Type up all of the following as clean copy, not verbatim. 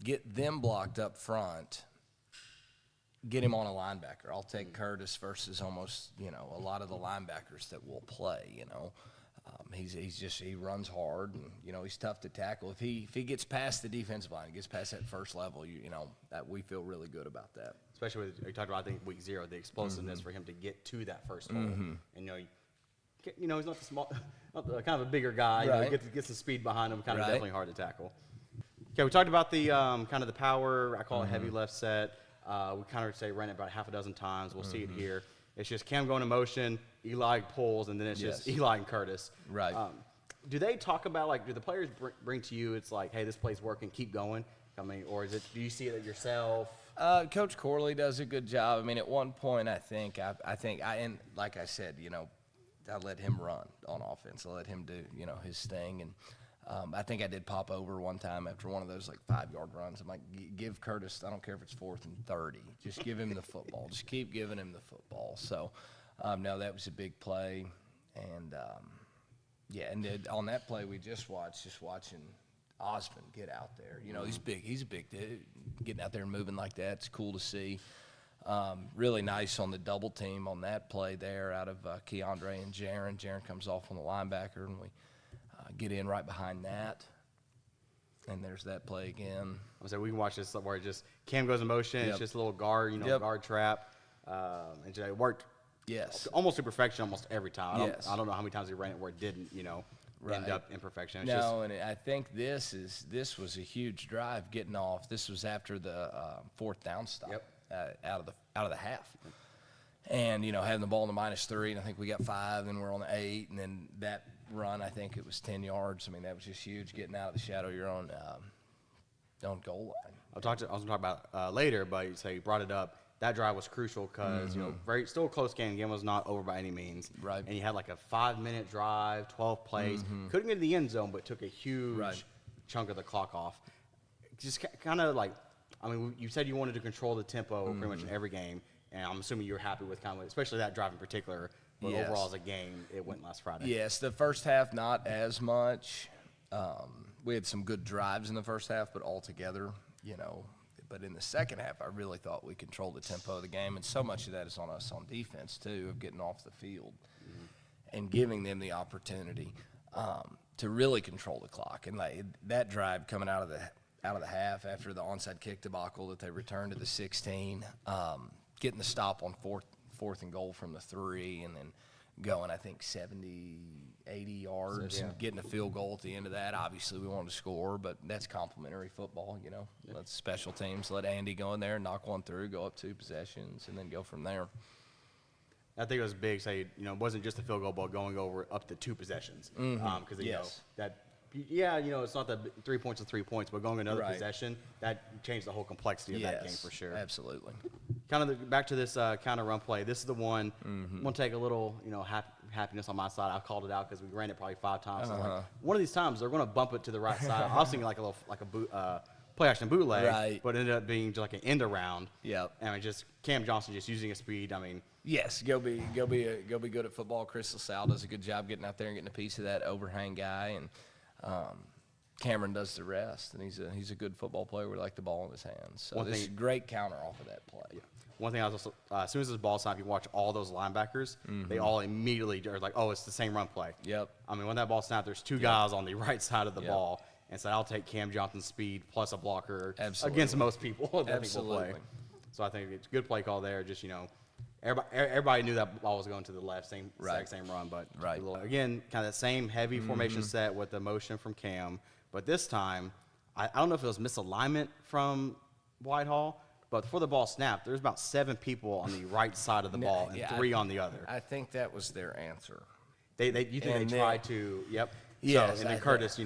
get them blocked up front, get him on a linebacker. I'll take Curtis versus almost, a lot of the linebackers that will play, he runs hard and, he's tough to tackle. If he gets past the defensive line, gets past that first level, that we feel really good about that. Especially with, you talked about, I think, week 0, the explosiveness for him to get to that first hole. And, he's not the small, not the, kind of a bigger guy. Right. Gets the speed behind him, kind of definitely hard to tackle. Okay, we talked about the kind of the power, I call it heavy left set. We kind of ran it about half a dozen times. We'll see it here. It's just Cam going in motion, Eli pulls, and then it's just Eli and Curtis. Right. Do they talk about, do the players bring to you, it's like, hey, this play's working, keep going? Or do you see it yourself? Coach Corley does a good job. I mean, at one point, I think, and like I said, I let him run on offense. I let him do, his thing. And I think I did pop over one time after one of those 5-yard runs. I'm like, give Curtis, I don't care if it's 4th and 30, just give him the football. Just keep giving him the football. So, no, that was a big play. And, and then on that play we just watching Osmond get out there. He's big. He's a big dude. Getting out there and moving like that, it's cool to see. Really nice on the double team on that play there out of Keandre and Jaron. Jaron comes off on the linebacker, and we get in right behind that. And there's that play again. I'm saying we can watch this where Cam goes in motion. It's just a little guard, guard trap. And it worked almost to perfection almost every time. I don't know how many times he ran it where it didn't, end up in perfection. It's and I think this was a huge drive getting off. This was after the 4th down stop out of the half. And, having the ball in the -3, and I think we got 5, then we're on the 8, and then that run, I think it was 10 yards. I mean, that was just huge, getting out of the shadow of your own goal line. I was going to talk about later, but you brought it up. That drive was crucial because, still a close game. The game was not over by any means. Right. And you had a 5-minute drive, 12 plays. Couldn't get to the end zone, but took a huge chunk of the clock off. Just kind of you said you wanted to control the tempo pretty much in every game, and I'm assuming you were happy with especially that drive in particular. But overall as a game, it went last Friday. Yes, the first half not as much. We had some good drives in the first half, but altogether, But in the second half, I really thought we controlled the tempo of the game, and so much of that is on us on defense too, of getting off the field and giving them the opportunity to really control the clock. And that drive coming out of the half after the onside kick debacle that they returned to the 16, getting the stop on fourth and goal from the 3, and then going, I think, 70, 80 yards and getting a field goal at the end of that. Obviously, we wanted to score, but that's complimentary football, Let special teams, let Andy go in there and knock one through, go up 2 possessions, and then go from there. I think it was big, it wasn't just a field goal, but going over up to 2 possessions. Because, it's not that 3 points is 3 points, but going another possession, that changed the whole complexity of that game for sure. Absolutely. Kind of back to this counter run play. This is the one. I'm gonna take a little, happiness on my side. I called it out because we ran it probably 5 times. One of these times they're gonna bump it to the right side. I was thinking like a play action bootleg, but it ended up being just like an end around. Yep. And just Cam Johnson just using his speed. I mean. Yes, go be good at football. Chris LaSalle does a good job getting out there and getting a piece of that overhang guy, and Cameron does the rest. And he's a good football player. We like the ball in his hands. So this is a great counter off of that play. Yeah. One thing I was also, as soon as this ball snapped, you watch all those linebackers, they all immediately are like, oh, it's the same run play. Yep. I mean, when that ball snapped, there's 2 guys on the right side of the ball, and so I'll take Cam Johnson's speed plus a blocker against most people. Absolutely. Play. So I think it's a good play call there. Just, everybody knew that ball was going to the left, same run, but again, kind of that same heavy formation set with the motion from Cam. But this time, I don't know if it was misalignment from Whitehall, but before the ball snapped, there's about 7 people on the right side of the ball and 3 on the other. I think that was their answer. You think they tried to? Yep. Yes. So, and then Curtis,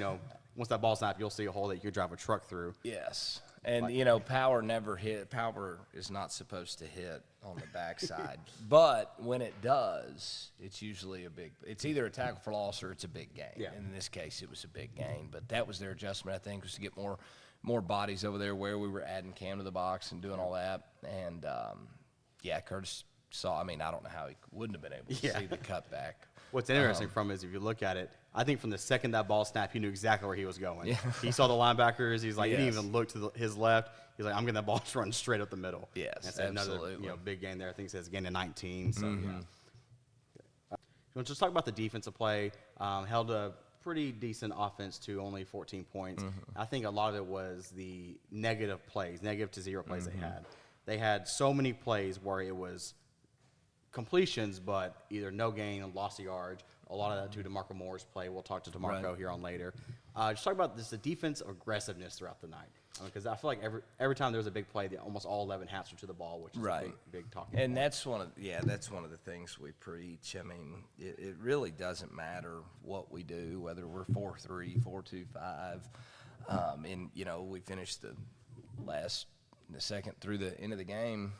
once that ball snapped, you'll see a hole that you could drive a truck through. Yes. And, power never hit. Power is not supposed to hit on the backside. But when it does, it's usually it's either a tackle for loss or it's a big gain. Yeah. And in this case, it was a big gain. But that was their adjustment, I think, was to get more bodies over there where we were adding Cam to the box and doing all that. And, Curtis saw, I don't know how he wouldn't have been able to see the cutback. What's interesting from it is if you look at it, I think from the second that ball snapped, he knew exactly where he was going. Yeah. He saw the linebackers. He's like, he didn't even look to his left. He's like, I'm getting that ball run straight up the middle. Yes, absolutely. Another big gain there. I think it says gain of 19. So, Let's just talk about the defensive play. Held a pretty decent offense to only 14 points. I think a lot of it was the negative plays, negative to zero plays they had. They had so many plays where it was completions, but either no gain, loss of yards. A lot of that to DeMarco Moore's play. We'll talk to DeMarco here on later. Just talk about the defense aggressiveness throughout the night. Because I feel like every time there was a big play, almost all 11 hats were to the ball, which is a big talking point. And that's one of the things we preach. I mean, it really doesn't matter what we do, whether we're 4-3, 4-2-5. And we finished the second through the end of the game.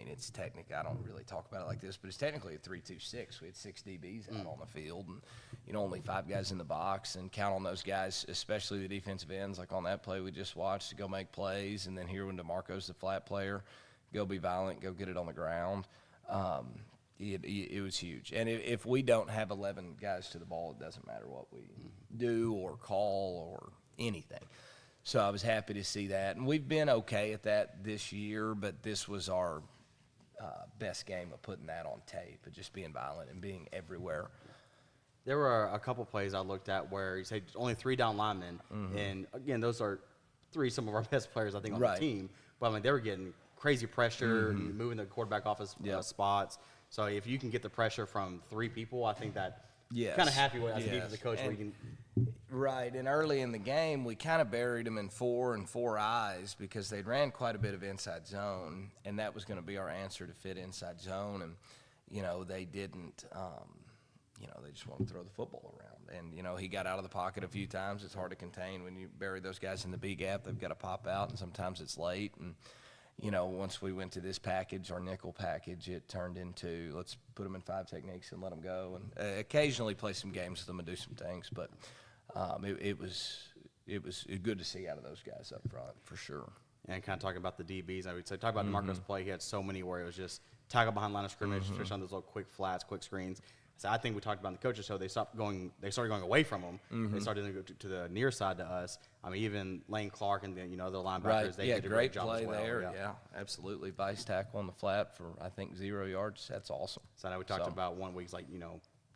It's technically, I don't really talk about it like this, but it's technically a 3-2-6. We had 6 DBs out on the field, and only 5 guys in the box, and count on those guys, especially the defensive ends, like on that play we just watched, to go make plays, and then here when DeMarco's the flat player, go be violent, go get it on the ground. It was huge. And if we don't have 11 guys to the ball, it doesn't matter what we do or call or anything. So I was happy to see that. And we've been okay at that this year, but this was our best game of putting that on tape, of just being violent and being everywhere. There were a couple plays I looked at where you say only 3 down linemen. And, again, those are some of our best players, I think, on the team. But, they were getting crazy pressure, moving the quarterback off his spots. So if you can get the pressure from 3 people, I think that kind of happy with as a defensive coach where you can – Right, and early in the game, we kind of buried them in 4 and 4 eyes because they'd ran quite a bit of inside zone, and that was going to be our answer to fit inside zone. And, they didn't, they just wanted to throw the football around. And, he got out of the pocket a few times. It's hard to contain when you bury those guys in the B gap. They've got to pop out, and sometimes it's late. And, once we went to this package, our nickel package, it turned into let's put them in 5 techniques and let them go. And occasionally play some games with them and do some things, but – it was good to see out of those guys up front, for sure. And kind of talking about the DBs, I would say, talk about DeMarco's play. He had so many where it was just tackle behind line of scrimmage, especially on those little quick flats, quick screens. So I think we talked about in the coaches show, they started going away from them. They started to go to the near side to us. Even Lane Clark and the other linebackers, they did a great job as well. There. Yeah, absolutely. Vice tackle on the flat for, I think, 0 yards. That's awesome. So I know we talked about one week's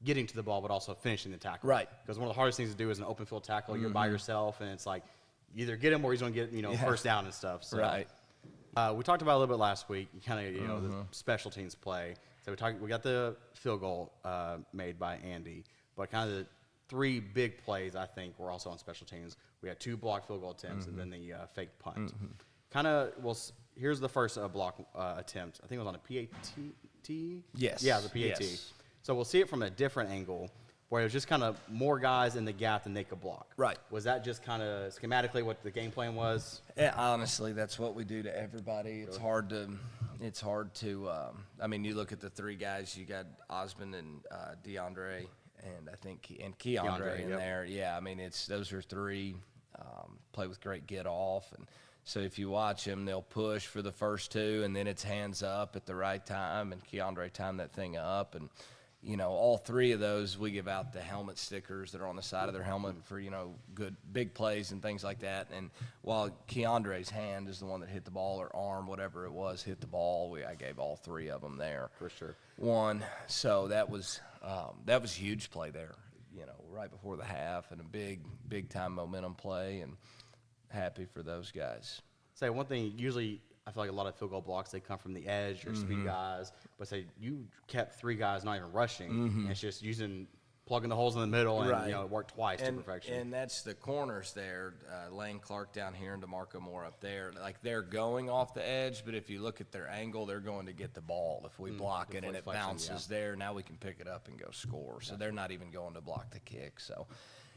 getting to the ball, but also finishing the tackle. Right. Because one of the hardest things to do is an open field tackle. You're by yourself, and it's like either get him or he's going to get first down and stuff. So, right. We talked about it a little bit last week. Kind of the special teams play. So we got the field goal made by Andy, but kind of the 3 big plays I think were also on special teams. We had 2 blocked field goal attempts and then the fake punt. Here's the first block attempt. I think it was on a PAT. Yes. Yeah, the PAT. Yes. So we'll see it from a different angle where it was just kind of more guys in the gap than they could block. Right. Was that just kind of schematically what the game plan was? Yeah, honestly, that's what we do to everybody. It's hard to you look at the 3 guys, you got Osmond and DeAndre, and I think Keandre in there. Yeah, those are 3 play with great get off. And so if you watch them, they'll push for the first 2, and then it's hands up at the right time, and Keandre timed that thing up. And all 3 of those, we give out the helmet stickers that are on the side of their helmet for, good big plays and things like that. And while Keandre's hand is the one that hit the ball, or arm, whatever it was, hit the ball, I gave all 3 of them there. For sure. One. So that was a huge play there, right before the half, and a big time momentum play, and happy for those guys. Say one thing, usually I feel like a lot of field goal blocks, they come from the edge or speed guys, but say you kept 3 guys not even rushing, and it's just plugging the holes in the middle, and it worked twice to perfection. And that's the corners there, Lane Clark down here and DeMarco Moore up there. Like, they're going off the edge, but if you look at their angle, they're going to get the ball. If we block it and it bounces there, now we can pick it up and go score. So they're not even going to block the kick. So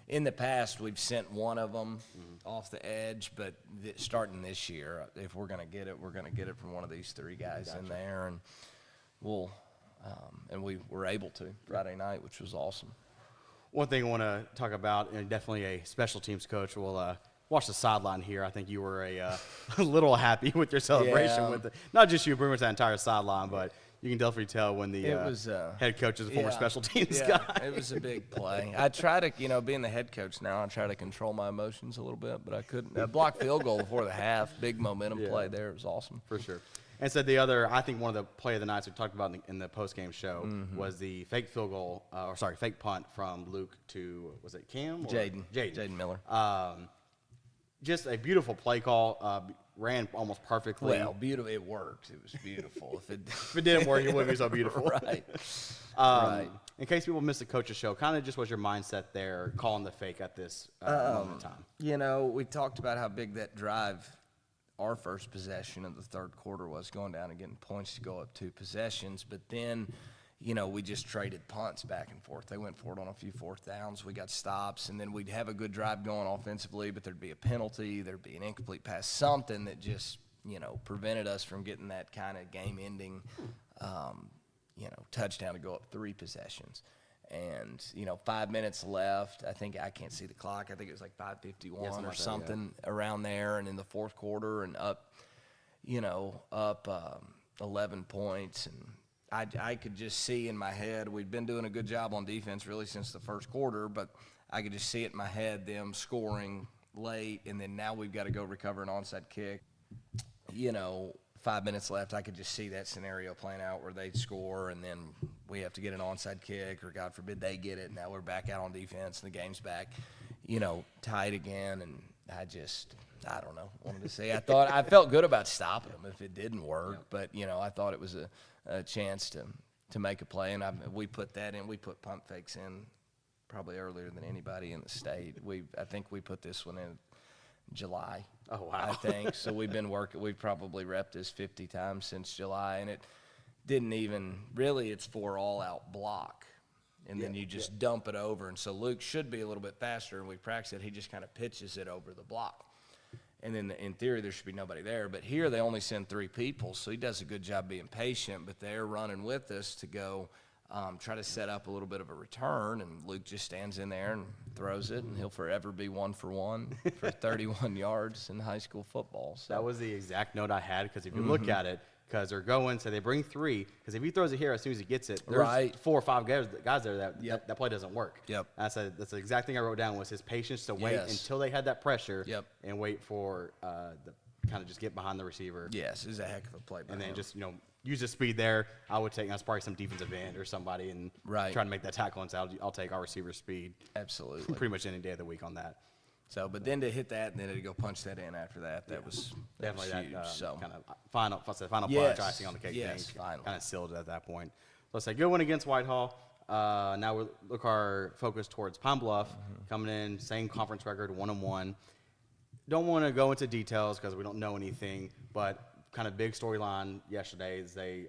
in the past, we've sent one of them off the edge, but starting this year, if we're going to get it, we're going to get it from one of these 3 guys in there, and we were able to Friday night, which was awesome. One thing I want to talk about, and definitely a special teams coach will watch the sideline here. I think you were a little happy with your celebration with not just you, pretty much that entire sideline, but You can definitely tell when the head coach is a former special teams guy. It was a big play. I try to, being the head coach now, I try to control my emotions a little bit, but I couldn't. A blocked field goal before the half, big momentum play there. It was awesome. For sure. And so I think one of the play of the nights we talked about in the post-game show was the fake field goal, fake punt from Luke to, was it Cam? Jaden Miller. Just a beautiful play call. Ran almost perfectly. Well, beautiful. It worked. It was beautiful. If it didn't work, it wouldn't be so beautiful. Right. In case people missed the coach's show, kind of just what's your mindset there calling the fake at this moment in time? We talked about how big that drive, our first possession of the third quarter, was going down and getting points to go up 2 possessions. But then, we just traded punts back and forth. They went for it on a few fourth downs. We got stops, and then we'd have a good drive going offensively, but there'd be a penalty, there'd be an incomplete pass, something that just, prevented us from getting that kind of game-ending, touchdown to go up 3 possessions. And, 5 minutes left. I can't see the clock. I think it was like 5:51 or something around there. And in the fourth quarter and up 11 points. And I could just see in my head, we'd been doing a good job on defense really since the first quarter, but I could just see it in my head, them scoring late, and then now we've got to go recover an onside kick. 5 minutes left, I could just see that scenario playing out where they score, and then we have to get an onside kick, or God forbid they get it. Now we're back out on defense, and the game's back, tied again. And I don't know, wanted to say, I felt good about stopping them if it didn't work, but, I thought it was a chance to make a play, and we put that in. We put pump fakes in probably earlier than anybody in the state. I think we put this one in July. Oh, wow. I think. So we've been working. We've probably repped this 50 times since July, and it didn't even really. It's for all-out block, and then you just dump it over. And so Luke should be a little bit faster, and we practice it. He just kind of pitches it over the block. And then in theory, there should be nobody there. But here they only send 3 people, so he does a good job being patient. But they're running with us to go try to set up a little bit of a return, and Luke just stands in there and throws it, and he'll forever be 1 for 1 for 31 yards in high school football. So that was the exact note I had, because if you look at it, because they're going, so they bring 3, because if he throws it here as soon as he gets it, there's 4 or 5 guys there that play doesn't work. Yep. That's the exact thing I wrote down, was his patience to wait until they had that pressure and wait for the kind of just get behind the receiver. Yes, it was a heck of a play. And then just, use the speed there. I would take, that's probably some defensive end or somebody, and try to make that tackle, and say, I'll take our receiver speed. Absolutely. Pretty much any day of the week on that. So, but then to hit that, and then to go punch that in after that, that was definitely huge. Kind of final punch, icing on the cake thing. Kind of sealed it at that point. Let's say good one against Whitehall. Now we look our focus towards Pine Bluff, coming in, same conference record, 1-1. Don't want to go into details because we don't know anything, but kind of big storyline yesterday is they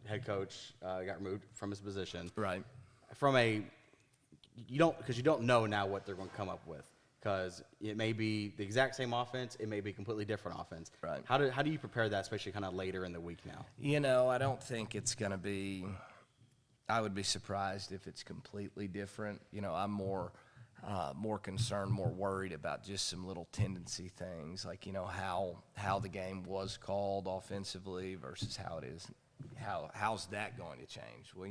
head coach got removed from his position. Right. You don't know now what they're going to come up with, because it may be the exact same offense, it may be completely different offense. Right. How do you prepare that, especially kind of later in the week now? I don't think it's going to be. I would be surprised if it's completely different. I'm more concerned, more worried about just some little tendency things, like how the game was called offensively versus how it is. How's that going to change? Well,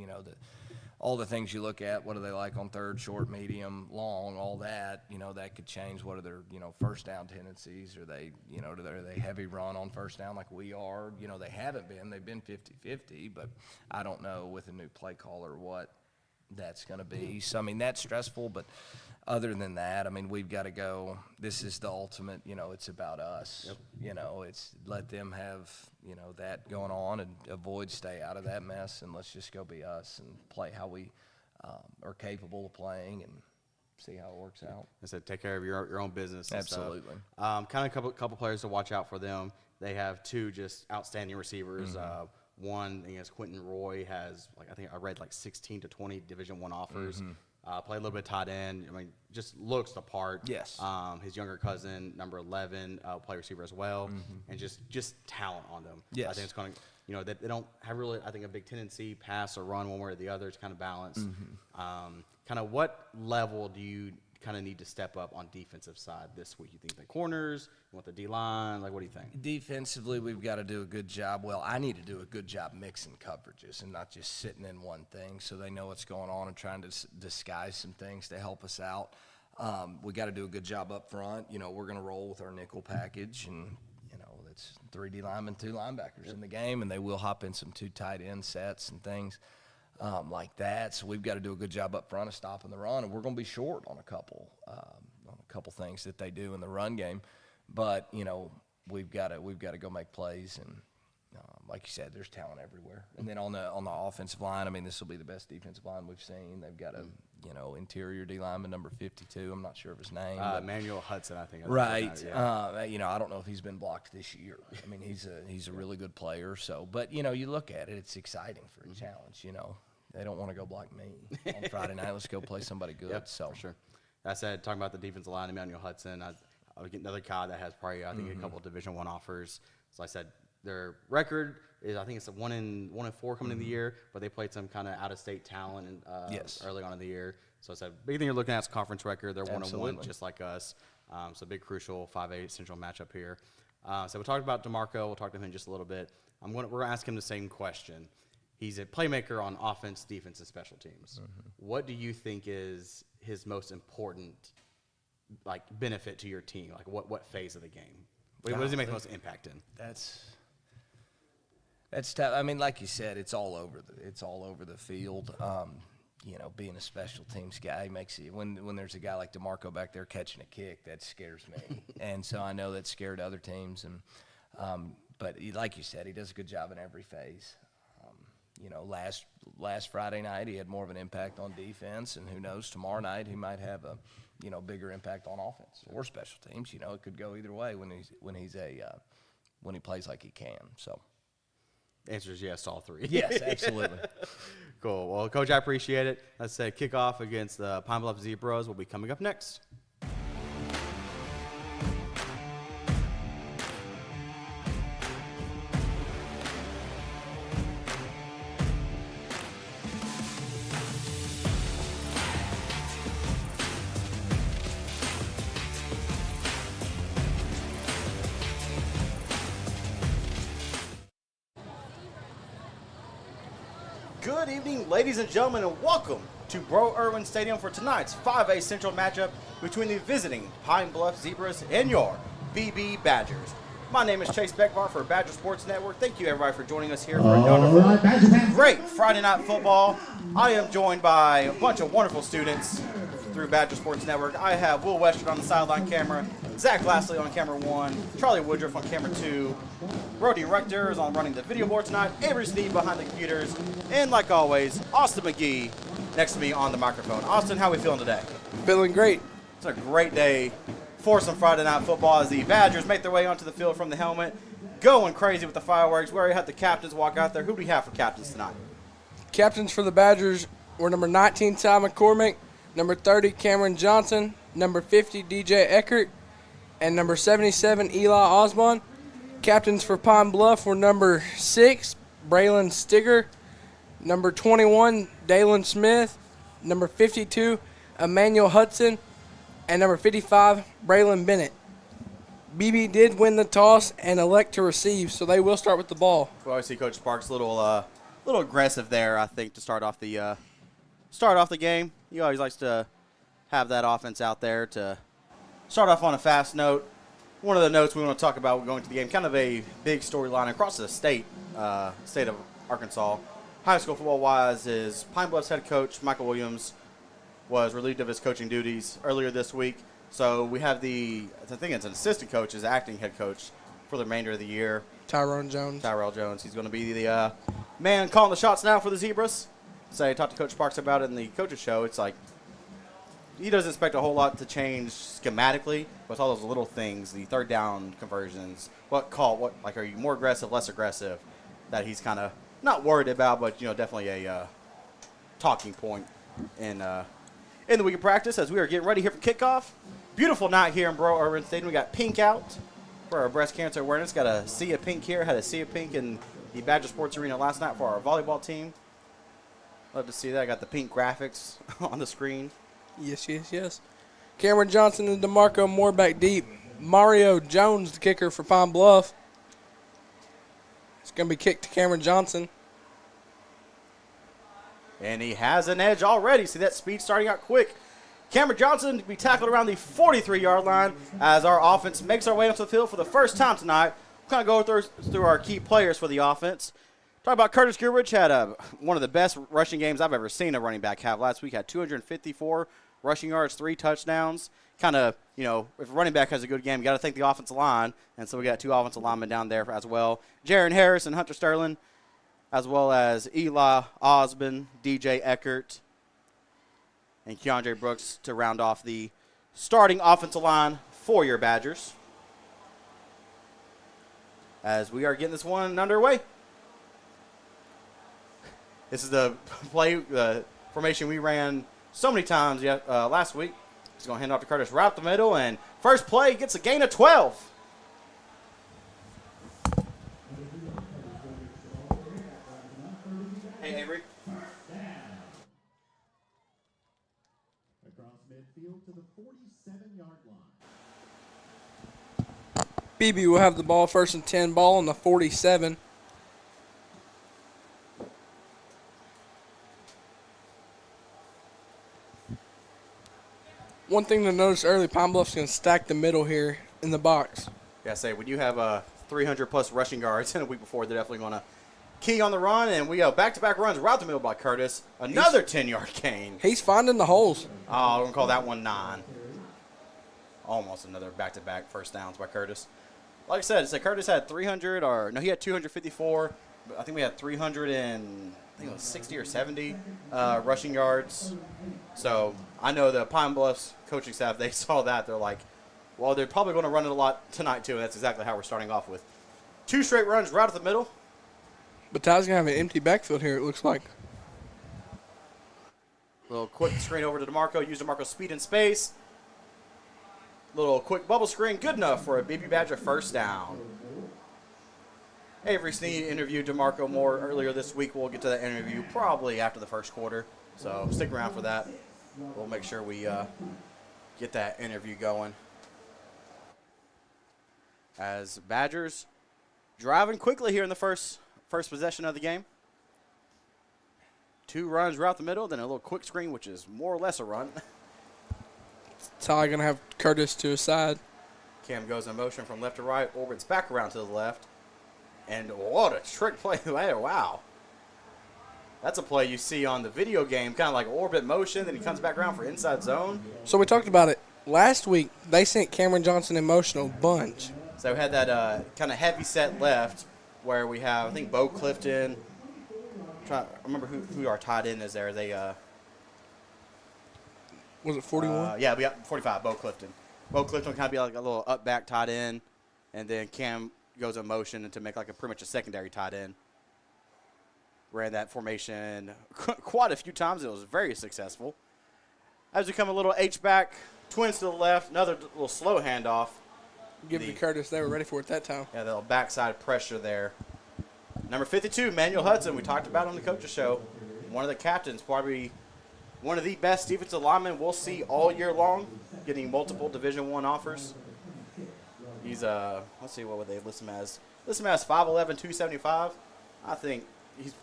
all the things you look at, what do they like on third, short, medium, long, all that, that could change. What are their, first down tendencies? Are they, are they heavy run on first down like we are? They haven't been. They've been 50-50, but I don't know with a new play caller what that's going to be. So, that's stressful, but other than that, we've got to go. This is the ultimate, it's about us. Yep. It's let them have, that going on, and stay out of that mess, and let's just go be us and play how we are capable of playing and see how it works out. I said take care of your own business. Absolutely. Kind of a couple players to watch out for them. They have 2 just outstanding receivers. One, Quentin Roy has, I read 16 to 20 Division I offers. Play a little bit tight end. Just looks the part. Yes. His younger cousin, number 11, play receiver as well, and just talent on them. Yes. I think it's going to, they don't have really, I think, a big tendency pass or run one way or the other. It's kind of balanced. Kind of what level do you kind of need to step up on defensive side this week? You think the corners? You want the D-line? Like, what do you think? Defensively, we've got to do a good job. Well, I need to do a good job mixing coverages and not just sitting in one thing so they know what's going on and trying to disguise some things to help us out. We got to do a good job up front. You know, we're going to roll with our nickel package, and, you know, it's 3 D linemen, 2 linebackers in the game, and they will hop in some 2 tight end sets and things like that. So we've got to do a good job up front of stopping the run, and we're going to be short on a couple things that they do in the run game. But, you know, we've got to go make plays, and like you said, there's talent everywhere. And then on the offensive line, I mean, this will be the best defensive line we've seen. They've got a interior D lineman number 52. I'm not sure of his name. Manuel Hudson, I think. Right. You know, I don't know if he's been blocked this year. I mean, he's a really good player. So, but you know, you look at it, it's exciting for a challenge. You know, they don't want to go block me on Friday night. Let's go play somebody good. Yep, so for sure. That said, talking about the defensive line, Emmanuel Hudson, I would get another guy that has probably I think a couple of Division I offers. So I said their record is I think it's a 1-4 coming in the year, but they played some kind of out of state talent early on in the year. So I said big thing you're looking at is conference record. They're 1-1 just like us. So big crucial 5A central matchup here. So we'll talk about DeMarco. We'll talk to him in just a little bit. We're going to ask him the same question. He's a playmaker on offense, defense, and special teams. What do you think is his most important benefit to your team? Like what phase of the game? What does he make the most impact in? That's tough. I mean, like you said, it's all over the field. You know, being a special teams guy makes you when there's a guy like DeMarco back there catching a kick, that scares me. And so I know that scared other teams. And but like you said, he does a good job in every phase. You know, last Friday night he had more of an impact on defense, and who knows, tomorrow night he might have a bigger impact on offense or special teams. You know, it could go either way when he plays like he can. So, the answer is yes to all three. Yes, absolutely. Cool. Well, Coach, I appreciate it. Let's say kickoff against the Pine Bluff Zebras will be coming up next. Good evening, ladies and gentlemen, and welcome to Bro Irwin Stadium for tonight's 5A Central matchup between the visiting Pine Bluff Zebras and your Beebe Badgers. My name is Chase Beckvar for Badger Sports Network. Thank you, everybody, for joining us here for another great Friday Night Football. I am joined by a bunch of wonderful students through Badger Sports Network. I have Will Western on the sideline camera, Zach Glassley on camera 1, Charlie Woodruff on camera 2, Brody Rector is on running the video board tonight, Avery Steve behind the computers, and like always, Austin McGee next to me on the microphone. Austin, how are we feeling today? Feeling great. It's a great day for some Friday Night Football as the Badgers make their way onto the field from the helmet, going crazy with the fireworks. We already had the captains walk out there. Who do we have for captains tonight? Captains for the Badgers were number 19, Ty McCormick, number 30, Cameron Johnson, number 50, DJ Eckert, and number 77, Eli Osborne. Captains for Pine Bluff were number 6, Braylon Stigger, number 21, Dalen Smith, number 52, Emmanuel Hudson, and number 55, Braylon Bennett. Beebe did win the toss and elect to receive, so they will start with the ball. We always see Coach Sparks a little aggressive there, I think, to start off the game. He always likes to have that offense out there to start off on a fast note. One of the notes we want to talk about going to the game, kind of a big storyline across the state of Arkansas, high school football-wise, is Pine Bluff's head coach, Michael Williams, was relieved of his coaching duties earlier this week. So we have I think it's an assistant coach, is acting head coach for the remainder of the year. Tyrell Jones. He's going to be the man calling the shots now for the Zebras. So I talked to Coach Sparks about it in the coaches show. It's like he doesn't expect a whole lot to change schematically, but it's all those little things, the third down conversions, are you more aggressive, less aggressive, that he's kind of not worried about, but definitely a talking point in the week of practice as we are getting ready here for kickoff. Beautiful night here in Bro Irwin Stadium. We got pink out for our breast cancer awareness. Got a sea of pink here. Had a sea of pink in the Badger Sports Arena last night for our volleyball team. Love to see that. I got the pink graphics on the screen. Yes. Cameron Johnson and DeMarco Moore back deep. Mario Jones, the kicker for Pine Bluff. It's going to be kicked to Cameron Johnson. And he has an edge already. See that speed starting out quick. Cameron Johnson to be tackled around the 43-yard line as our offense makes our way onto the field for the first time tonight. We'll kind of go through our key players for the offense. Talk about Curtis Goodrich had one of the best rushing games I've ever seen a running back have. Last week had 254 rushing yards, 3 touchdowns. Kind of, you know, if a running back has a good game, you got to thank the offensive line. And so we got 2 offensive linemen down there as well. Jaron Harris and Hunter Sterling, as well as Eli Osmond, DJ Eckert, and Keandre Brooks to round off the starting offensive line for your Badgers. As we are getting this one underway. This is the formation we ran so many times last week. He's going to hand off to Curtis right up the middle, and first play gets a gain of 12. Hey, Avery. Across midfield to the 47-yard line. Beebe will have the ball, 1st and 10, ball on the 47. One thing to notice early, Pine Bluff's going to stack the middle here in the box. Yeah, say when you have 300-plus rushing yards in a week before, they're definitely going to key on the run, and we go back-to-back runs right the middle by Curtis. Another 10-yard gain. He's finding the holes. Oh, I'm going to call that one 9. Almost another back-to-back first downs by Curtis. Like I said, Curtis had 300, he had 254. But I think we had 360 or 70 rushing yards. So I know the Pine Bluffs coaching staff, they saw that. They're like, well, they're probably going to run it a lot tonight, too. And that's exactly how we're starting off with 2 straight runs right up the middle. But Ty's going to have an empty backfield here, it looks like. Little quick screen over to DeMarco. Use DeMarco's speed and space. Little quick bubble screen. Good enough for a Beebe Badger first down. Avery Sneed interviewed DeMarco Moore earlier this week. We'll get to that interview probably after the first quarter. So stick around for that. We'll make sure we get that interview going. As Badgers driving quickly here in the first possession of the game. 2 runs right the middle, then a little quick screen, which is more or less a run. Ty going to have Curtis to his side. Cam goes in motion from left to right, orbits back around to the left. And what a trick play there, wow. That's a play you see on the video game, kind of like orbit motion, then he comes back around for inside zone. So we talked about it. Last week, they sent Cameron Johnson in motion a bunch. So we had that kind of heavy set left where we have, I think, Bo Clifton. I remember who our tight end is there. They was it 41? Yeah, we got 45, Bo Clifton. Bo Clifton kind of be like a little up back tight end, and then Cam goes in motion to make like pretty much a secondary tight end. Ran that formation quite a few times. It was very successful. As we come a little H-back, twins to the left, another little slow handoff. Give it to Curtis. They were ready for it that time. Yeah, the little backside pressure there. Number 52, Manuel Hudson. We talked about on the coaches show. One of the captains, probably one of the best defensive linemen we'll see all year long, getting multiple Division I offers. He's, let's see, what would they list him as? List him as 5'11", 275. I think he's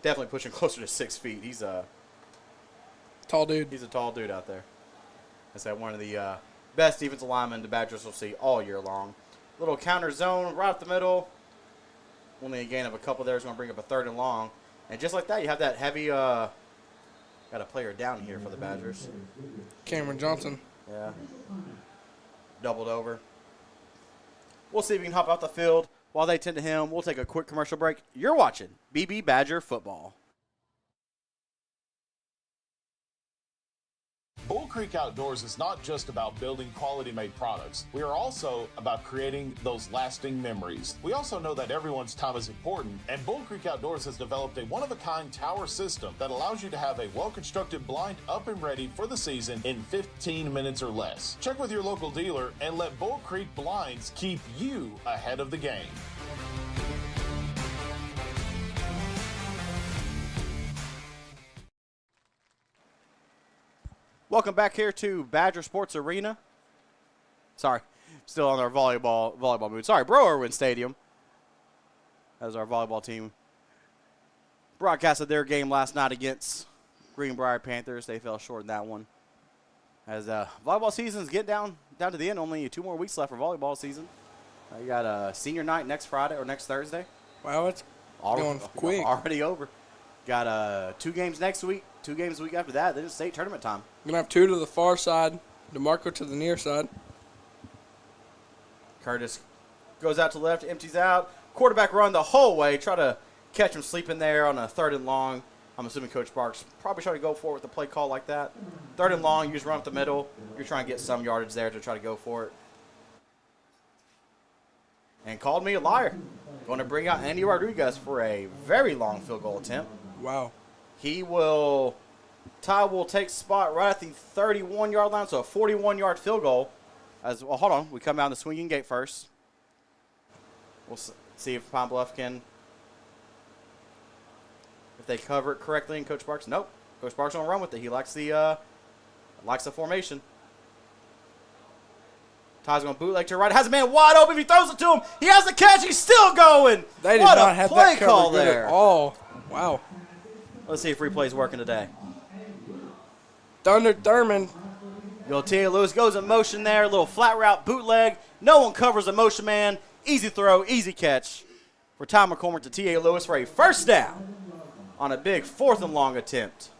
definitely pushing closer to 6 feet. He's a tall dude. He's a tall dude out there. I said one of the best defensive linemen the Badgers will see all year long. Little counter zone right up the middle. Only a gain of a couple there is going to bring up a 3rd and long. And just like that, you have that heavy, got a player down here for the Badgers. Cameron Johnson. Yeah. Doubled over. We'll see if we can hop out the field. While they tend to him, we'll take a quick commercial break. You're watching Beebe Badger Football. Bull Creek Outdoors is not just about building quality-made products. We are also about creating those lasting memories. We also know that everyone's time is important, and Bull Creek Outdoors has developed a one-of-a-kind tower system that allows you to have a well-constructed blind up and ready for the season in 15 minutes or less. Check with your local dealer and let Bull Creek Blinds keep you ahead of the game. Welcome back here to Badger Sports Arena. Sorry, still on our volleyball mood. Sorry, Bro Irwin Stadium. As our volleyball team broadcasted their game last night against Greenbrier Panthers. They fell short in that one. As volleyball season's getting down to the end, only 2 more weeks left for volleyball season. You got a senior night next Friday or next Thursday. Wow, it's going quick. Already over. Got 2 games next week, 2 games the week after that. Then it's state tournament time. We're going to have 2 to the far side, DeMarco to the near side. Curtis goes out to the left, empties out. Quarterback run the whole way. Try to catch him sleeping there on a 3rd and long. I'm assuming Coach Sparks probably try to go for it with a play call like that. 3rd and long, you just run up the middle. You're trying to get some yardage there to try to go for it. And called me a liar. Going to bring out Andy Rodriguez for a very long field goal attempt. Wow. Ty will take spot right at the 31-yard line, so a 41-yard field goal. Well, hold on. We come out in the swinging gate first. We'll see if Pine Bluff can, if they cover it correctly. And Coach Sparks, nope. Coach Sparks don't run with it. He likes the formation. Ty's going to bootleg to the right. Has a man wide open. If he throws it to him, he has the catch. He's still going. They did what not a have play that call covered good there. at all. Wow. Let's see if replay's working today. Thunder Thurman. T.A. Lewis goes in motion there. A little flat route bootleg. No one covers a motion man. Easy throw, easy catch for Ty McCormick to T.A. Lewis for a first down on a big 4th and long attempt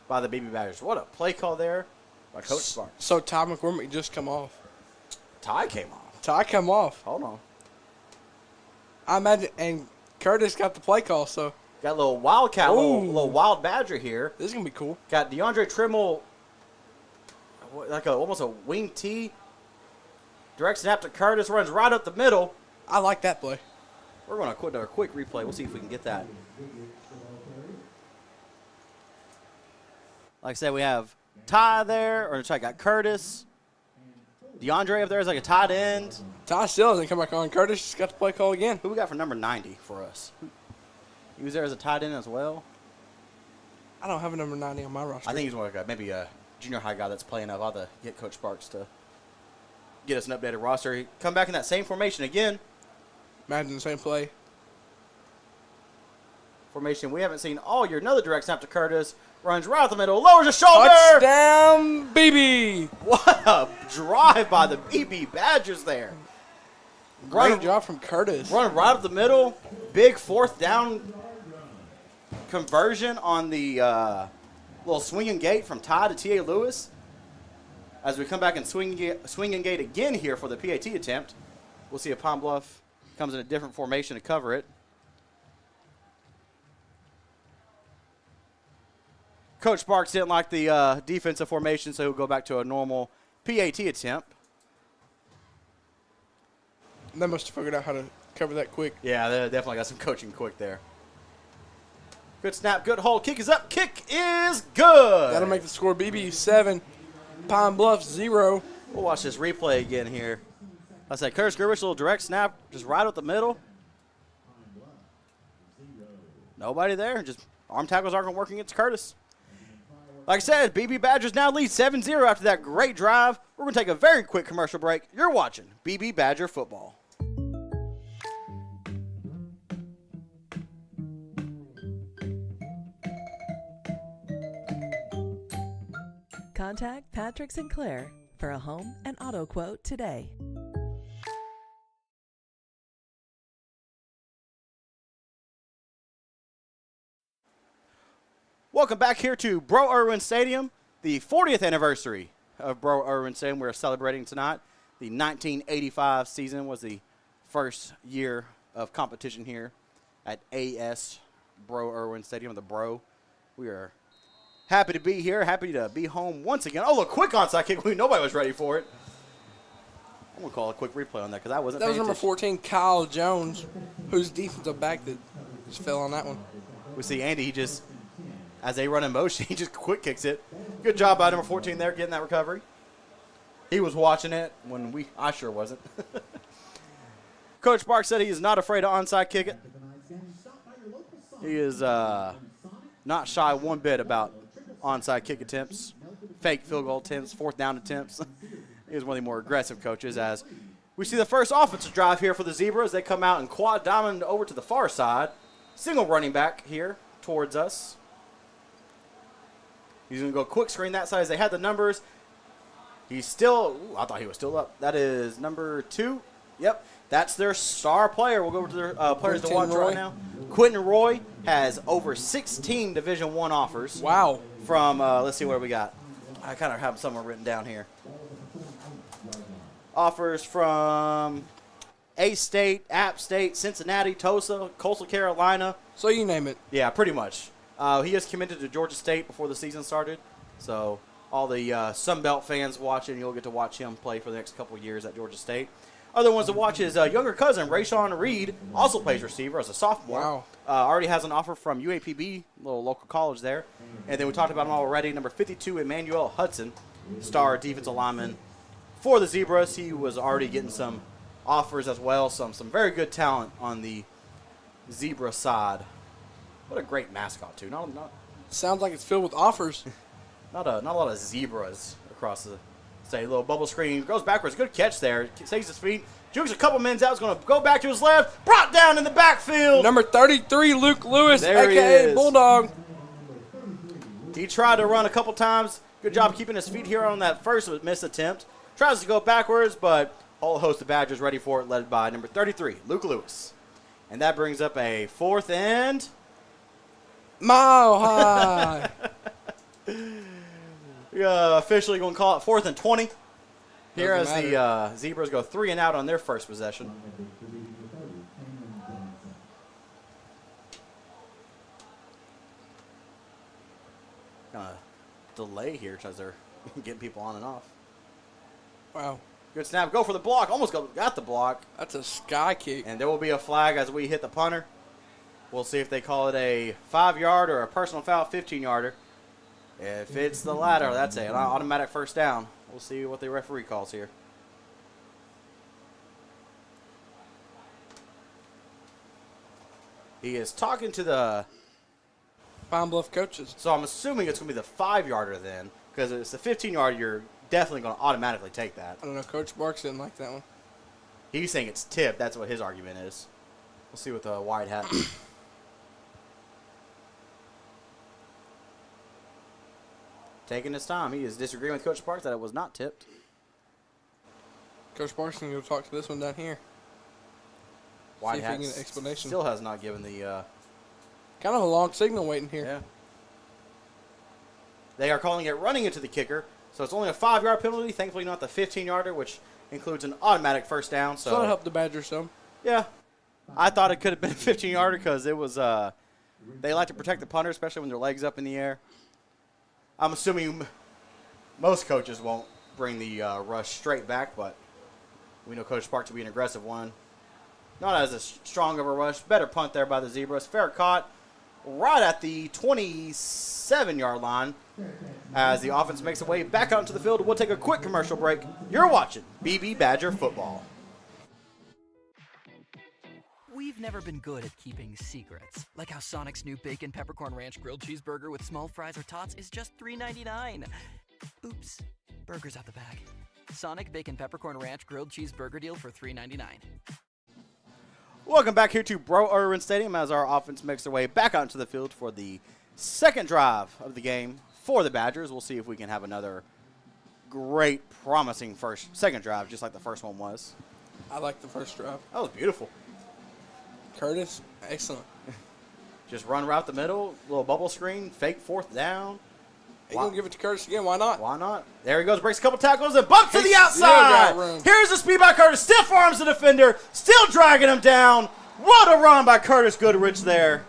by the Beebe Badgers. What a play call there by Coach Sparks. So Ty McCormick just come off. Ty came off. Ty come off. Hold on. I imagine, and Curtis got the play call, so. Got a little wildcat, a little wild Badger here. This is going to be cool. Got DeAndre Trimmel, like almost a wing T. Direct snap to Curtis, runs right up the middle. I like that play. We're going to put another quick replay. We'll see if we can get that. Like I said, we have Ty there, or sorry, got Curtis. DeAndre up there is like a tight end. Ty still doesn't come back on. Curtis just got the play call again. Who we got for number 90 for us? He was there as a tight end as well. I don't have a number 90 on my roster. I think he's like maybe a junior high guy that's playing up. I'll have to get Coach Sparks to get us an updated roster. He come back in that same formation again. Imagine the same play. Formation we haven't seen all year. Another direct snap to Curtis. Runs right out the middle. Lowers his shoulder. Touchdown, Beebe. What a drive by the Beebe Badgers there. Great job from Curtis. Running right up the middle. Big 4th down conversion on the little swinging gate from Ty to T.A. Lewis. As we come back and swinging gate again here for the PAT attempt. We'll see if Pine Bluff comes in a different formation to cover it. Coach Sparks didn't like the defensive formation, so he'll go back to a normal PAT attempt. They must have figured out how to cover that quick. Yeah, they definitely got some coaching quick there. Good snap, good hold. Kick is up. Kick is good. That'll make the score BB 7, Pine Bluff 0. We'll watch this replay again here. I said Curtis Gerwish, little direct snap, just right up the middle. Nobody there. Just arm tackles aren't going to work against Curtis. Like I said, Beebe Badgers now lead 7-0 after that great drive. We're going to take a very quick commercial break. You're watching Beebe Badger football. Contact Patrick Sinclair for a home and auto quote today. Welcome back here to Bro Irwin Stadium, the 40th anniversary of Bro Irwin Stadium. We're celebrating tonight. The 1985 season was the first year of competition here at AS Bro Irwin Stadium, the Bro. We are happy to be here, happy to be home once again. Oh, look, quick onside kick. Nobody was ready for it. I'm going to call a quick replay on that because I wasn't That was paying number attention. 14, Kyle Jones, who's defensive back that just fell on that one. We see Andy, he just, as they run in motion, he just quick kicks it. Good job by number 14 there, getting that recovery. He was watching it when I sure wasn't. Coach Sparks said he is not afraid to onside kick it. He is not shy one bit about onside kick attempts, fake field goal attempts, fourth down attempts. He was one of the more aggressive coaches as we see the first offensive drive here for the Zebras. They come out and quad diamond over to the far side. Single running back here towards us. He's going to go quick screen that side as they had the numbers. He's still, I thought he was still up. That is number 2. Yep, that's their star player. We'll go over to their players to watch right now. Quentin Roy has over 16 Division I offers. Wow. From, let's see what we got. I kind of have some written down here. Offers from A-State, App State, Cincinnati, Tulsa, Coastal Carolina. So you name it. Yeah, pretty much. He is committed to Georgia State before the season started. So all the Sun Belt fans watching, you'll get to watch him play for the next couple of years at Georgia State. Other ones to watch is younger cousin, Rayshawn Reed, also plays receiver as a sophomore. Wow. Already has an offer from UAPB, a little local college there. And then we talked about him already, number 52, Emmanuel Hudson, star defensive lineman for the Zebras. He was already getting some offers as well, some very good talent on the Zebra side. What a great mascot, too. Not Sounds like it's filled with offers. not a lot of zebras across the state. Little bubble screen. Goes backwards. Good catch there. Saves his feet. Jukes a couple men out. Is going to go back to his left. Brought down in the backfield. Number 33, Luke Lewis, There he a.k.a. is. Bulldog. He tried to run a couple times. Good job keeping his feet here on that first missed attempt. Tries to go backwards, but a whole host of Badgers ready for it, led by number 33, Luke Lewis. And that brings up a 4th and Mile high. officially going to call it 4th and 20. Here as Doesn't the Zebras go 3 and out on their first possession. Delay here because they're getting people on and off. Wow. Good snap. Go for the block. Almost got the block. That's a sky kick. And there will be a flag as we hit the punter. We'll see if they call it a 5-yard or a personal foul 15-yarder. If it's the latter, that's an automatic first down. We'll see what the referee calls here. He is talking to the... Pine Bluff coaches. So I'm assuming it's going to be the 5-yarder then, because if it's the 15-yard, you're definitely going to automatically take that. I don't know. Coach Barks didn't like that one. He's saying it's tipped. That's what his argument is. We'll see with the wide hat. Taking his time. He is disagreeing with Coach Parks that it was not tipped. Coach Barks can go talk to this one down here. Wide See if he hat can get an explanation. still has not given the... Kind of a long signal waiting here. yeah. They are calling it running into the kicker, so it's only a 5-yard penalty. Thankfully not the 15-yarder, which includes an automatic first down. So that'll help the Badgers some. Yeah. I thought it could have been a 15-yarder because it was they like to protect the punter, especially when their legs up in the air. I'm assuming most coaches won't bring the rush straight back, but we know Coach Parks will be an aggressive one. Not as a strong of a rush. Better punt there by the Zebras. Fair caught right at the 27-yard line as the offense makes its way back out into the field. We'll take a quick commercial break. You're watching Beebe Badger football. We've never been good at keeping secrets, like how Sonic's new Bacon Peppercorn Ranch Grilled Cheeseburger with small fries or tots is just $3.99. Oops, burger's out the bag. Sonic Bacon Peppercorn Ranch Grilled Cheeseburger deal for $3.99. Welcome back here to Bro Irwin Stadium as our offense makes their way back out into the field for the second drive of the game for the Badgers. We'll see if we can have another great, promising second drive, just like the first one was. I like the first drive. That was beautiful. Curtis, excellent. Just run right the middle, little bubble screen, fake 4th down. You gonna give it to Curtis again? Why not? Why not? There he goes, breaks a couple tackles and bumps to He the still got outside. room. Here's the speed by Curtis, stiff arms the defender, still dragging him down. What a run by Curtis Goodrich there.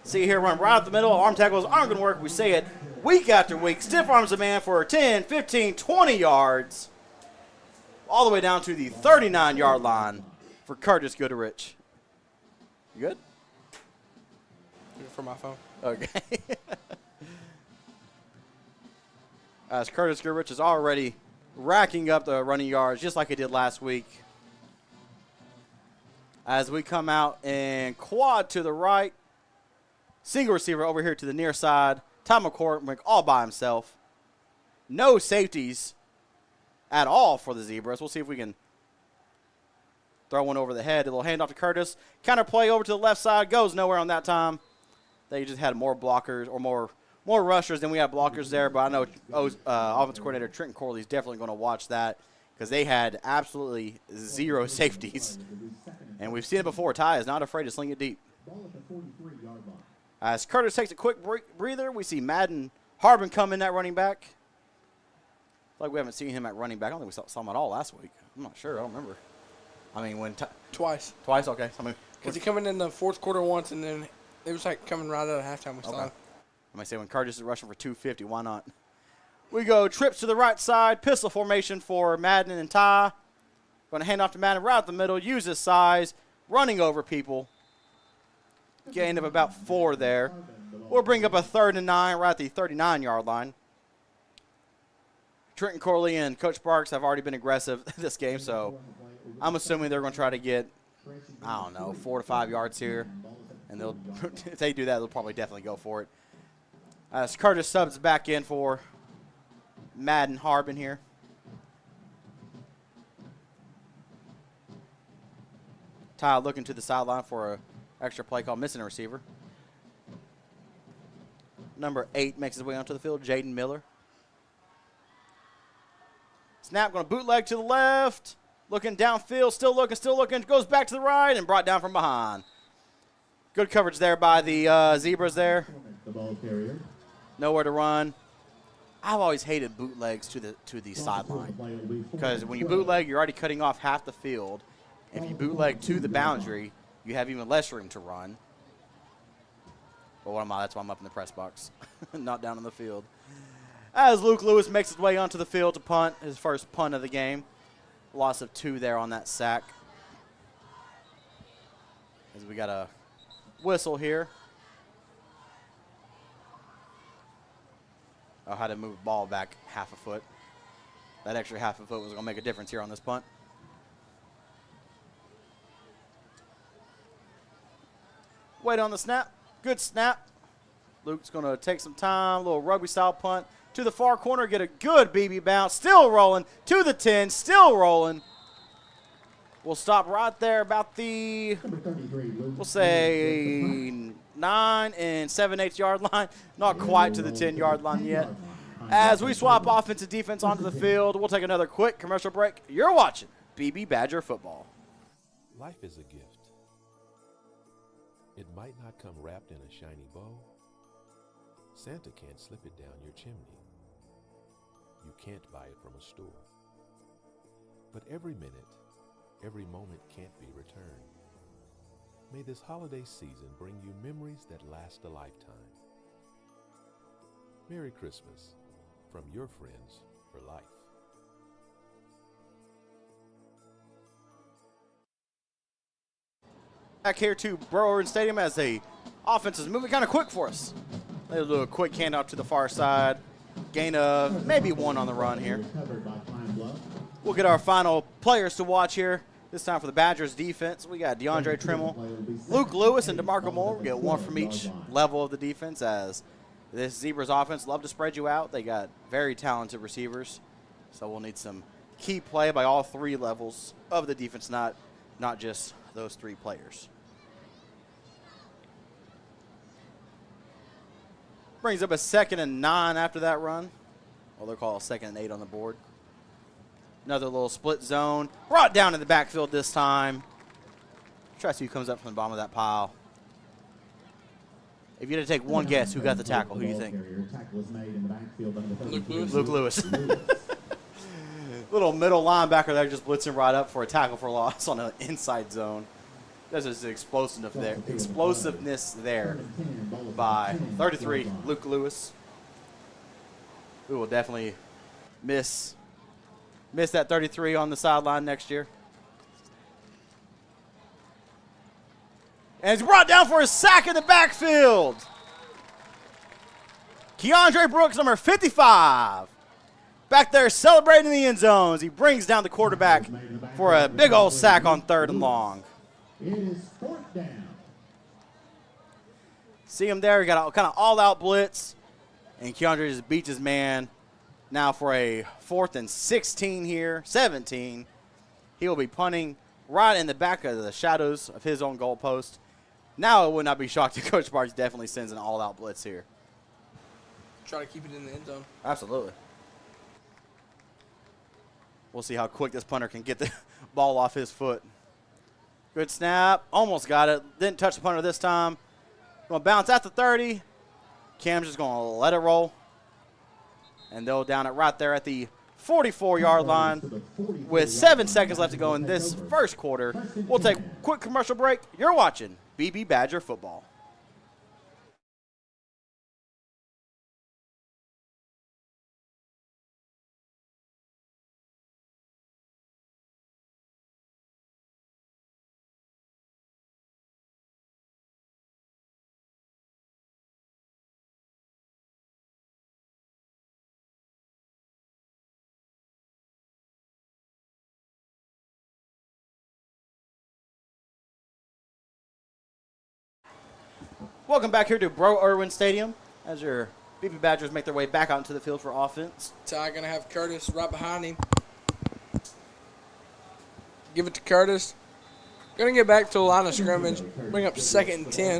See here, run right up the middle. Arm tackles aren't going to work. We say it week after week. Stiff arms a man for 10, 15, 20 yards. All the way down to the 39-yard line for Curtis Goodrich. You good? For my phone. Okay. As Curtis Goodrich is already racking up the running yards just like he did last week. As we come out and quad to the right, Single receiver over here to the near side. Ty McCormick all by himself. No safeties at all for the Zebras. We'll see if we can throw one over the head. A little handoff to Curtis. Counter play over to the left side. Goes nowhere on that time. They just had more blockers or more rushers than we had blockers there. But I know offensive coordinator Trenton Corley is definitely going to watch that because they had absolutely zero safeties. And we've seen it before. Ty is not afraid to sling it deep. As Curtis takes a quick breather, we see Madden Harbin come in at running back. Like we haven't seen him at running back. I don't think we saw him at all last week. I'm not sure. I don't remember. I mean, Twice. Twice? Okay. I mean, because he coming in the fourth quarter once, and then it was like coming right out of halftime. We saw him. I might say when Curtis is rushing for 250, why not? We go trips to the right side, pistol formation for Madden and Ty. Going to hand off to Madden right up the middle, use his size, running over people. Gain of about 4 there. We'll bring up a 3rd and 9 right at the 39-yard line. Trenton Corley and Coach Sparks have already been aggressive this game, so I'm assuming they're going to try to get, I don't know, 4 to 5 yards here. And they'll, if they do that, they'll probably definitely go for it. As Curtis subs back in for Madden Harbin here. Ty looking to the sideline for an extra play call, missing a receiver. Number 8 makes his way onto the field, Jaden Miller. Snap, going to bootleg to the left. Looking downfield, still looking, goes back to the right and brought down from behind. Good coverage there by the Zebras there. The ball carrier. Nowhere to run. I've always hated bootlegs to the sideline because when you bootleg, you're already cutting off half the field. If you bootleg to the boundary, you have even less room to run. But what am I? That's why I'm up in the press box, not down on the field. As Luke Lewis makes his way onto the field to punt, his first punt of the game. Loss of 2 there on that sack. As we got a whistle here. Oh, how to move the ball back half a foot. That extra half a foot was going to make a difference here on this punt. Wait on the snap. Good snap. Luke's going to take some time. A little rugby-style punt. To the far corner, get a good Beebe bounce. Still rolling. To the 10. Still rolling. We'll stop right there about the, we'll say, 9 and 7/8 yard line. Not quite to the 10-yard line yet. As we swap offense and defense onto the field, we'll take another quick commercial break. You're watching BB Badger football. Life is a gift. It might not come wrapped in a shiny bow. Santa can't slip it down your chimney. You can't buy it from a store. But every minute, every moment can't be returned. May this holiday season bring you memories that last a lifetime. Merry Christmas from your friends for life. Back here to Brewer Stadium as the offense is moving kind of quick for us. They'll do a quick handoff to the far side. Gain of maybe 1 on the run here. We'll get our final players to watch here. This time for the Badgers defense, we got DeAndre Trimmel, Luke Lewis, and DeMarco Moore. We get 1 from each level of the defense as this Zebras offense love to spread you out. They got very talented receivers, so we'll need some key play by all 3 levels of the defense, not just those 3 players. Brings up a 2nd and 9 after that run. Well, they'll call a 2nd and 8 on the board. Another little split zone. Brought down in the backfield this time. Try to see who comes up from the bottom of that pile. If you had to take one guess, who got the tackle? Who do you think? Luke Lewis. Little middle linebacker there just blitzing right up for a tackle for loss on an inside zone. There's this explosiveness there by 33, Luke Lewis. We will definitely miss that 33 on the sideline next year. And he's brought down for a sack in the backfield. Keandre Brooks, number 55. Back there celebrating in the end zones. He brings down the quarterback for a big old sack on 3rd and long. It is 4th down. See him there. He got a kind of all-out blitz. And Keandre just beats his man. Now for a 4th and 16 here, 17. He will be punting right in the back of the shadows of his own goalpost. Now I would not be shocked if Coach Sparks definitely sends an all-out blitz here. Try to keep it in the end zone. Absolutely. We'll see how quick this punter can get the ball off his foot. Good snap. Almost got it. Didn't touch the punter this time. Going to bounce at the 30. Cam's just going to let it roll. And they'll down it right there at the 44-yard line with 7 seconds left to go in this first quarter. We'll take a quick commercial break. You're watching Beebe Badger football. Welcome back here to Bro Irwin Stadium as your Beebe Badgers make their way back out into the field for offense. Ty going to have Curtis right behind him. Give it to Curtis. Going to get back to the line of scrimmage. Bring up 2nd and 10.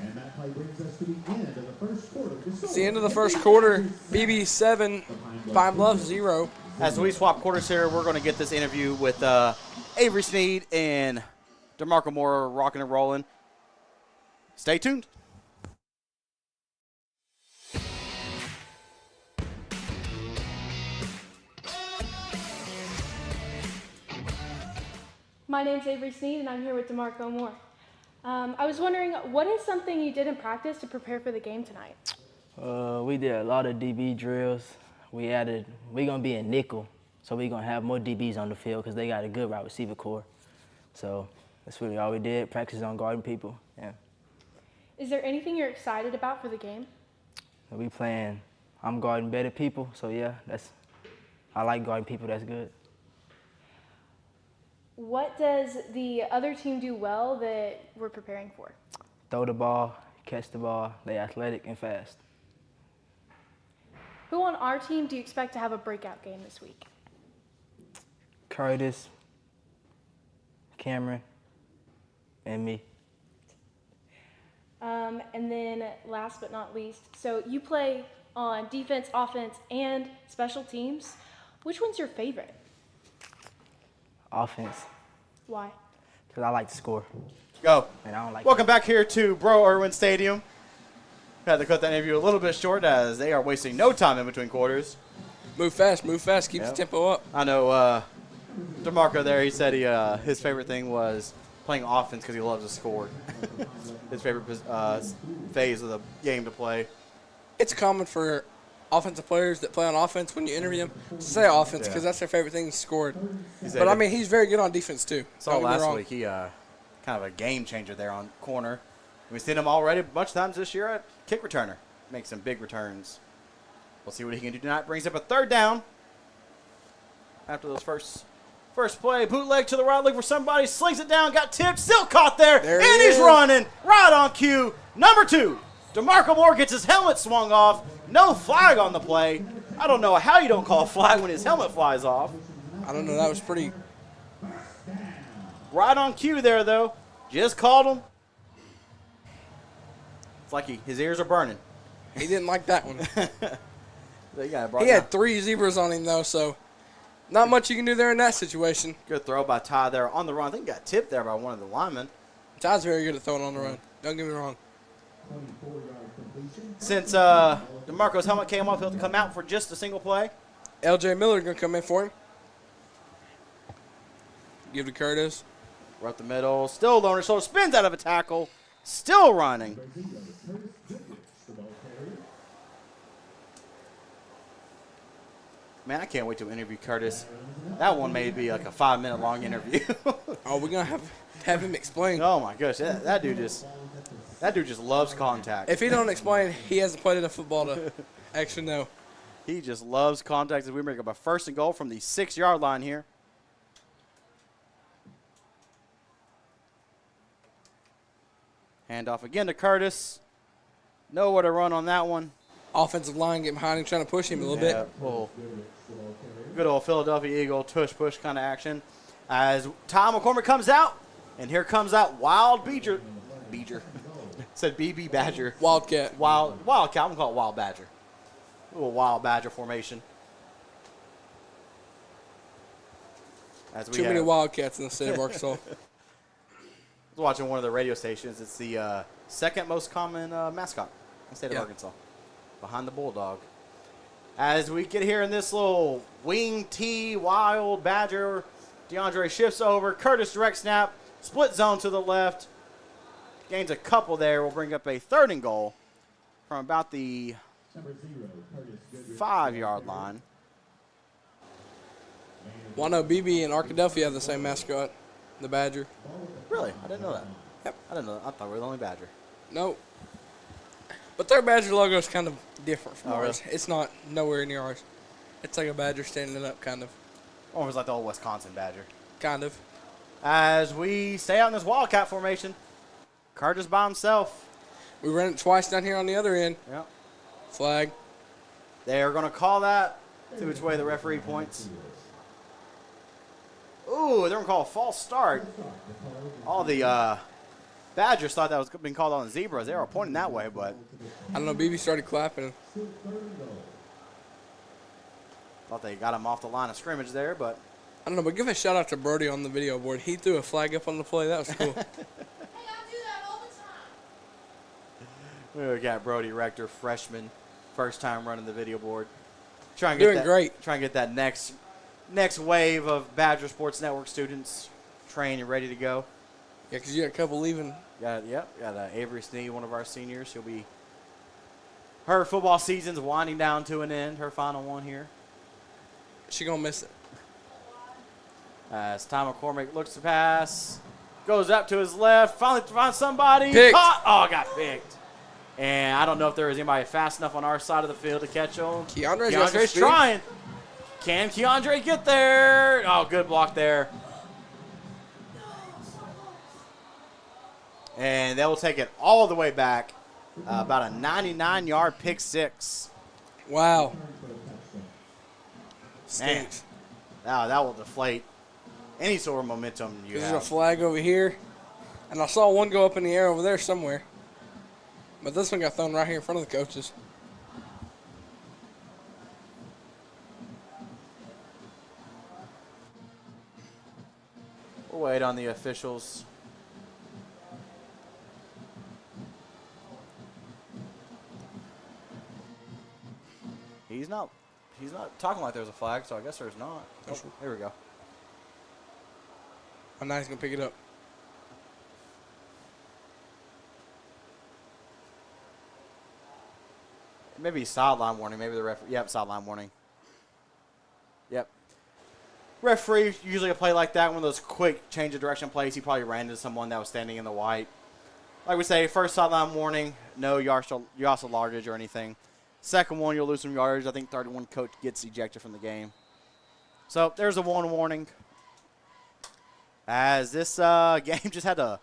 And that play brings us to the end of the first quarter. It's the end of the first quarter. BB 7, Pine Bluff 0. As we swap quarters here, we're going to get this interview with Avery Sneed and DeMarco Moore rocking and rolling. Stay tuned. My name's Avery Sneed, and I'm here with DeMarco Moore. I was wondering, what is something you did in practice to prepare for the game tonight? We did a lot of DB drills. We're gonna be in nickel, so we're gonna have more DBs on the field because they got a good wide receiver core. So that's really all we did, practice on guarding people, yeah. Is there anything you're excited about for the game? I'm guarding better people, so yeah, I like guarding people, that's good. What does the other team do well that we're preparing for? Throw the ball, catch the ball, they're athletic and fast. Who on our team do you expect to have a breakout game this week? Curtis, Cameron, and me. And then last but not least, so you play on defense, offense, and special teams. Which one's your favorite? Offense. Why? Because I like to score. Go. And I don't like Welcome back here to Bro Irwin Stadium. Had to cut that interview a little bit short as they are wasting no time in between quarters. Move fast, keep the tempo up. I know DeMarco there, he said his favorite thing was playing offense because he loves to score. His favorite phase of the game to play. It's common for offensive players that play on offense when you interview them to say offense because that's their favorite thing, scored. But, I mean, he's very good on defense, too. Saw last week he kind of a game changer there on corner. We've seen him already a bunch of times this year at kick returner. Makes some big returns. We'll see what he can do tonight. Brings up a 3rd down. After those first play, bootleg to the right leg for somebody, slings it down, got tipped, still caught there and he's running right on cue. Number 2, DeMarco Moore gets his helmet swung off. No flag on the play. I don't know how you don't call a flag when his helmet flies off. I don't know. That was pretty. Right on cue there, though. Just called him. It's like his ears are burning. He didn't like that one. He had 3 zebras on him, though, so not much you can do there in that situation. Good throw by Ty there on the run. I think he got tipped there by one of the linemen. Ty's very good at throwing on the run. Don't get me wrong. Since DeMarco's helmet came off, he'll have to come out for just a single play. L.J. Miller going to come in for him. Give to Curtis. Right up the middle. Still loner shoulder. Spins out of a tackle. Still running. Man, I can't wait to interview Curtis. That one may be like a 5-minute long interview. Oh, we're going to have him explain. Oh, my gosh. That dude just loves contact. If he don't explain, he hasn't played enough football to actually know. He just loves contact as we make up a 1st and goal from the 6-yard line here. Handoff again to Curtis. Nowhere to run on that one. Offensive line getting behind him, trying to push him a little bit. Well, good old Philadelphia Eagle tush-push kind of action. As Tom McCormick comes out, and here comes that wild Beeger. Said BB Badger. Wildcat. Wildcat. I'm going to call it Wild Badger. A little Wild Badger formation. Too many Wildcats in the state of Arkansas. I was watching one of the radio stations. It's the second most common mascot in the state of Arkansas, behind the Bulldog. As we get here in this little wing T Wild Badger, DeAndre shifts over. Curtis direct snap. Split zone to the left. Gains a couple there. Will bring up a 3rd and goal from about the 5-yard line. Well, I know Beebe and Arkadelphia have the same mascot, the Badger. Really? I didn't know that. Yep. I didn't know that. I thought we were the only Badger. No. But their Badger logo is kind of different from ours. Really? It's not nowhere near ours. It's like a Badger standing up, kind of. Almost like the old Wisconsin Badger. Kind of. As we stay out in this Wildcat formation, Curtis by himself. We ran it twice down here on the other end. Yep. Flag. They are going to call that. See which way the referee points. Ooh, they're going to call a false start. All the Badgers thought that was being called on the Zebras. They were pointing that way, but I don't know. Beebe started clapping. thought they got him off the line of scrimmage there, but I don't know, but give a shout out to Brody on the video board. He threw a flag up on the play. That was cool. we got Brody Rector, freshman, first time running the video board. Doing great. Trying to get that next wave of Badger Sports Network students trained and ready to go. Yeah, because you got a couple leaving. Got Avery Sneed, one of our seniors. Her football season's winding down to an end, her final one here. She going to miss it. As Tom McCormick looks to pass, goes up to his left, finally finds somebody. Picked. Caught. Oh, got picked. And I don't know if there was anybody hast enough on our side of the field to catch him. Keandre's trying. Can Keandre get there? Oh, good block there. And they will take it all the way back. About a 99-yard pick six. Wow. Man, that will deflate any sort of momentum you have. There's a flag over here. And I saw one go up in the air over there somewhere. But this one got thrown right here in front of the coaches. We'll wait on the officials. He's not talking like there's a flag, so I guess there's not. Oh, here we go. Oh, now he's going to pick it up. Maybe sideline warning. Maybe the referee. Yep, sideline warning. Yep. Referee usually a play like that, one of those quick change of direction plays. He probably ran into someone that was standing in the white. Like we say, first sideline warning, no loss of yardage or anything. Second one, you'll lose some yardage. I think 31 coach gets ejected from the game. So there's a one warning. As this game just had a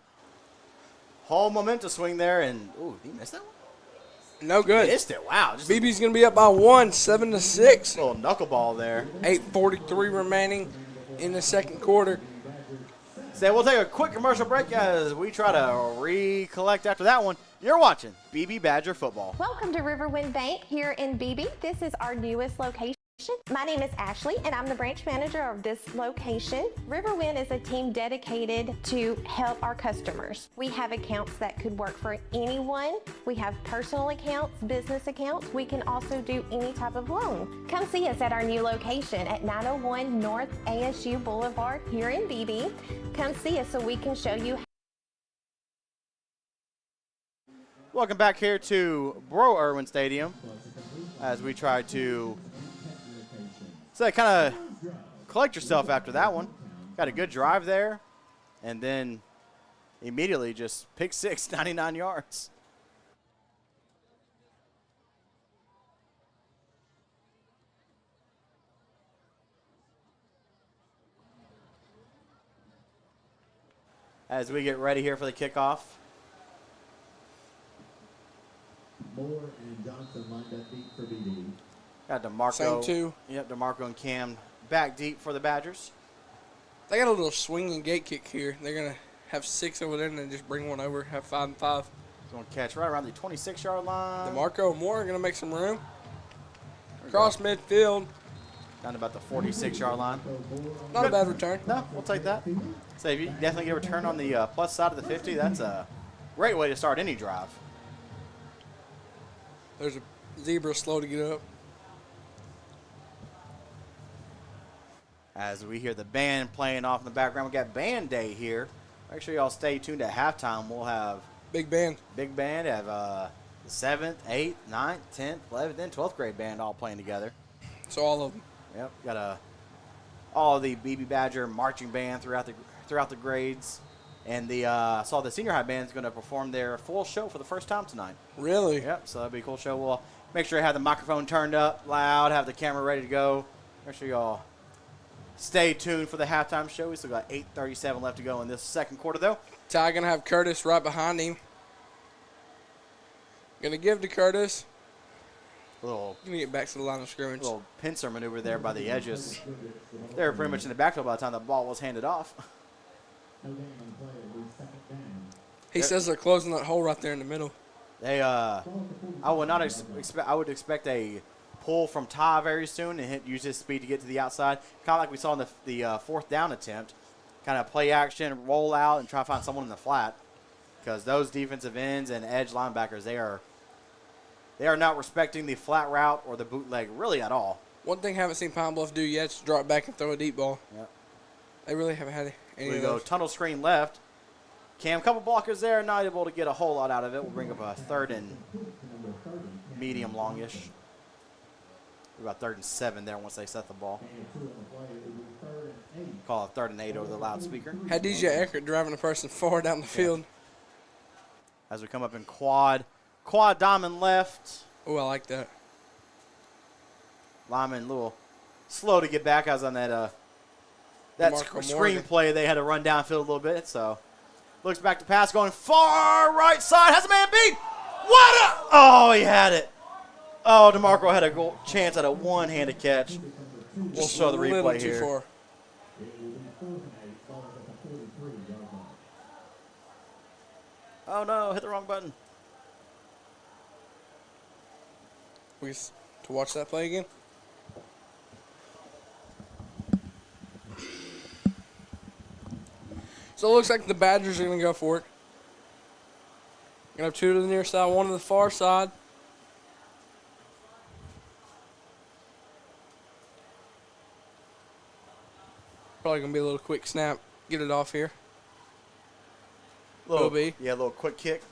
whole momentum swing there, and ooh, did he miss that one? No good. He missed it. Wow. BB's going to be up by 1, 7-6. Little knuckleball there. 8:43 remaining in the second quarter. So we'll take a quick commercial break as we try to recollect after that one. You're watching Beebe Badger football. Welcome to Riverwind Bank here in Beebe. This is our newest location. My name is Ashley, and I'm the branch manager of this location. Riverwind is a team dedicated to help our customers. We have accounts that could work for anyone. We have personal accounts, business accounts. We can also do any type of loan. Come see us at our new location at 901 North ASU Boulevard here in Beebe. Come see us so we can show you. Welcome back here to Bro Irwin Stadium as we try to kind of collect yourself after that one. Got a good drive there, and then immediately just pick six, 99 yards. As we get ready here for the kickoff. Moore and Johnson lined up deep for Beebe. Got DeMarco. Same two. Yep, DeMarco and Cam back deep for the Badgers. They got a little swinging gate kick here. They're going to have 6 over there and then just bring one over, have 5 and 5. Going to catch right around the 26-yard line. DeMarco Moore going to make some room. Cross midfield. Down to about the 46-yard line. Not a bad return. No, we'll take that. So if you definitely get a return on the plus side of the 50, that's a great way to start any drive. There's a zebra slow to get up. As we hear the band playing off in the background, we got band day here. Make sure y'all stay tuned at halftime. We'll have big band. Big band have the 7th, 8th, 9th, 10th, 11th, and 12th grade band all playing together. So all of them. Yep, got all the Beebe Badger marching band throughout the grades, and I saw the senior high band is going to perform their full show for the first time tonight. Really? Yep. So that'll be a cool show. We'll make sure you have the microphone turned up loud, have the camera ready to go. Make sure y'all stay tuned for the halftime show. We still got 8:37 left to go in this second quarter, though. Ty going to have Curtis right behind him. Going to give to Curtis. Little Going to get back to the line of scrimmage. Little pincer maneuver there by the edges. They were pretty much in the backfield by the time the ball was handed off. He says they're closing that hole right there in the middle. They, I would not expect. I would expect a pull from Ty very soon and use his speed to get to the outside, kind of like we saw in the fourth down attempt. Kind of play action, roll out, and try to find someone in the flat. Because those defensive ends and edge linebackers, they are not respecting the flat route or the bootleg really at all. One thing I haven't seen Pine Bluff do yet is drop back and throw a deep ball. Yep. They really haven't had any We of go those. tunnel screen left. Cam, couple blockers there, not able to get a whole lot out of it. We'll bring up a 3rd and medium longish. About 3rd and 7 there once they set the ball. Call it 3rd and 8 over the loudspeaker. Had DJ Eckert driving a person far down the field. As we come up in quad diamond left. Oh, I like that. Lyman a little slow to get back. I was on that DeMarco screen Moore. play. They had to run downfield a little bit, so looks back to pass, going far right side. Has a man beat. What a... Oh, he had it. Oh, DeMarco had a chance at a one-handed catch. We'll show the replay here. Far. Oh, no, hit the wrong button. To watch that play again? So it looks like the Badgers are going to go for it. Going to have 2 to the near side, 1 to the far side. Probably going to be a little quick snap. Get it off here. Little, B. Yeah, a little quick kick.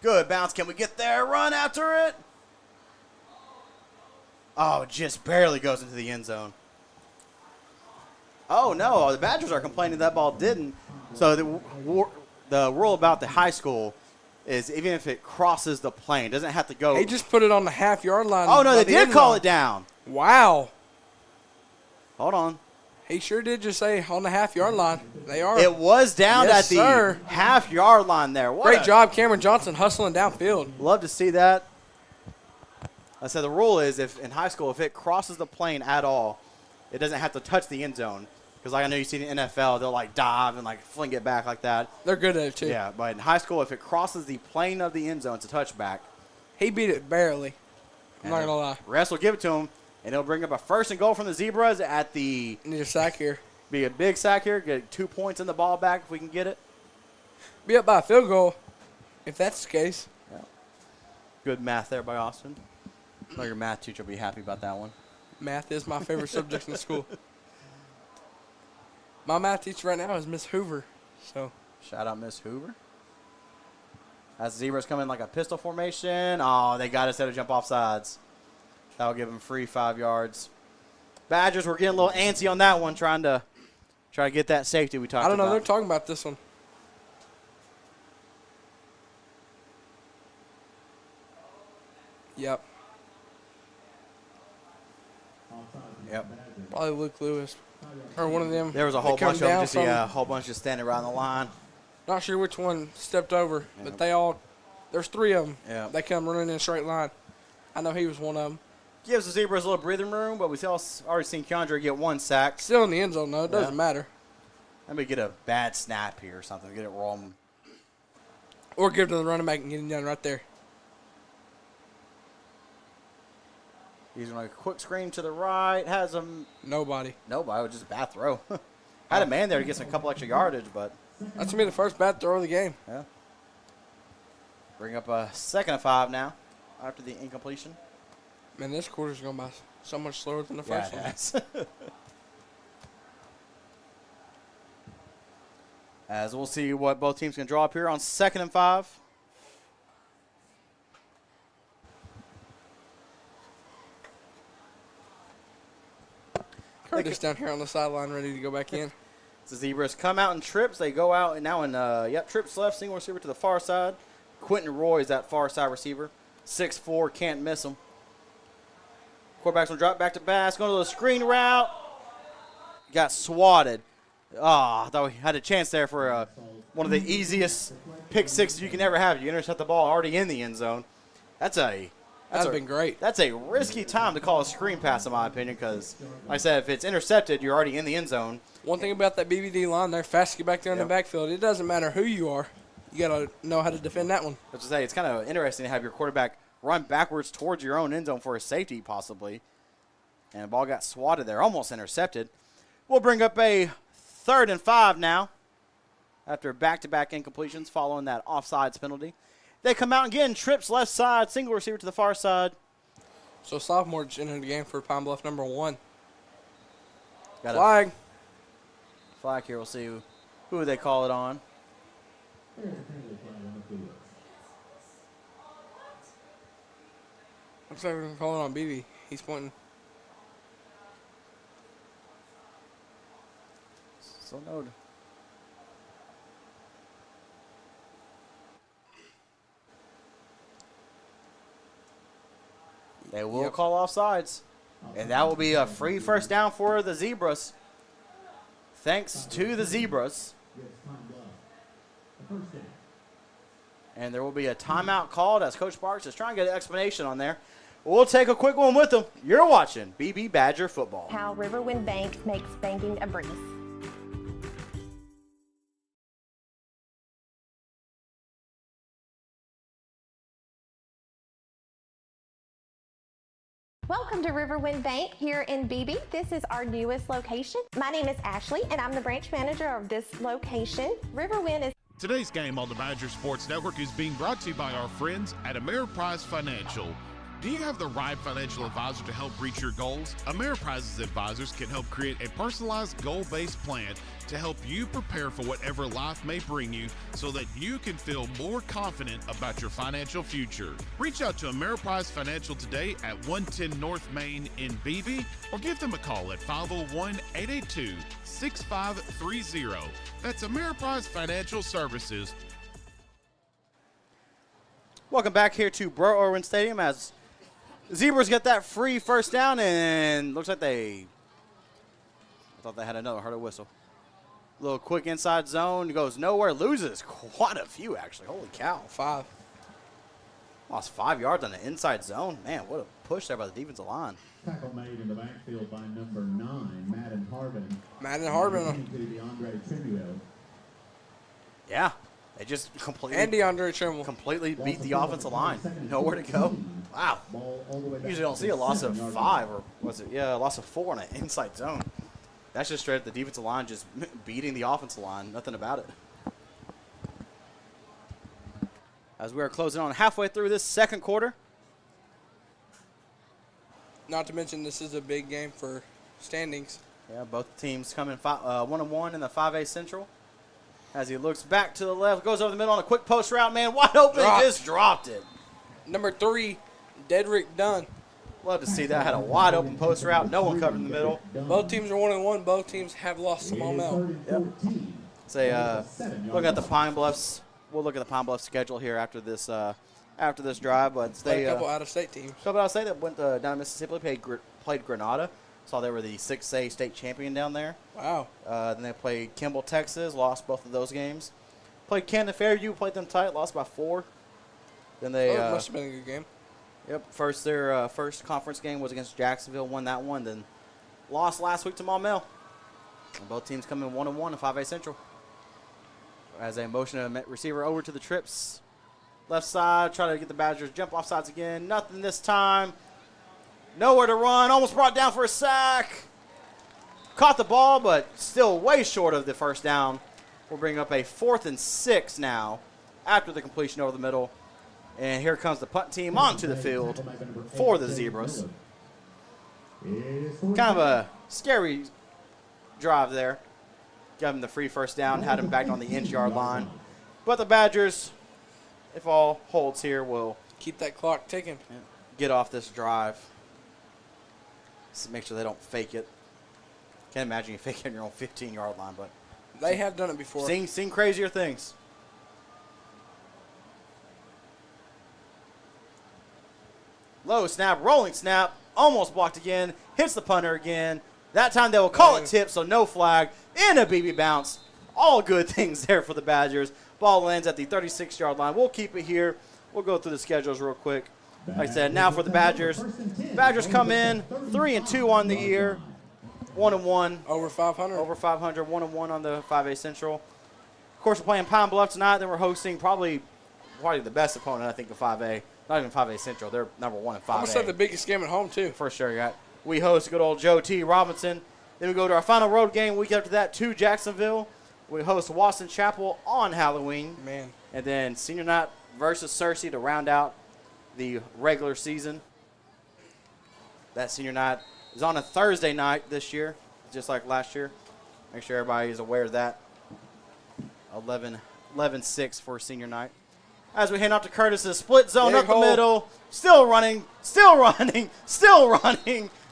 Good bounce. Can we get there? Run after it. Oh, it just barely goes into the end zone. Oh, no. The Badgers are complaining that ball didn't. So the rule about the high school is even if it crosses the plane, it doesn't have to go. They just put it on the half-yard line. Oh, no, they did call it down. Wow. Hold on. He sure did just say on the half-yard line. They are. It was down Yes, at the half-yard line there. Great job, Cameron Johnson, hustling downfield. Love to see that. I said the rule is if in high school, if it crosses the plane at all, it doesn't have to touch the end zone. Because like I know you see in the NFL, they'll like dive and like fling it back like that. They're good at it too. Yeah, but in high school, if it crosses the plane of the end zone, it's a touchback. He beat it barely. I'm not going to lie. Refs will give it to him, and he'll bring up a 1st and goal from the Zebras at the... Need a sack here. Be a big sack here. Get 2 points in the ball back if we can get it. Be up by a field goal, if that's the case. Yeah. Good math there by Austin. I know your math teacher will be happy about that one. Math is my favorite subject in school. My math teacher right now is Miss Hoover. So shout out Miss Hoover. As the Zebras come in like a pistol formation. Oh, they got us there to jump off sides. That'll give them free 5 yards. Badgers were getting a little antsy on that one, trying to get that safety we talked about. I don't know. They're talking about this one. Yep. Probably Luke Lewis. Or one of them. There was a whole bunch of them, just a whole bunch just standing around the line. Not sure which one stepped over, but they're There's 3 of them. Yeah. They come running in a straight line. I know he was one of them. Gives the Zebras a little breathing room, but we've already seen Keandre get 1 sack. Still in the end zone, though. It doesn't matter. Let me get a bad snap here or something. Get it wrong. Or give it to the running back and get it done right there. He's going to quick screen to the right. Has him. Nobody. Nobody. It was just a bad throw. Had a man there to get some couple extra yardage, but. That's going to be the first bad throw of the game. Yeah. Bring up a 2nd and 5 now after the incompletion. Man, this quarter's going by so much slower than the first one. Yes. As we'll see what both teams can draw up here on 2nd and 5. Curtis down here on the sideline ready to go back in. The Zebras come out in trips. They go out and now in, trips left, single receiver to the far side. Quentin Roy is that far side receiver. 6'4", can't miss him. Quarterback's going to drop back to Bass, going to the screen route. Got swatted. I thought we had a chance there for one of the easiest pick sixes you can ever have. You intercept the ball already in the end zone. That's been great. That's a risky time to call a screen pass, in my opinion, because, like I said, if it's intercepted, you're already in the end zone. One thing about that BBD line, they're fast to get back there in the backfield. It doesn't matter who you are. You got to know how to defend that one. I was to say, it's kind of interesting to have your quarterback run backwards towards your own end zone for a safety, possibly. And the ball got swatted there, almost intercepted. We'll bring up a 3rd and 5 now after back-to-back incompletions following that offsides penalty. They come out again, trips left side, single receiver to the far side. So sophomore just entered the game for Pine Bluff number 1. Got flag. Flag here. We'll see who they call it on. Looks like we're going to call it on Beebe. He's pointing. So noted. They will call offsides. And that will be a free first down for the Zebras. Thanks to the Zebras. And there will be a timeout called as Coach Parks is trying to get an explanation on there. We'll take a quick one with them. You're watching BB Badger football. How Riverwind Bank makes banking a breeze. Welcome to Riverwind Bank here in Beebe. This is our newest location. My name is Ashley, and I'm the branch manager of this location. Riverwind is... Today's game on the Badger Sports Network is being brought to you by our friends at Ameriprise Financial. Do you have the right financial advisor to help reach your goals? Ameriprise's advisors can help create a personalized goal-based plan to help you prepare for whatever life may bring you so that you can feel more confident about your financial future. Reach out to Ameriprise Financial today at 110 North Main in Beebe or give them a call at 501-882-6530. That's Ameriprise Financial Services. Welcome back here to Bro Irwin Stadium as Zebras get that free first down, and looks like I thought they had another harder whistle. Little quick inside zone, goes nowhere, loses quite a few actually. Holy cow. 5. Lost 5 yards on the inside zone. Man, what a push there by the defensive line. Tackle made in the backfield by number 9, Madden Harbin. Madden Harbin. To DeAndre Trimuel. Yeah, they just completely. And DeAndre Trimble. Completely beat the offensive line. Nowhere to go. Wow. Usually don't see a loss of 5 or was it? Yeah, a loss of 4 on an inside zone. That's just straight at the defensive line, just beating the offensive line. Nothing about it. As we are closing on halfway through this second quarter. Not to mention this is a big game for standings. Yeah, both teams coming 1-1 in the 5A Central. As he looks back to the left, goes over the middle on a quick post route, man, wide open, just dropped it. Number 3, Dedrick Dunn. Love to see that. Had a wide open post route, no one covered in the middle. Both teams are 1-1. Both teams have lost some momentum. Yep. Look at the Pine Bluffs. We'll look at the Pine Bluff schedule here after this drive, but they a couple out-of-state teams. A couple out-of-state that went down to Mississippi, played Grenada. Saw they were the 6A state champion down there. Wow. Then they played Kimball, Texas, lost both of those games. Played Canton Fairview, played them tight, lost by 4. Then they it must have been a good game. Yep. Their first conference game was against Jacksonville, won that one. Then lost last week to Maumelle. And both teams come in 1-1 in 5A Central. As they motion a receiver over to the trips. Left side, try to get the Badgers jump off sides again. Nothing this time. Nowhere to run. Almost brought down for a sack. Caught the ball, but still way short of the first down. We'll bring up a 4th and 6 now after the completion over the middle. And here comes the punt team onto the field for the Zebras. Kind of a scary drive there. Got him the free first down, had him back on the inch-yard line. But the Badgers, if all holds here, will keep that clock ticking. Get off this drive. Just make sure they don't fake it. Can't imagine you fake it on your own 15-yard line, but they have done it before. Seen crazier things. Low snap, rolling snap, almost blocked again, hits the punter again. That time they will call it tip, so no flag, and a Beebe bounce. All good things there for the Badgers. Ball lands at the 36-yard line. We'll keep it here. We'll go through the schedules real quick. Like I said, now for the Badgers. Badgers come in 3-2 on the year, 1-1. Over 500. Over 500, 1-1 on the 5A Central. Of course, we're playing Pine Bluff tonight. Then we're hosting probably the best opponent, I think, of 5A. Not even 5A Central. They're number 1 in 5A. I'm going to say the biggest game at home, too. For sure, yeah. We host good old Joe T. Robinson. Then we go to our final road game week after that to Jacksonville. We host Wasson Chapel on Halloween. Man. And then senior night versus Searcy to round out the regular season. That senior night is on a Thursday night this year, just like last year. Make sure everybody is aware of that. 11-6 for senior night. As we hand off to Curtis, the split zone up the middle. Still running.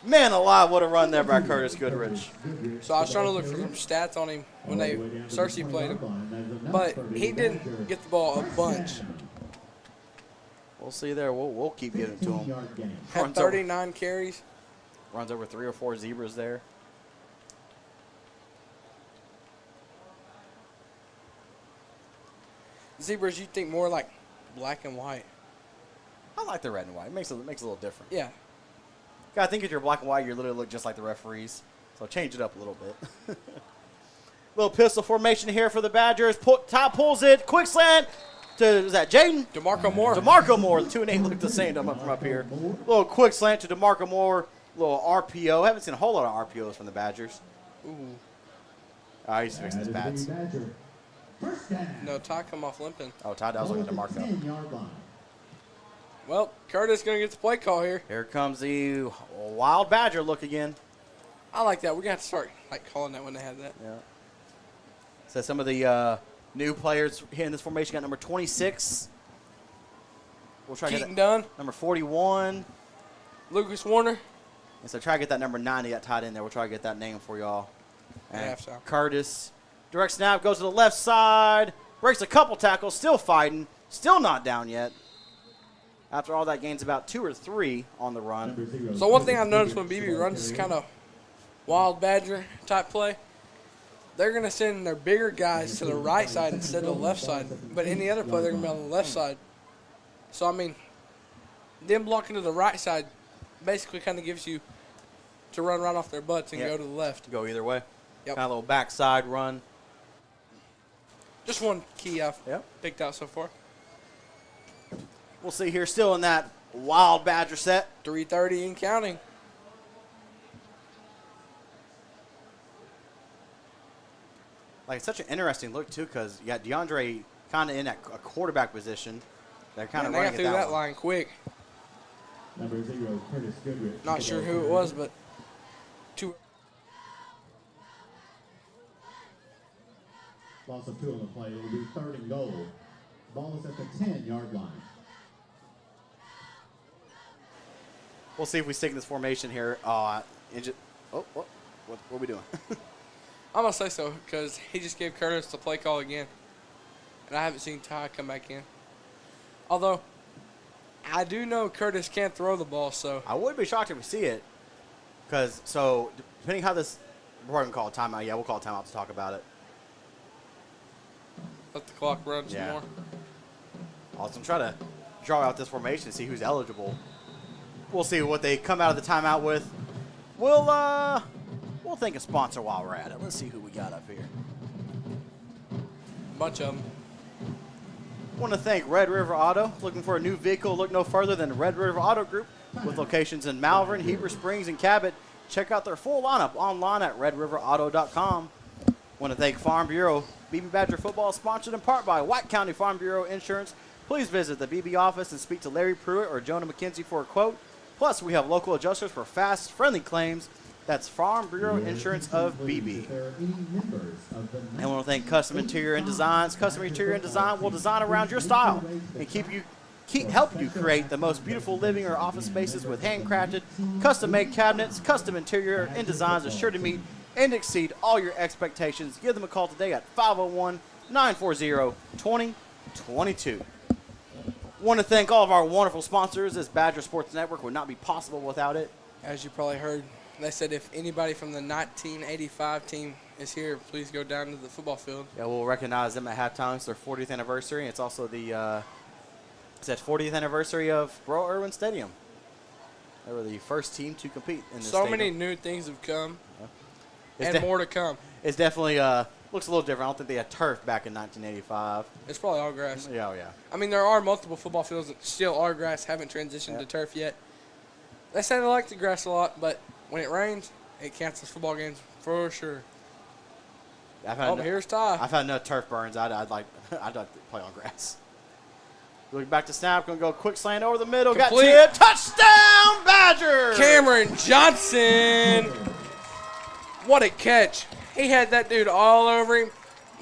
Man alive, what a run there by Curtis Goodrich. So I was trying to look for some stats on him when Searcy played him. But he didn't get the ball a bunch. We'll see there. We'll keep giving it to him. Had 39 carries. Runs over 3 or 4 Zebras there. Zebras, you think more like black and white. I like the red and white. It makes it a little different. Yeah. I think if you're black and white, you literally look just like the referees. So change it up a little bit. Little pistol formation here for the Badgers. Top pulls it. Quick slant to, is that Jaden? DeMarco Moore. DeMarco Moore. The 2 and 8 look the same from up here. Little quick slant to DeMarco Moore. Little RPO. Haven't seen a whole lot of RPOs from the Badgers. Ooh. He's fixing his pads. No, Ty come off limping. Oh, Ty, that was looking at DeMarco. Well, Curtis going to get the play call here. Here comes the Wild Badger look again. I like that. We're going to have to start calling that when they have that. Yeah. So some of the new players here in this formation got number 26. We'll try to get Dunn. Number 41. Lucas Warner. And so try to get that number 90 that tied in there. We'll try to get that name for y'all. And Curtis. Direct snap goes to the left side. Breaks a couple tackles. Still fighting. Still not down yet. After all that, gains about 2 or 3 on the run. So one thing I've noticed when Beebe runs this kind of Wild Badger type play, they're going to send their bigger guys to the right side instead of the left side. But any other play, they're going to be on the left side. So, I mean, them blocking to the right side basically kind of gives you to run right off their butts and go to the left. Go either way. Yep. Kind of a little backside run. Just one key I've picked out so far. We'll see here, still in that Wild Badger set. 3:30 and counting. Like, it's such an interesting look, too, because you got DeAndre kind of in that a quarterback position. They're kind of running got through that line quick. Number 0, Curtis Goodrich. Not sure who it was, but 2. Loss of 2 on the play. It will be 3rd and goal. Ball is at the 10-yard line. We'll see if we stick in this formation here. What are we doing? I'm going to say so because he just gave Curtis the play call again. And I haven't seen Ty come back in. Although, I do know Curtis can't throw the ball, so. I wouldn't be shocked if we see it. Because, so, depending how this, we're going to call a timeout. Yeah, we'll call a timeout to talk about it. Let the clock run some more. Also, try draw out this formation and see who's eligible. We'll see what they come out of the timeout with. We'll thank a sponsor while we're at it. Let's see who we got up here. Bunch of them. Want to thank Red River Auto. Looking for a new vehicle? Look no further than Red River Auto Group with locations in Malvern, Heber Springs, and Cabot. Check out their full lineup online at redriverauto.com. Want to thank Farm Bureau. Beebe Badger football is sponsored in part by White County Farm Bureau Insurance. Please visit the Beebe office and speak to Larry Pruitt or Jonah McKenzie for a quote. Plus, we have local adjusters for fast, friendly claims. That's Farm Bureau Insurance of Beebe. And I want to thank Custom Interior and Designs. Custom Interior and Design will design around your style and help you create the most beautiful living or office spaces with handcrafted, custom-made cabinets. Custom Interior and Designs is sure to meet and exceed all your expectations. Give them a call today at 501-940-2022. Want to thank all of our wonderful sponsors. This Badger Sports Network would not be possible without it. As you probably heard, they said if anybody from the 1985 team is here, please go down to the football field. Yeah, we'll recognize them at halftime. It's their 40th anniversary. It's also the 40th anniversary of Bro Irwin Stadium. They were the first team to compete in this stadium. So many new things have come, yeah. and more to come. It's definitely looks a little different. I don't think they had turf back in 1985. It's probably all grass. Yeah, yeah. I mean, there are multiple football fields that still are grass, haven't transitioned to turf yet. They say they like the grass a lot, but when it rains, it cancels football games for sure. Here's Ty. I've had enough turf burns. I'd like to play on grass. Looking back to snap, going to go quick slant over the middle. Complete. Got tipped. Touchdown, Badger! Cameron Johnson. What a catch. He had that dude all over him.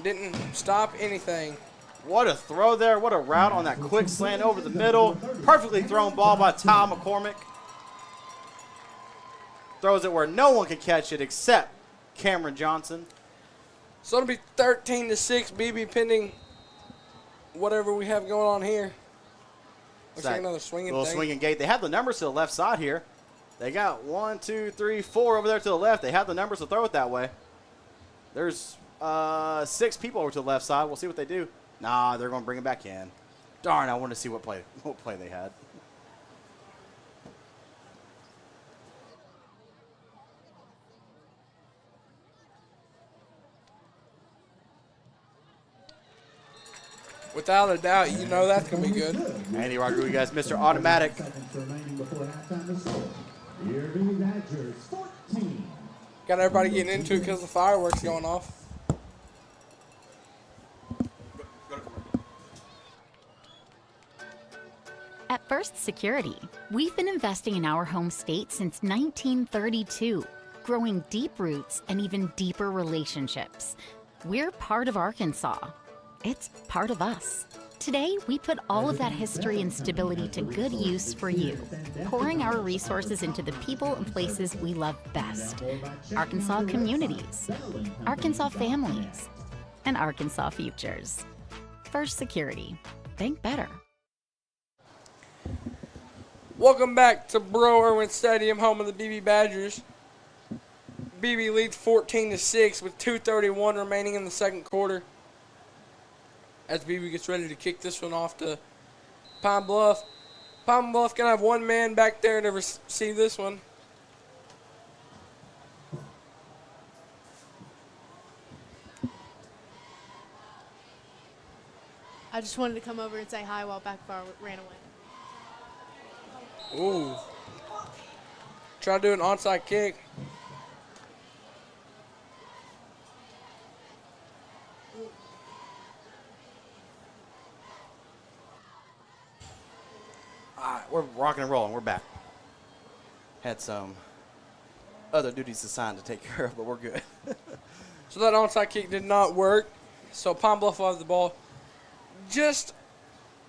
Didn't stop anything. What a throw there. What a route on that quick slant over the middle. Perfectly thrown ball by Ty McCormick. Throws it where no one can catch it except Cameron Johnson. So it'll be 13-6, Beebe pending whatever we have going on here. Looks like another swinging little thing. Swinging gate. They have the numbers to the left side here. They got 1, 2, 3, 4 over there to the left. They have the numbers to throw it that way. There's 6 people over to the left side. We'll see what they do. Nah, they're going to bring it back in. Darn, I want to see what play they had. Without a doubt, you know that's going to be good. Andy Rodriguez, Mr. Automatic. Got everybody getting into it because the fireworks going off. At First Security, we've been investing in our home state since 1932, growing deep roots and even deeper relationships. We're part of Arkansas. It's part of us. Today, we put all of that history and stability to good use for you, pouring our resources into the people and places we love best. Arkansas communities, Arkansas families, and Arkansas futures. First Security. Think better. Welcome back to Bro Irwin Stadium, home of the Beebe Badgers. Beebe leads 14-6 with 2:31 remaining in the second quarter. As Beebe gets ready to kick this one off to Pine Bluff. Pine Bluff going to have one man back there to receive this one. I just wanted to come over and say hi while Backfire ran away. Ooh. Try to do an onside kick. All right, we're rocking and rolling. We're back. Had some other duties assigned to take care of, but we're good. So that onside kick did not work. So Pine Bluff will have the ball just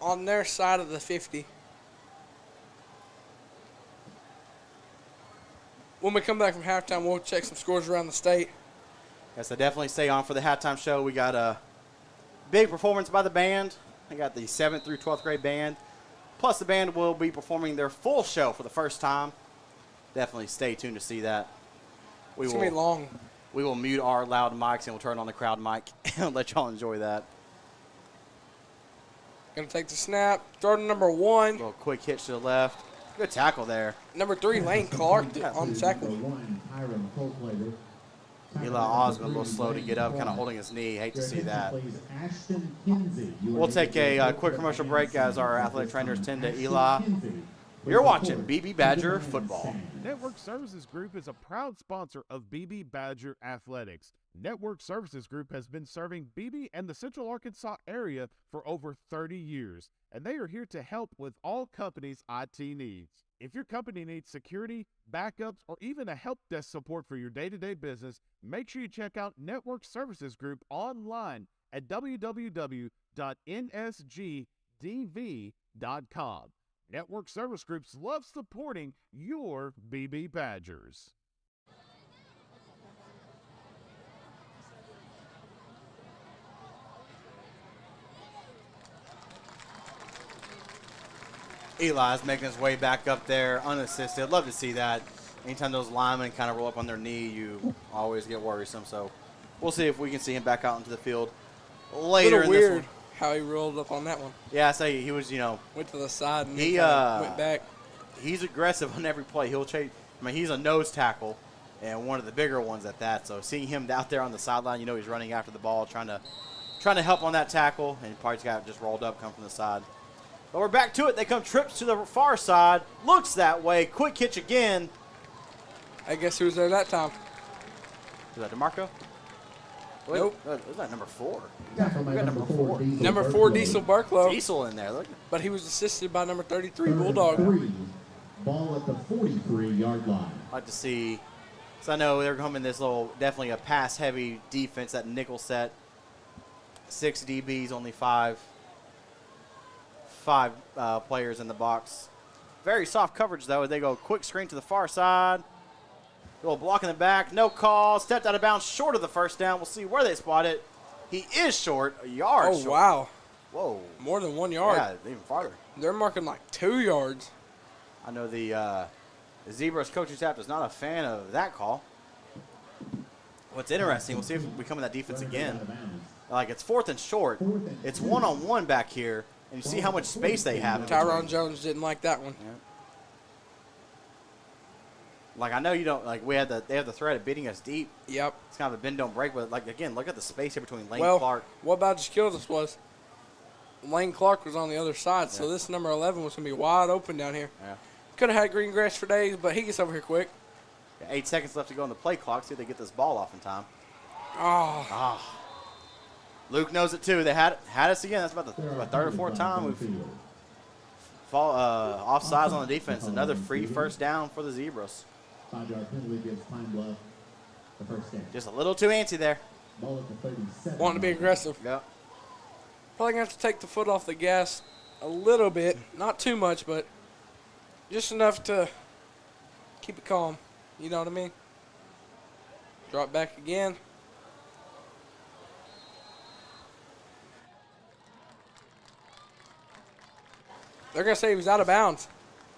on their side of the 50. When we come back from halftime, we'll check some scores around the state. Yes, I definitely stay on for the halftime show. We got a big performance by the band. I got the 7th through 12th grade band. Plus, the band will be performing their full show for the first time. Definitely stay tuned to see that. It's going to be long. We will mute our loud mics and we'll turn on the crowd mic and let y'all enjoy that. Going to take the snap. Throw to number 1. Little quick hitch to the left. Good tackle there. Number 3, Lane Clark on the tackle. Eli Osmond a little slow to get up, kind of holding his knee. Hate to see that. We'll take a quick commercial break as our athletic trainers tend to Eli. You're watching Beebe Badger football. Network Services Group is a proud sponsor of Beebe Badger Athletics. Network Services Group has been serving Beebe and the Central Arkansas area for over 30 years, and they are here to help with all companies' IT needs. If your company needs security, backups, or even a help desk support for your day-to-day business, make sure you check out Network Services Group online at www.nsgdv.com. Network Service Groups love supporting your BB Badgers. Eli's making his way back up there unassisted. Love to see that. Anytime those linemen kind of roll up on their knee, you always get worrisome. So we'll see if we can see him back out into the field later in this one. How he rolled up on that one. Yeah, I say he was, went to the side and he went back. He's aggressive on every play. He'll chase. I mean, he's a nose tackle and one of the bigger ones at that. So seeing him out there on the sideline, he's running after the ball, trying to help on that tackle, and he probably got just rolled up, come from the side. But we're back to it. They come trips to the far side. Looks that way. Quick hitch again. I guess who was there that time? Was that DeMarco? Nope. Was that number 4? We got number 4. Number 4, Diesel Barklow. Diesel in there. Look. But he was assisted by number 33, Bulldog. Ball at the 43-yard line. I'd like to see. So I know they're coming this definitely a pass-heavy defense, that nickel set. 6 DBs, only 5 players in the box. Very soft coverage, though, as they go quick screen to the far side. A little block in the back, no call. Stepped out of bounds short of the first down. We'll see where they spot it. He is short, a yard short. Oh, wow. Whoa. More than 1 yard. Yeah, even farther. They're marking like 2 yards. I know the Zebras coaching staff is not a fan of that call. What's interesting, we'll see if we come in that defense again. Like, it's 4th and short. It's one-on-one back here, and you see how much space they have. Tyron Jones didn't like that one. Yeah. Like, I know you don't, like, they have the threat of beating us deep. Yep. It's kind of a bend, don't break, but, like, again, look at the space here between Lane Clark. What about just killed us was Lane Clark was on the other side, so this number 11 was going to be wide open down here. Yeah. Could have had green grass for days, but he gets over here quick. 8 seconds left to go on the play clock. See if they get this ball off in time. Oh. Luke knows it, too. They had us again. That's about the 3rd or 4th time we've offsides on the defense. Another free first down for the Zebras. 5-yard penalty gives Pine Bluff the first down. Just a little too antsy there. Ball at the 37. Wanting to be aggressive. Yep. Probably going to have to take the foot off the gas a little bit. Not too much, but just enough to keep it calm. You know what I mean? Drop back again. They're going to say he was out of bounds.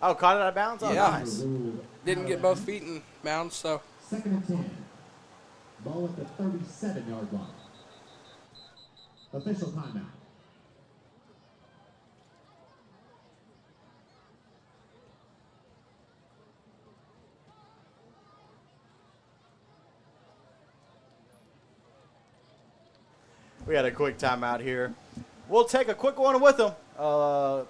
Oh, caught it out of bounds? Oh, yeah. Nice. Didn't get both feet in bounds, so. 2nd and 10. Ball at the 37-yard line. Official timeout. We had a quick timeout here. We'll take a quick one with them.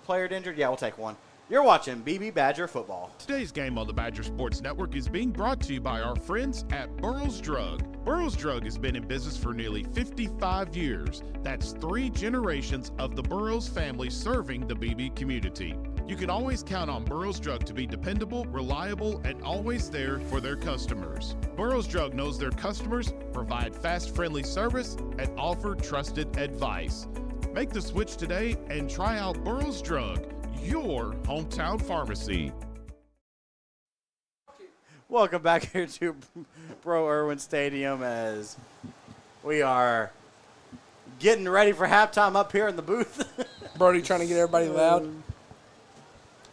Player injured? Yeah, we'll take one. You're watching BB Badger football. Today's game on the Badger Sports Network is being brought to you by our friends at Burroughs Drug. Burroughs Drug has been in business for nearly 55 years. That's 3 generations of the Burroughs family serving the BB community. You can always count on Burroughs Drug to be dependable, reliable, and always there for their customers. Burroughs Drug knows their customers, provide fast, friendly service, and offer trusted advice. Make the switch today and try out Burroughs Drug, your hometown pharmacy. Welcome back here to Bro Irwin Stadium as we are getting ready for halftime up here in the booth. Brody trying to get everybody loud.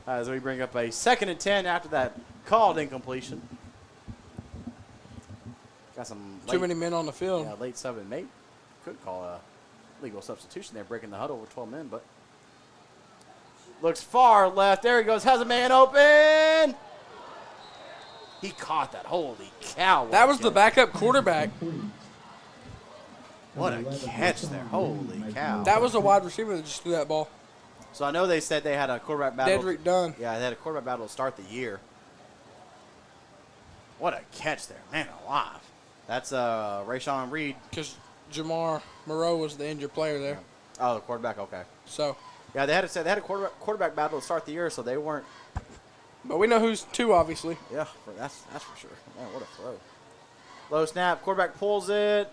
As we bring up a 2nd and 10 after that called incompletion. Got some Too many men on the field. Yeah, late sub and mate. Could call a legal substitution there, breaking the huddle with 12 men, but Looks far left. There he goes. Has a man open. He caught that. Holy cow. That was the backup quarterback. What a catch there. Holy cow. That was a wide receiver that just threw that ball. So I know they said they had a quarterback battle. Dedrick Dunn. Yeah, they had a quarterback battle to start the year. What a catch there. Man alive. That's Rayshawn Reed. Because Jamar Moreau was the injured player there. Oh, the quarterback. Okay. So. Yeah, they had a quarterback battle to start the year, so they weren't. But we know who's two, obviously. Yeah, that's for sure. Man, what a throw. Low snap. Quarterback pulls it.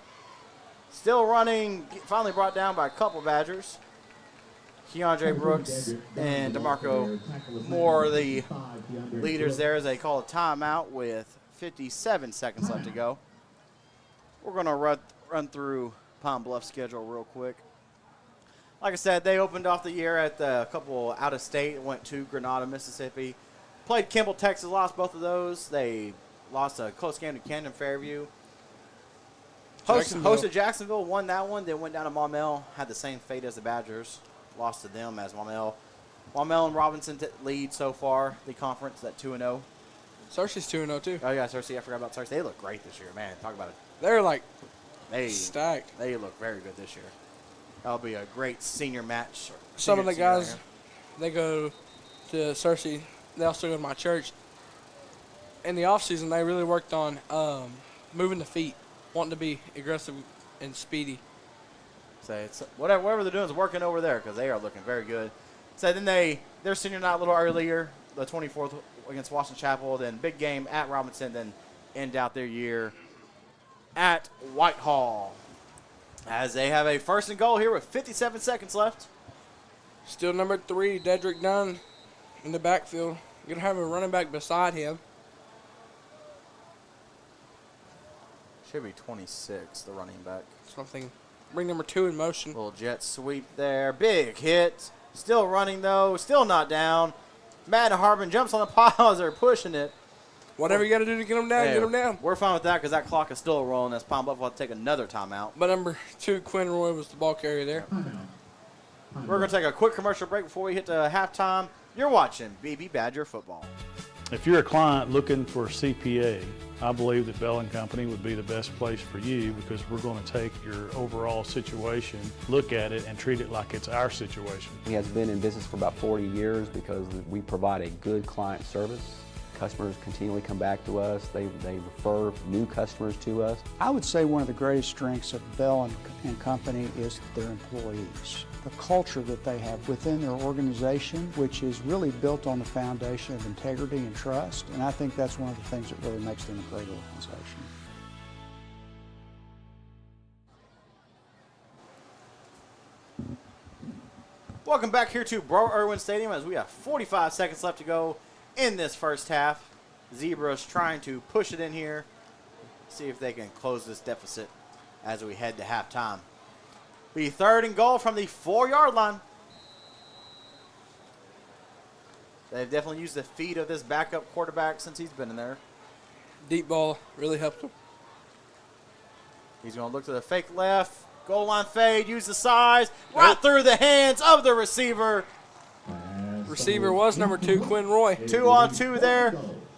Still running. Finally brought down by a couple Badgers. Keandre Brooks and DeMarco Moore, the leaders there, as they call a timeout with 57 seconds left to go. We're going to run through Pine Bluff's schedule real quick. Like I said, they opened off the year at a couple out of state. Went to Grenada, Mississippi. Played Kimball, Texas, lost both of those. They lost a close game to Camden Fairview. Hosted Jacksonville, won that one. Then went down to Maumelle, had the same fate as the Badgers. Lost to them as Maumelle. Maumelle and Robinson lead so far the conference at 2-0. Searcy's 2-0 too. Oh yeah, Searcy. I forgot about Searcy. They look great this year, man. Talk about it. They're like stacked. They look very good this year. That'll be a great senior match. Some of the guys, they go to Searcy. They also go to my church. In the offseason, they really worked on moving the feet, wanting to be aggressive and speedy. So it's whatever they're doing is working over there because they are looking very good. So then their senior night a little earlier, the 24th against Washington Chapel, then big game at Robinson, then end out their year at Whitehall. As they have a 1st and goal here with 57 seconds left. Still number 3, Dedrick Dunn in the backfield. Going to have a running back beside him. Should be 26, the running back. Something. Bring number 2 in motion. Little jet sweep there. Big hit. Still running, though. Still not down. Matt Harbin jumps on the pile as they're pushing it. Whatever you got to do to get them down, get them down. We're fine with that because that clock is still rolling as Pine Bluff will have to take another timeout. But number 2, Quinn Roy, was the ball carrier there. We're going to take a quick commercial break before we hit to halftime. You're watching Beebe Badger football. If you're a client looking for a CPA, I believe that Bell & Company would be the best place for you because we're going to take your overall situation, look at it, and treat it like it's our situation. He has been in business for about 40 years because we provide a good client service. Customers continually come back to us. They refer new customers to us. I would say one of the greatest strengths of Bell & Company is their employees. The culture that they have within their organization, which is really built on the foundation of integrity and trust. And I think that's one of the things that really makes them a great organization. Welcome back here to Bro Irwin Stadium as we have 45 seconds left to go in this first half. Zebras trying to push it in here, see if they can close this deficit as we head to halftime. Be 3rd and goal from the 4-yard line. They've definitely used the feet of this backup quarterback since he's been in there. Deep ball really helped him. He's going to look to the fake left. Goal line fade, use the size, right through the hands of the receiver. Receiver was number 2, Quinn Roy. 2-on-2 there.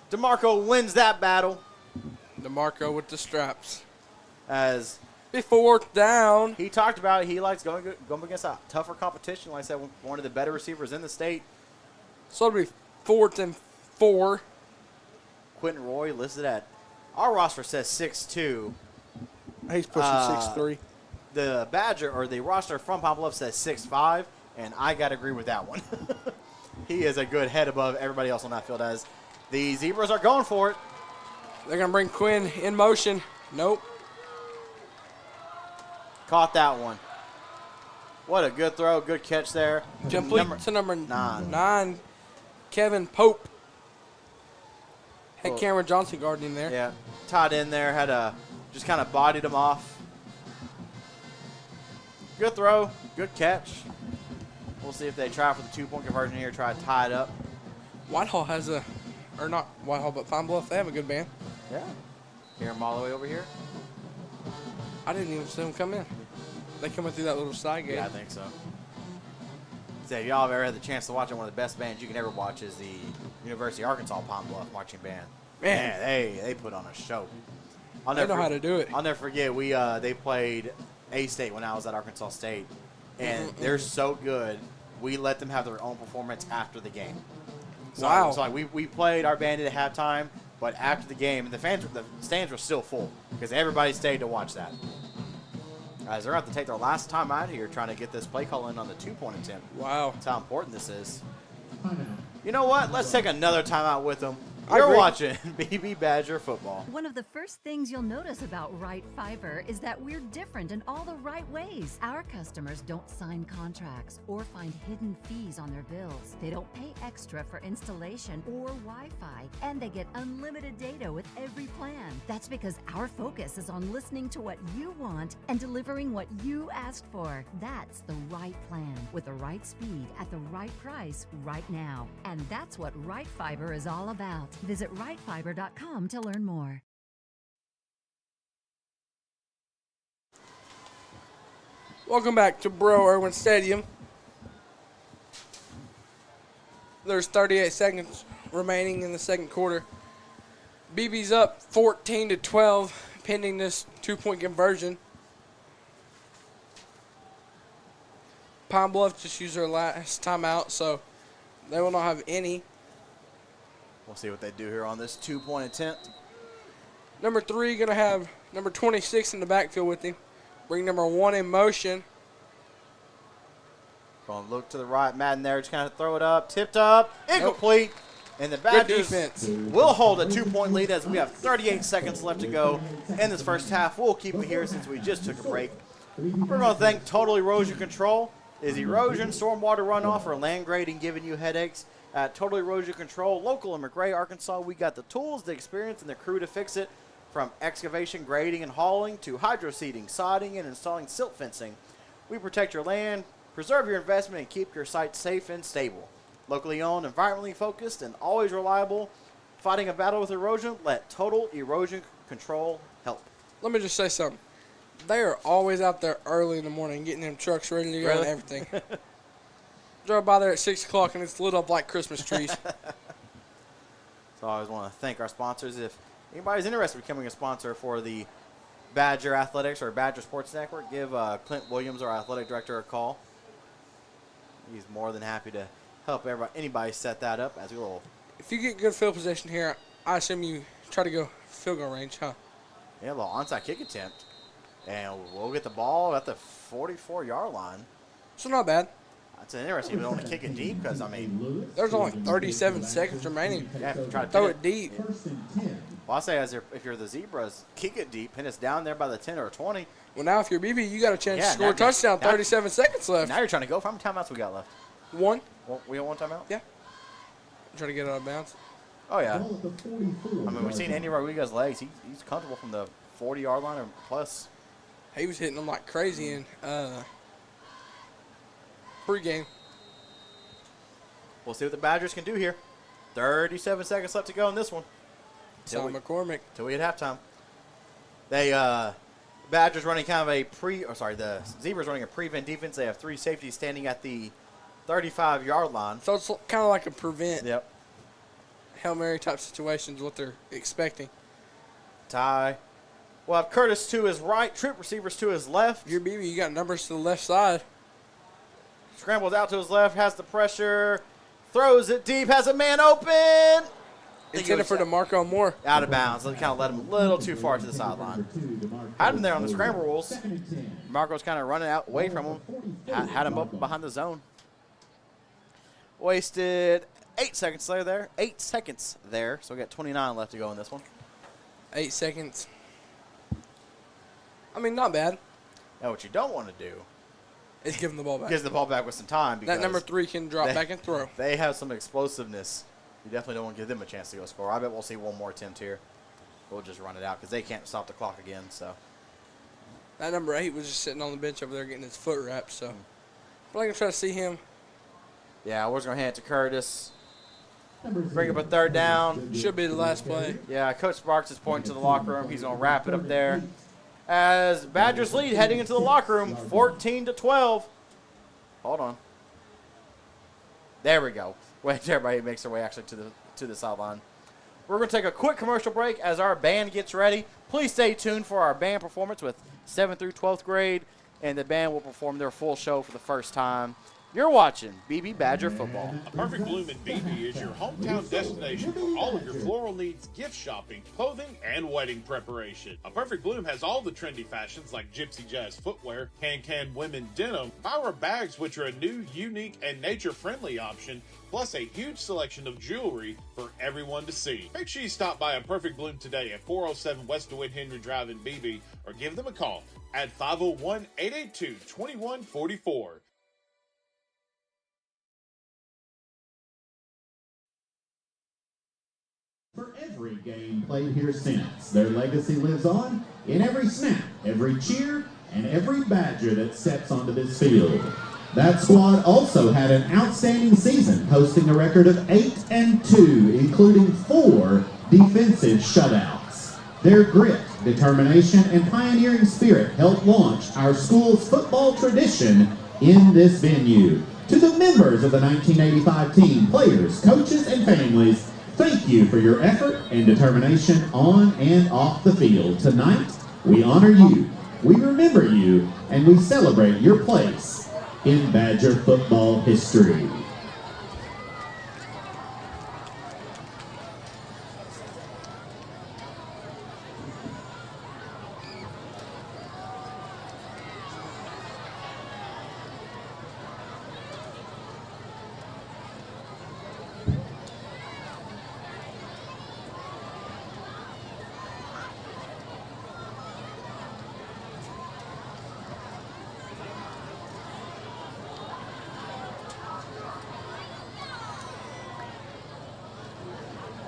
DeMarco wins that battle. DeMarco with the straps. As before down, he talked about he likes going against a tougher competition. Like I said, one of the better receivers in the state. So it'll be 4th and 4. Quentin Roy listed at our roster says 6'2". He's pushing 6'3". The Badger or the roster from Pine Bluff says 6'5", and I got to agree with that one. He is a good head above everybody else on that field as the Zebras are going for it. They're going to bring Quinn in motion. Nope. Caught that one. What a good throw, good catch there. Complete to number 9, Kevin Pope. Had Cameron Johnson guarding him there. Yeah, tied in there, had just kind of bodied him off. Good throw, good catch. We'll see if they try for the 2-point conversion here, try to tie it up. Whitehall has or not Whitehall, but Pine Bluff, they have a good band. Yeah. Hear them all the way over here. I didn't even see them come in. They coming through that little side gate. Yeah, I think so. If y'all have ever had the chance to watch it, one of the best bands you can ever watch is the University of Arkansas Pine Bluff Marching Band. Man, they put on a show. They know how to do it. I'll never forget, they played A-State when I was at Arkansas State, and they're so good, we let them have their own performance after the game. So, wow. So like we played our band at halftime, but after the game, the stands were still full because everybody stayed to watch that. Guys, they're going to have to take their last time out here trying to get this play call in on the 2-point attempt. Wow. That's how important this is. You know what? Let's take another timeout with them. I You're agree. watching BB Badger football. One of the first things you'll notice about Right Fiber is that we're different in all the right ways. Our customers don't sign contracts or find hidden fees on their bills. They don't pay extra for installation or Wi-Fi, and they get unlimited data with every plan. That's because our focus is on listening to what you want and delivering what you asked for. That's the right plan with the right speed at the right price right now. And that's what Right Fiber is all about. Visit rightfiber.com to learn more. Welcome back to Bro Irwin Stadium. There's 38 seconds remaining in the second quarter. Beebe's up 14-12, pending this 2-point conversion. Pine Bluff just used their last timeout, so they will not have any. We'll see what they do here on this 2-point attempt. Number 3 going to have number 26 in the backfield with him. Bring number 1 in motion. Going to look to the right. Madden there, just kind of throw it up. Tipped up. Incomplete. And the Badgers will hold a 2-point lead as we have 38 seconds left to go in this first half. We'll keep it here since we just took a break. We're going to thank Total Erosion Control. Is erosion, stormwater runoff, or land grading giving you headaches? At Total Erosion Control, local in McRae, Arkansas, we got the tools, the experience, and the crew to fix it. From excavation, grading, and hauling to hydro seeding, sodding, and installing silt fencing. We protect your land, preserve your investment, and keep your site safe and stable. Locally owned, environmentally focused, and always reliable. Fighting a battle with erosion, let Total Erosion Control help. Let me just say something. They are always out there early in the morning getting them trucks ready to go and everything. Drove by there at 6 o'clock and it's lit up like Christmas trees. So I always want to thank our sponsors. If anybody's interested in becoming a sponsor for the Badger Athletics or Badger Sports Network, give Clint Williams, our athletic director, a call. He's more than happy to help anybody set that up as we will. If you get good field position here, I assume you try to go field goal range, huh? Yeah, a little onside kick attempt. And we'll get the ball at the 44-yard line. So not bad. That's interesting. You don't want to kick it deep because, I mean, there's only 37 seconds remaining. Yeah, try to throw it deep. Well, I say if you're the Zebras, kick it deep, pin us down there by the 10 or 20. Well, now if you're BB, you got a chance to score a touchdown. 37 seconds left. Now you're trying to go. How many timeouts we got left? 1. We got 1 timeout? Yeah. I'm trying to get out of bounds. Oh, yeah. I mean, we've seen Andy Rodriguez's legs. He's comfortable from the 40-yard line or plus. He was hitting them like crazy in pregame. We'll see what the Badgers can do here. 37 seconds left to go in this one. Tom McCormick. Till we hit halftime. Badgers running kind of the Zebras running a prevent defense. They have 3 safeties standing at the 35-yard line. So it's kind of like a prevent. Yep. Hail Mary type situations, what they're expecting. Ty. We'll have Curtis to his right, trip receivers to his left. Your BB, you got numbers to the left side. Scrambles out to his left, has the pressure, throws it deep, has a man open. Intended for DeMarco Moore. Out of bounds. They kind of let him a little too far to the sideline. Had him there on the scramble rules. Marco's kind of running out away from him. Had him up behind the zone. Wasted 8 seconds there. 8 seconds there. So we got 29 left to go in this one. 8 seconds. I mean, not bad. Now what you don't want to do is give him the ball back. Gives the ball back with some time. Because that number 3 can drop back and throw. They have some explosiveness. You definitely don't want to give them a chance to go score. I bet we'll see one more attempt here. We'll just run it out because they can't stop the clock again. So that number 8 was just sitting on the bench over there getting his foot wrapped. So but I can try to see him. Yeah, we're just going to hand it to Curtis. Bring up a 3rd down. Should be the last play. Yeah, Coach Sparks is pointing to the locker room. He's going to wrap it up there. As Badgers lead heading into the locker room, 14-12. Hold on. There we go. Wait, everybody makes their way actually to the sideline. We're going to take a quick commercial break as our band gets ready. Please stay tuned for our band performance with 7th through 12th grade, and the band will perform their full show for the first time. You're watching Beebe Badger football. A Perfect Bloom in Beebe is your hometown destination for all of your floral needs, gift shopping, clothing, and wedding preparation. A Perfect Bloom has all the trendy fashions like Gypsy Jazz footwear, can women denim, Myra bags, which are a new, unique, and nature-friendly option, plus a huge selection of jewelry for everyone to see. Make sure you stop by A Perfect Bloom today at 407 West DeWitt Henry Drive in Beebe, or give them a call at 501-882-2144. For every game played here since, their legacy lives on in every snap, every cheer, and every Badger that steps onto this field. That squad also had an outstanding season, posting a record of 8-2, including 4 defensive shutouts. Their grit, determination, and pioneering spirit helped launch our school's football tradition in this venue. To the members of the 1985 team, players, coaches, and families, thank you for your effort and determination on and off the field. Tonight, we honor you, we remember you, and we celebrate your place in Badger football history.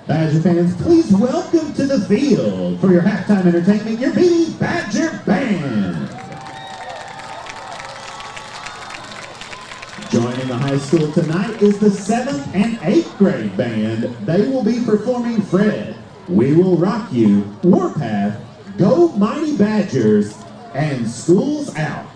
Badger fans, please welcome to the field for your halftime entertainment, your Beebe Badger Band. Joining the high school tonight is the 7th and 8th grade band. They will be performing Fred, We Will Rock You, Warpath, Go Mighty Badgers, and School's Out.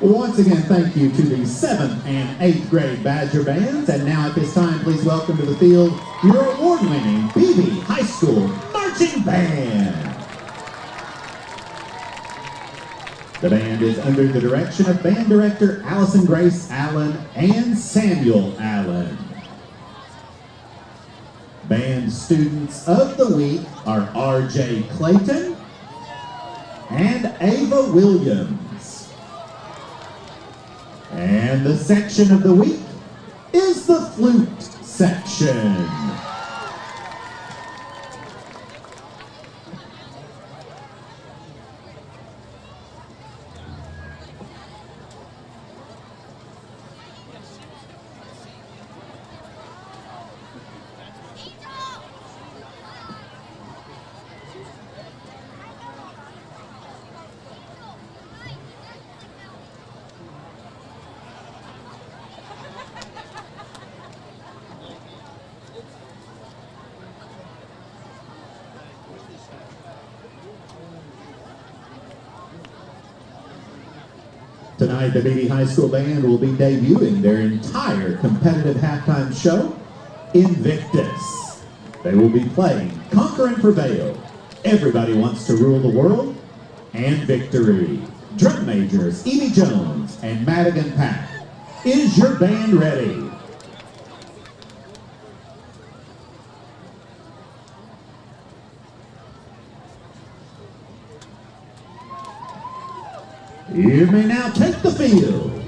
Once again, thank you to the 7th and 8th grade Badger bands. And now at this time, please welcome to the field your award-winning Beebe High School Marching Band. The band is under the direction of band director Allison Grace Allen and Samuel Allen. Band students of the week are R.J. Clayton and Ava Williams. And the section of the week is the flute section. Tonight, the Beebe High School Band will be debuting their entire competitive halftime show, Invictus. They will be playing Conquer and Prevail, Everybody Wants to Rule the World, and Victory. Drum majors Evie Jones and Madigan Pack. Is your band ready? You may now take the field.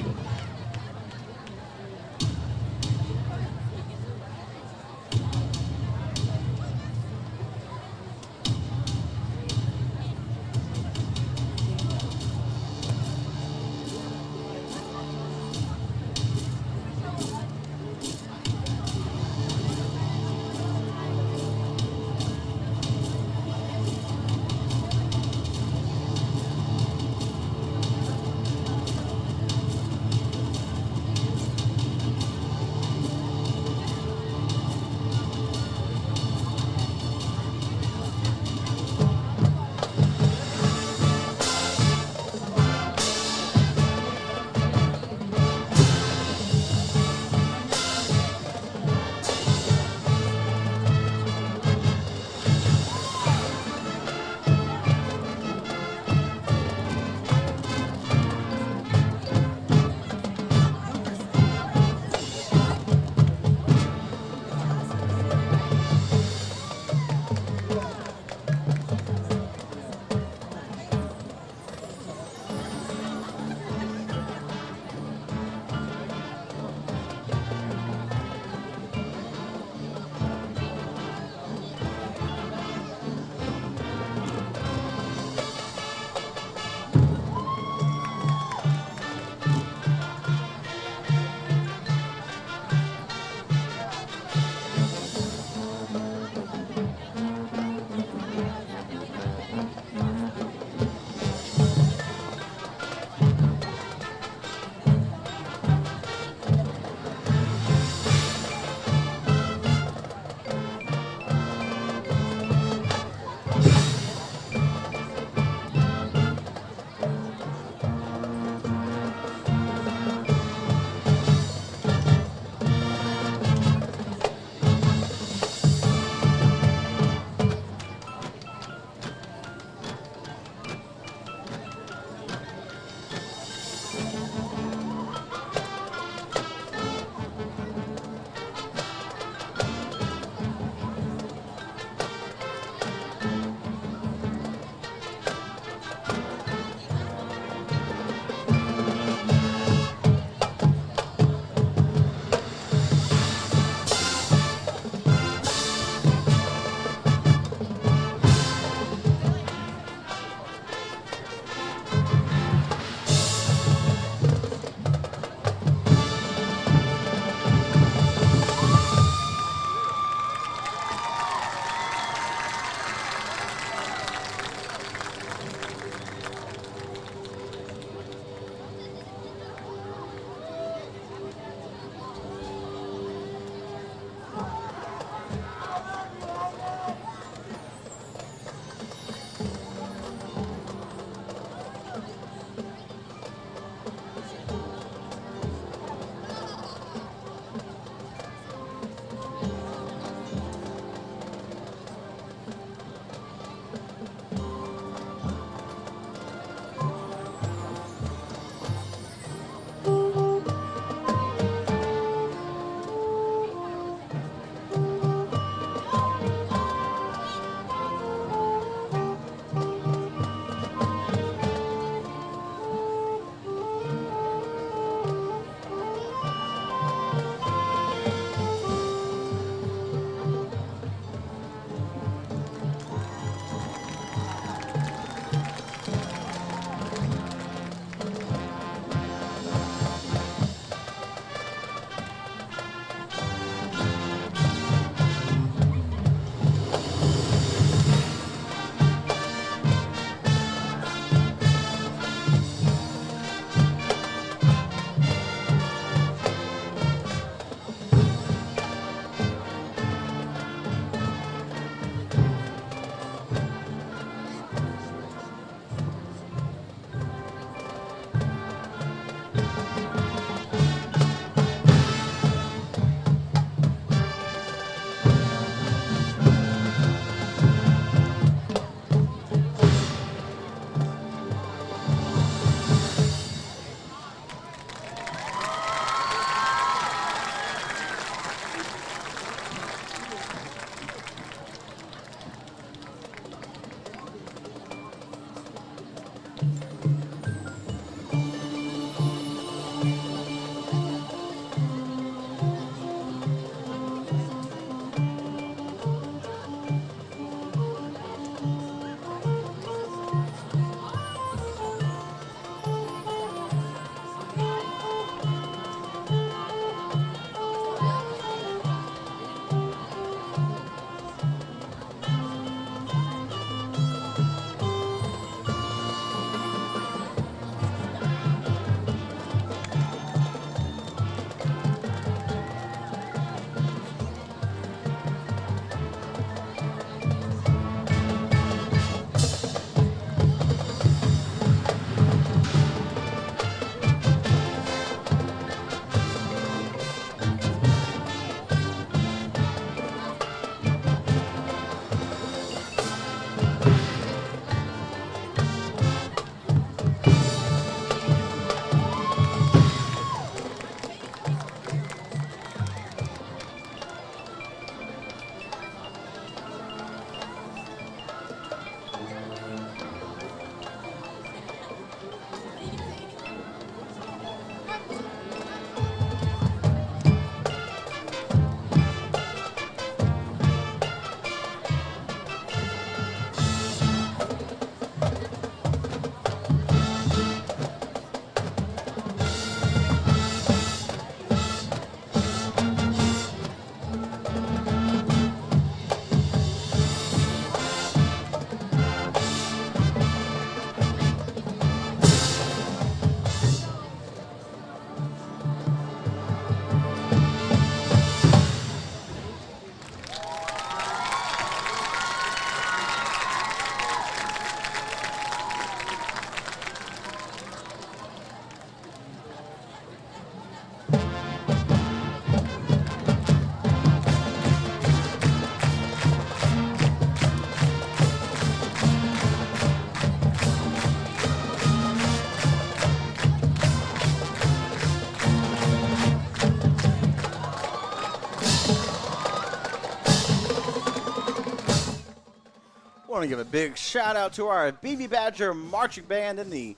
want to give a big shout out to our Beebe Badger marching band and the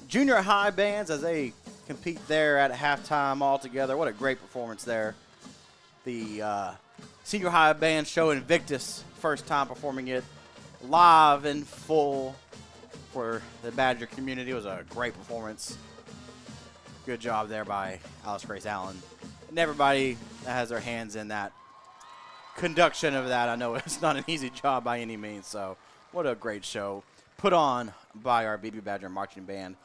junior high bands as they compete there at halftime all together. What a great performance there. The senior high band show Invictus, first time performing it live in full for the Badger community. It was a great performance. Good job there by Alice Grace Allen and everybody that has their hands in that conduction of that. I know it's not an easy job by any means, so what a great show put on by our Beebe Badger marching band.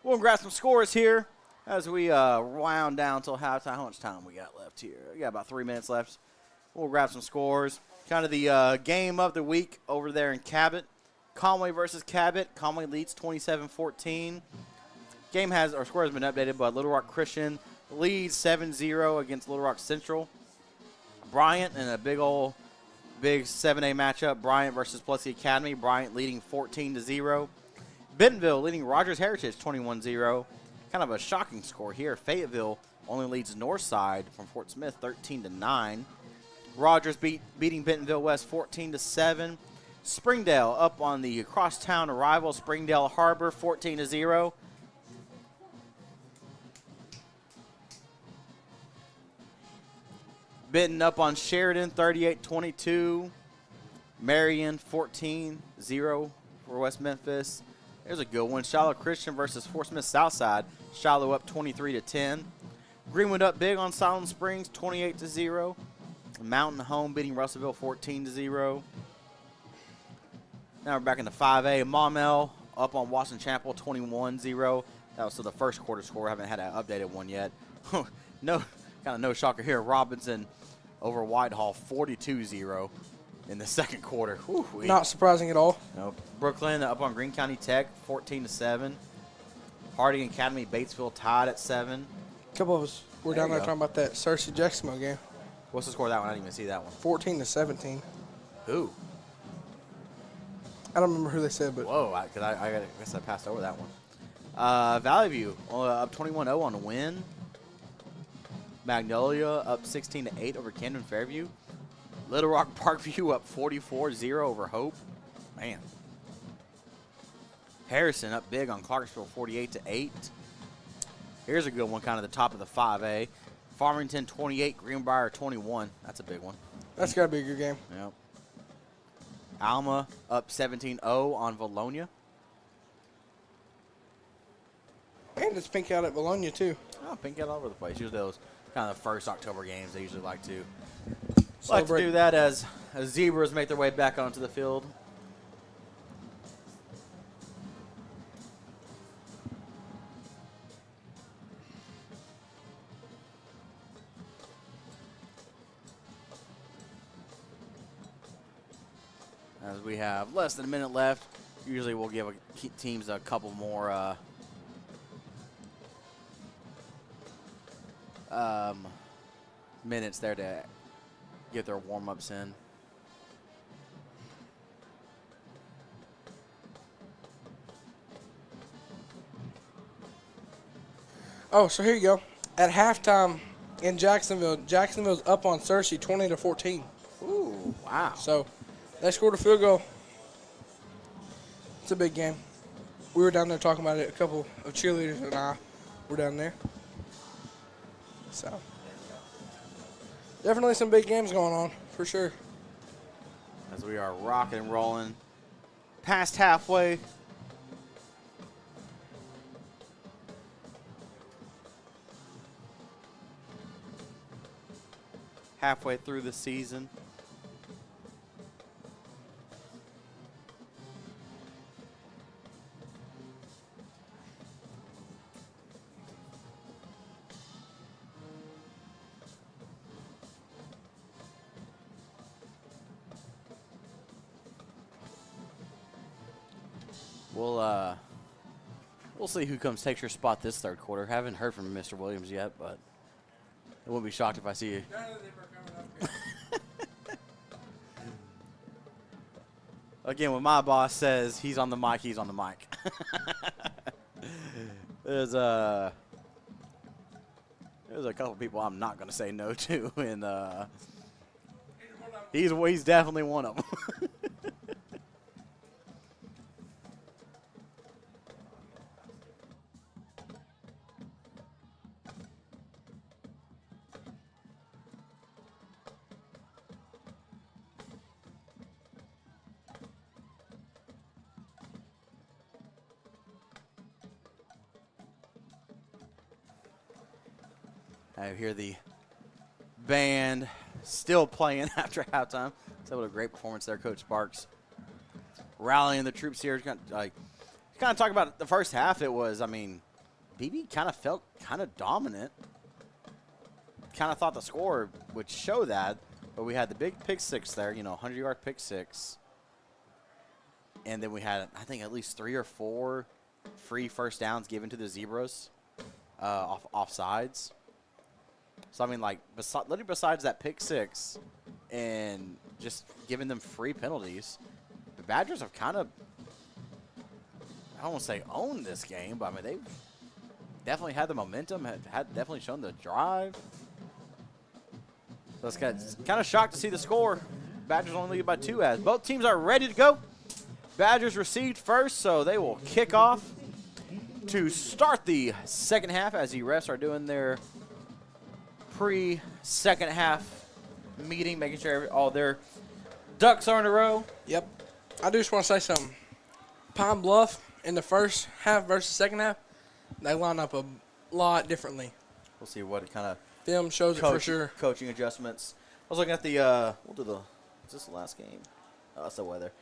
We'll grab some scores here as we round down till halftime. How much time we got left here? We got about 3 minutes left. We'll grab some scores. Kind of the game of the week over there in Cabot. Conway versus Cabot. Conway leads 27-14. Our score has been updated, but Little Rock Christian leads 7-0 against Little Rock Central. Bryant in a big 7A matchup. Bryant versus Plessy Academy. Bryant leading 14-0. Bentonville leading Rogers Heritage 21-0. Kind of a shocking score here. Fayetteville only leads Northside from Fort Smith 13-9. Rogers beating Bentonville West 14-7. Springdale up on the crosstown rival Springdale Harbor 14-0. Benton up on Sheridan 38-22. Marion 14-0 for West Memphis. There's a good one. Shiloh Christian versus Fort Smith Southside. Shiloh up 23-10. Greenwood up big on Silent Springs 28-0. Mountain Home beating Russellville 14-0. Now we're back in the 5A. Maumelle up on Watson Chapel 21-0. That was still the first quarter score. I haven't had an updated one yet. No shocker here. Robinson over Whitehall 42-0 in the second quarter. Whew-wee. Not surprising at all. Nope. Brooklyn up on Greene County Tech 14-7. Harding Academy Batesville tied at 7. A couple of us were down there talking about that Searcy-Jacksonville game. What's the score of that one? I didn't even see that one. 14-17. Who? I don't remember who they said, but. Whoa, I guess I passed over that one. Valley View up 21-0 on the win. Magnolia up 16-8 over Camden Fairview. Little Rock Parkview up 44-0 over Hope. Man. Harrison up big on Clarksville 48-8. Here's a good one, kind of the top of the 5A. Farmington 28, Greenbrier 21. That's a big one. That's got to be a good game. Yep. Alma up 17-0 on Valonia. And it's pink out at Bologna, too. Oh, pink out all over the place. Usually those kind of the first October games, they usually like to do that as Zebras make their way back onto the field. As we have less than a minute left, usually we'll give teams a couple more minutes there to get their warm-ups in. Oh, so here you go. At halftime in Jacksonville, Jacksonville's up on Searcy 20-14. Ooh, wow. So they scored a field goal. It's a big game. We were down there talking about it. A couple of cheerleaders and I were down there. So definitely some big games going on, for sure. As we are rocking and rolling past halfway. Halfway through the season. We'll see who takes your spot this third quarter. Haven't heard from Mr. Williams yet, but I wouldn't be shocked if I see you. Again, when my boss says he's on the mic, he's on the mic. There's a couple people I'm not going to say no to, and he's definitely one of them. I hear the band still playing after halftime. So what a great performance there, Coach Sparks. Rallying the troops here. Kind of talk about the first half. It was, I mean, Beebe kind of felt kind of dominant. Kind of thought the score would show that, but we had the big pick six there, 100-yard pick six. And then we had, I think, at least 3 or 4 free first downs given to the Zebras off sides. So, I mean, like, literally besides that pick six and just giving them free penalties, the Badgers have kind of, I don't want to say owned this game, but, I mean, they've definitely had the momentum, had definitely shown the drive. So, it's kind of shocked to see the score. Badgers only lead by 2 as both teams are ready to go. Badgers received first, so they will kick off to start the second half as the refs are doing their pre-second half meeting, making sure all their ducks are in a row. Yep. I do just want to say something. Pine Bluff in the first half versus second half, they line up a lot differently. We'll see what kind of film shows it for sure. Coaching adjustments. I was looking at the is this the last game? Oh, that's the weather.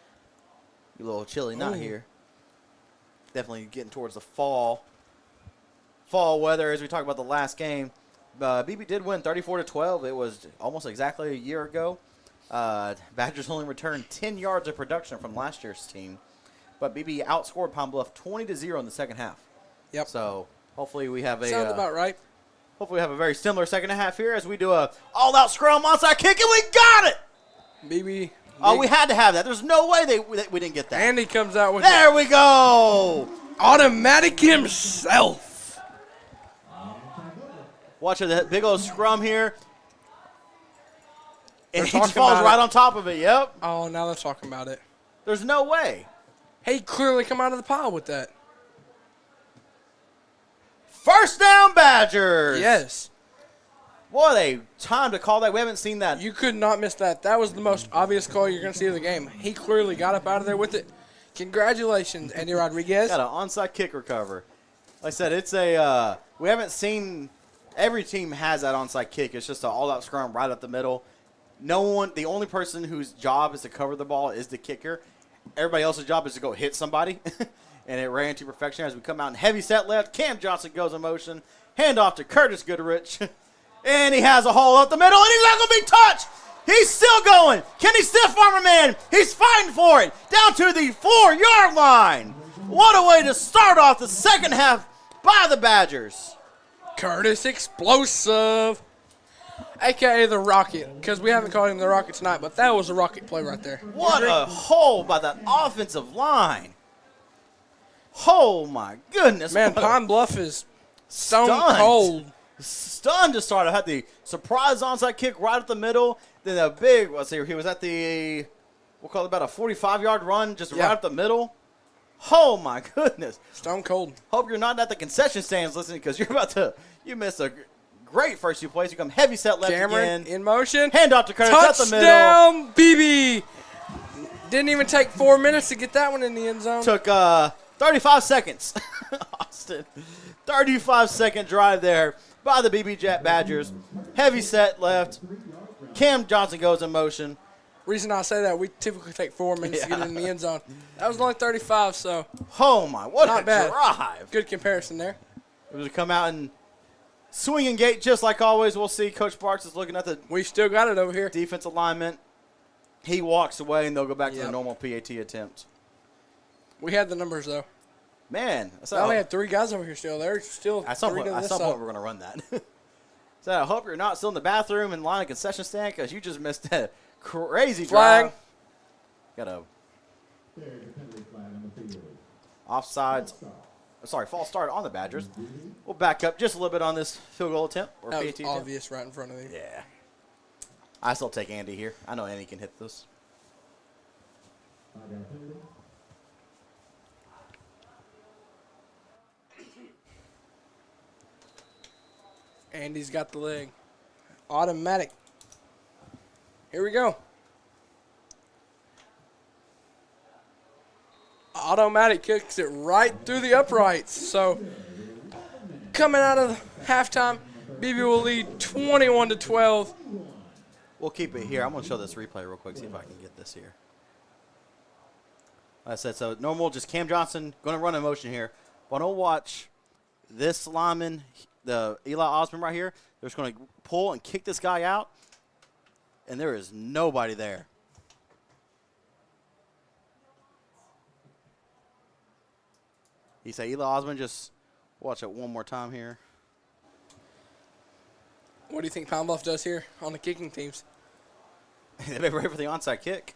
A little chilly, not here. Definitely getting towards the fall weather as we talk about the last game. Beebe did win 34-12. It was almost exactly a year ago. Badgers only returned 10 yards of production from last year's team, but Beebe outscored Pine Bluff 20-0 in the second half. Yep. So hopefully we have a sounds about right. Hopefully we have a very similar second half here as we do a all-out scrum onside kick, and we got it. Beebe. Oh, we had to have that. There's no way we didn't get that. Andy comes out with there. We go. Automatic himself. Watch that big old scrum here. And They're he just falls right on top of it. Yep. Oh, now they're talking about it. There's no way. He clearly come out of the pile with that. First down, Badgers. Yes. What a time to call that. We haven't seen that. You could not miss that. That was the most obvious call you're going to see of the game. He clearly got up out of there with it. Congratulations, Andy Rodriguez. Got an onside kick recover. Like I said, it's a we haven't seen – every team has that onside kick. It's just an all-out scrum right up the middle. The only person whose job is to cover the ball is the kicker. Everybody else's job is to go hit somebody. And it ran to perfection as we come out in heavy set left. Cam Johnson goes in motion. Handoff to Curtis Goodrich. And he has a hole up the middle, and he's not going to be touched. He's still going. Can he stiff arm a man? He's fighting for it. Down to the 4-yard line. What a way to start off the second half by the Badgers. Curtis Explosive, a.k.a. the Rocket, because we haven't called him the Rocket tonight, but that was a Rocket play right there. What a hole by that offensive line. Oh, my goodness. Man, Pine Bluff is stone cold. Stunned to start. I had the surprise onside kick right up the middle. Then a big, he was at the, we'll call it about a 45-yard run just right up the middle. Oh, my goodness. Stone cold. Hope you're not at the concession stands listening because you missed a great first 2 plays. You come heavy set left Cameron again. In motion. Hand off to Curtis at the middle. Touchdown, Beebe. Didn't even take 4 minutes to get that one in the end zone. Took 35 seconds. Austin, 35-second drive there by the Beebe Jet Badgers. Heavy set left. Cam Johnson goes in motion. Reason I say that, we typically take 4 minutes to get in the end zone. That was only 35, so. Oh, my. What not a bad. drive. Good comparison there. It was to come out and swing and gate just like always. We'll see. Coach Sparks is looking at the we still got it over here. Defense alignment. He walks away, and they'll go back to the normal PAT attempt. We had the numbers, though. Man. I only had 3 guys over here still. There's still at some 3 point, to this we're side. going to run that. So I hope you're not still in the bathroom in line of concession stand because you just missed that crazy flag. drive. Got a offsides. Sorry, false start on the Badgers. We'll back up just a little bit on this field goal attempt. Or That PAT was attempt. obvious right in front of me. Yeah. I still take Andy here. I know Andy can hit this. Andy's got the leg. Automatic. Here we go. Automatic kicks it right through the uprights. So coming out of halftime, Beebe will lead 21-12. We'll keep it here. I'm going to show this replay real quick, see if I can get this here. Like I said, so normal, just Cam Johnson going to run in motion here. But don't watch this lineman, the Eli Osmond right here. They're just going to pull and kick this guy out, and there is nobody there. He said Eli Osmond, just watch it one more time here. What do you think Pine Bluff does here on the kicking teams? They've been ready for the onside kick.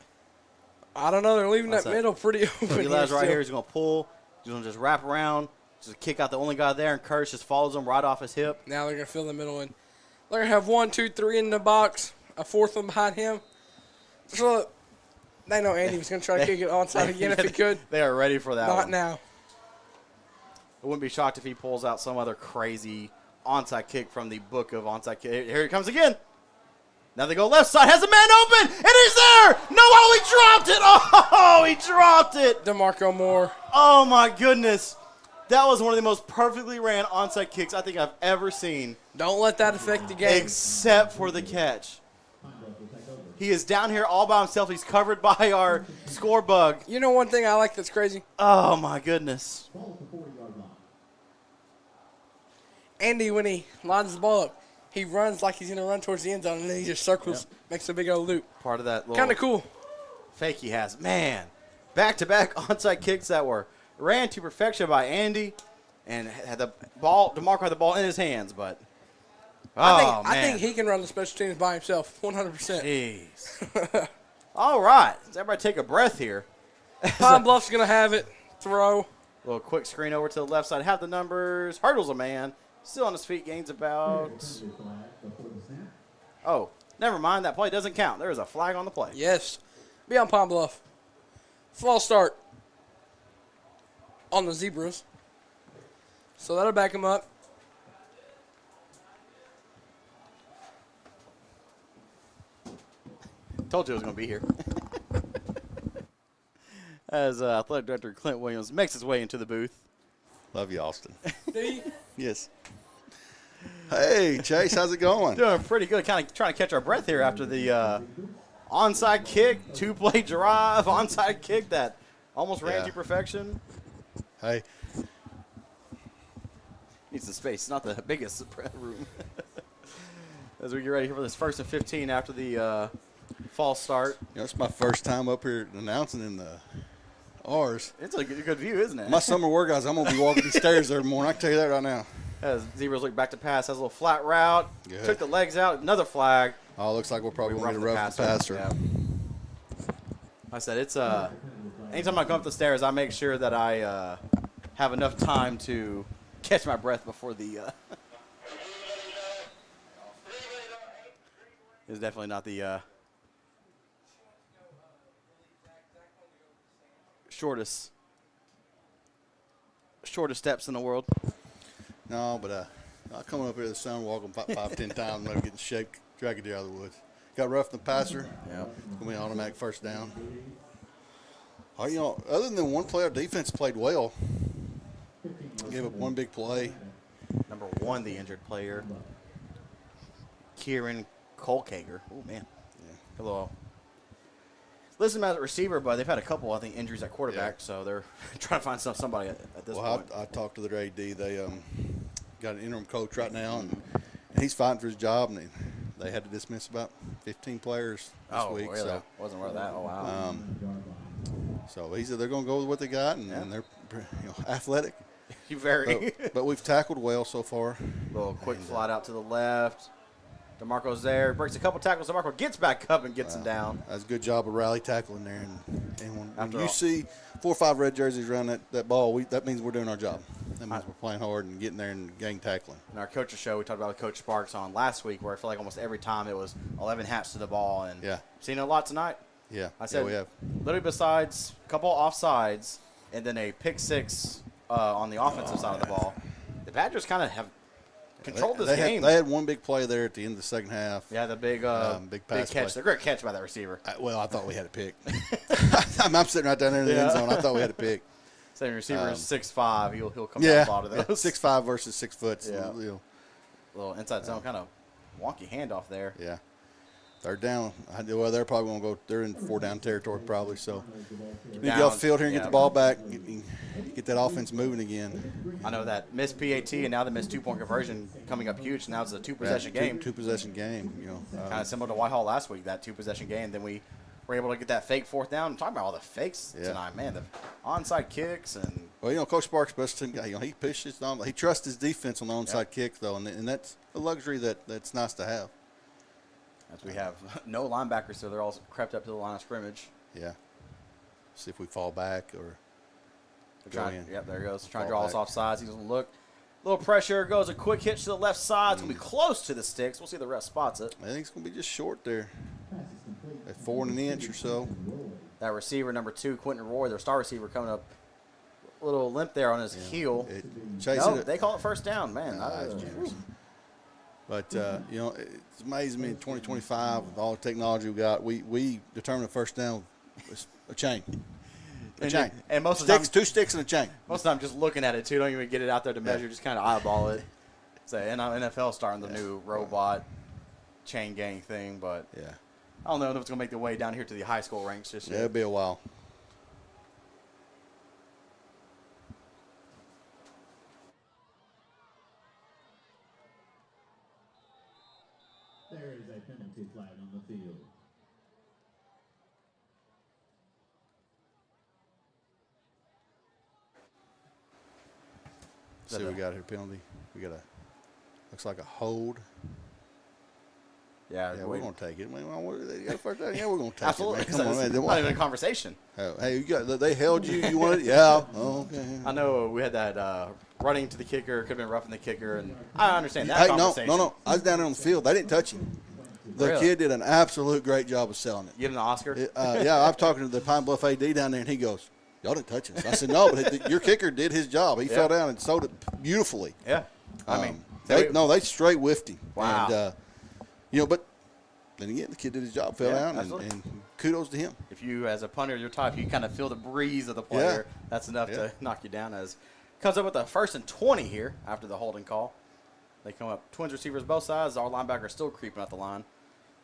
I don't know. They're leaving that middle pretty open. Eli's right here. He's going to pull. He's going to just wrap around, just kick out the only guy there, and Curtis just follows him right off his hip. Now they're going to fill the middle in. They're going to have 1, 2, 3 in the box, a fourth one behind him. So they know Andy was going to try to kick it onside again if he could. They are ready for that one. Not now. I wouldn't be shocked if he pulls out some other crazy onside kick from the book of onside kick. Here he comes again. Now they go left side, has a man open, and he's there! No, he dropped it! Oh, he dropped it! DeMarco Moore. Oh, my goodness. That was one of the most perfectly ran onside kicks I think I've ever seen. Don't let that affect the game. Except for the catch. He is down here all by himself. He's covered by our score bug. You know one thing I like that's crazy? Oh, my goodness. Andy, when he lines the ball up, he runs like he's going to run towards the end zone, and then he just circles, makes a big old loop. Part of that little kind of cool fake he has. Man, back-to-back onside kicks that were ran to perfection by Andy, and had the ball. DeMarco had the ball in his hands, but I think he can run the special teams by himself, 100%. Jeez. All right, let's everybody take a breath here. Pine Bluff's going to have it. Throw. A little quick screen over to the left side. Have the numbers. Hurdles a man. Still on his feet. Gains about. Oh, never mind. That play doesn't count. There is a flag on the play. Yes. Be on Pine Bluff. False start on the Zebras. So that'll back him up. Told you it was going to be here. As Athletic Director Clint Williams makes his way into the booth. Love you, Austin. Do you? Yes. Hey, Chase, how's it going? Doing pretty good. Kind of trying to catch our breath here after the onside kick, two-play drive, onside kick that almost ran to perfection. Hey. Needs some space. It's not the biggest room. As we get ready here for this 1st and 15 after the false start. You know, it's my first time up here announcing in the R's. It's a good view, isn't it? My summer workouts, I'm going to be walking these stairs every morning. I can tell you that right now. As Zebras look back to pass, has a little flat route. Good. Took the legs out. Another flag. Oh, looks like we're probably going to rough the passer. Yeah. I said it's anytime I come up the stairs, I make sure that I have enough time to catch my breath before the. It's definitely not the shortest steps in the world. No, but coming up here this summer, walking 5-10 times, maybe getting shape, drag a deer out of the woods. Got rough in the passer. Yeah. It's going to be an automatic first down. You know, other than one play, our defense played well. Gave up one big play. Number 1, the injured player, Kieran Colkager. Oh, man. Yeah. Hello. Listen as a receiver, but they've had a couple, I think, injuries at quarterback, so they're trying to find somebody at this point. I talked to their AD. They got an interim coach right now, and he's fighting for his job, and they had to dismiss about 15 players this week. Really? So Wasn't worth that. Oh, wow. So he said they're going to go with what they got, and they're athletic. You very. But we've tackled well so far. Little quick flat out to the left. DeMarco's there, breaks a couple tackles. DeMarco gets back up and gets him down. That's a good job of rally tackling there. And when you see 4 or 5 red jerseys around that ball, that means we're doing our job. That means we're playing hard and getting there and gang tackling. In our coach's show, we talked about Coach Sparks on last week, where I feel like almost every time it was 11 hats to the ball. And seen it a lot tonight. Yeah, I said we have. Literally besides a couple offsides and then a pick 6 on the offensive side of the ball, the Badgers kind of have controlled this game. They had one big play there at the end of the second half. Yeah, the big pass catch. The great catch by that receiver. I thought we had a pick. I'm sitting right down there in the end zone. I thought we had a pick. Same receiver is 6'5". He'll come down the ball to those. 6'5" versus 6 foot. Yeah. You know, little inside zone, kind of wonky handoff there. Yeah. Third down. Well, they're probably going to go. They're in 4-down territory probably. So you need to get off the field here and get the ball back, get that offense moving again. I know that missed PAT and now the missed 2-point conversion coming up huge. Now it's a two-possession game. Two-possession game. Kind of similar to Whitehall last week, that two-possession game. Then we were able to get that fake fourth down. I'm talking about all the fakes tonight, man. The onside kicks and. Well, Coach Sparks, best team guy. He pushes on. He trusts his defense on the onside kick though, and that's a luxury that's nice to have. As we have no linebackers, so they're all crept up to the line of scrimmage. Yeah. See if we fall back or go in. Yep, there he goes. Trying to draw us off sides. He's going to look. A little pressure. Goes a quick hitch to the left side. It's going to be close to the sticks. We'll see if the ref spots it. I think it's going to be just short there. At 4 1/4 or so. That receiver, number 2, Quentin Roy, their star receiver, coming up a little limp there on his heel. They call it first down, man. But, it's amazing me in 2025 with all the technology we got. We determine the first down with a chain. And most of the time, 2 sticks and a chain. Most of the time, just looking at it, too. Don't even get it out there to measure. Just kind of eyeball it. So, and NFL starting the new robot chain gang thing. But I don't know if it's going to make the way down here to the high school ranks just yet. It'll be a while. There is a penalty flag on the field. See what we got here, penalty. We got looks like a hold. Yeah, we're going to take it. They got a first down. Yeah, we're going to take Absolutely. it. Man. Come on, man. Not even a conversation. Hey, they held you. You wanted it? Yeah. Oh, okay. I know we had that running to the kicker. Could have been roughing the kicker, and I understand that conversation. No. I was down there on the field. They didn't touch him. The kid did an absolute great job of selling it. Give him the Oscar? Yeah, I'm talking to the Pine Bluff AD down there, and he goes, y'all didn't touch us. I said, no, but your kicker did his job. He fell down and sold it beautifully. Yeah. I mean, they straight whiffed him. Wow. And, but then again, the kid did his job, fell down, and kudos to him. If you, as a punter, you're tough, you kind of feel the breeze of the player. That's enough to knock you down. As comes up with a 1st and 20 here after the holding call. They come up, twins receivers both sides. Our linebacker still creeping up the line,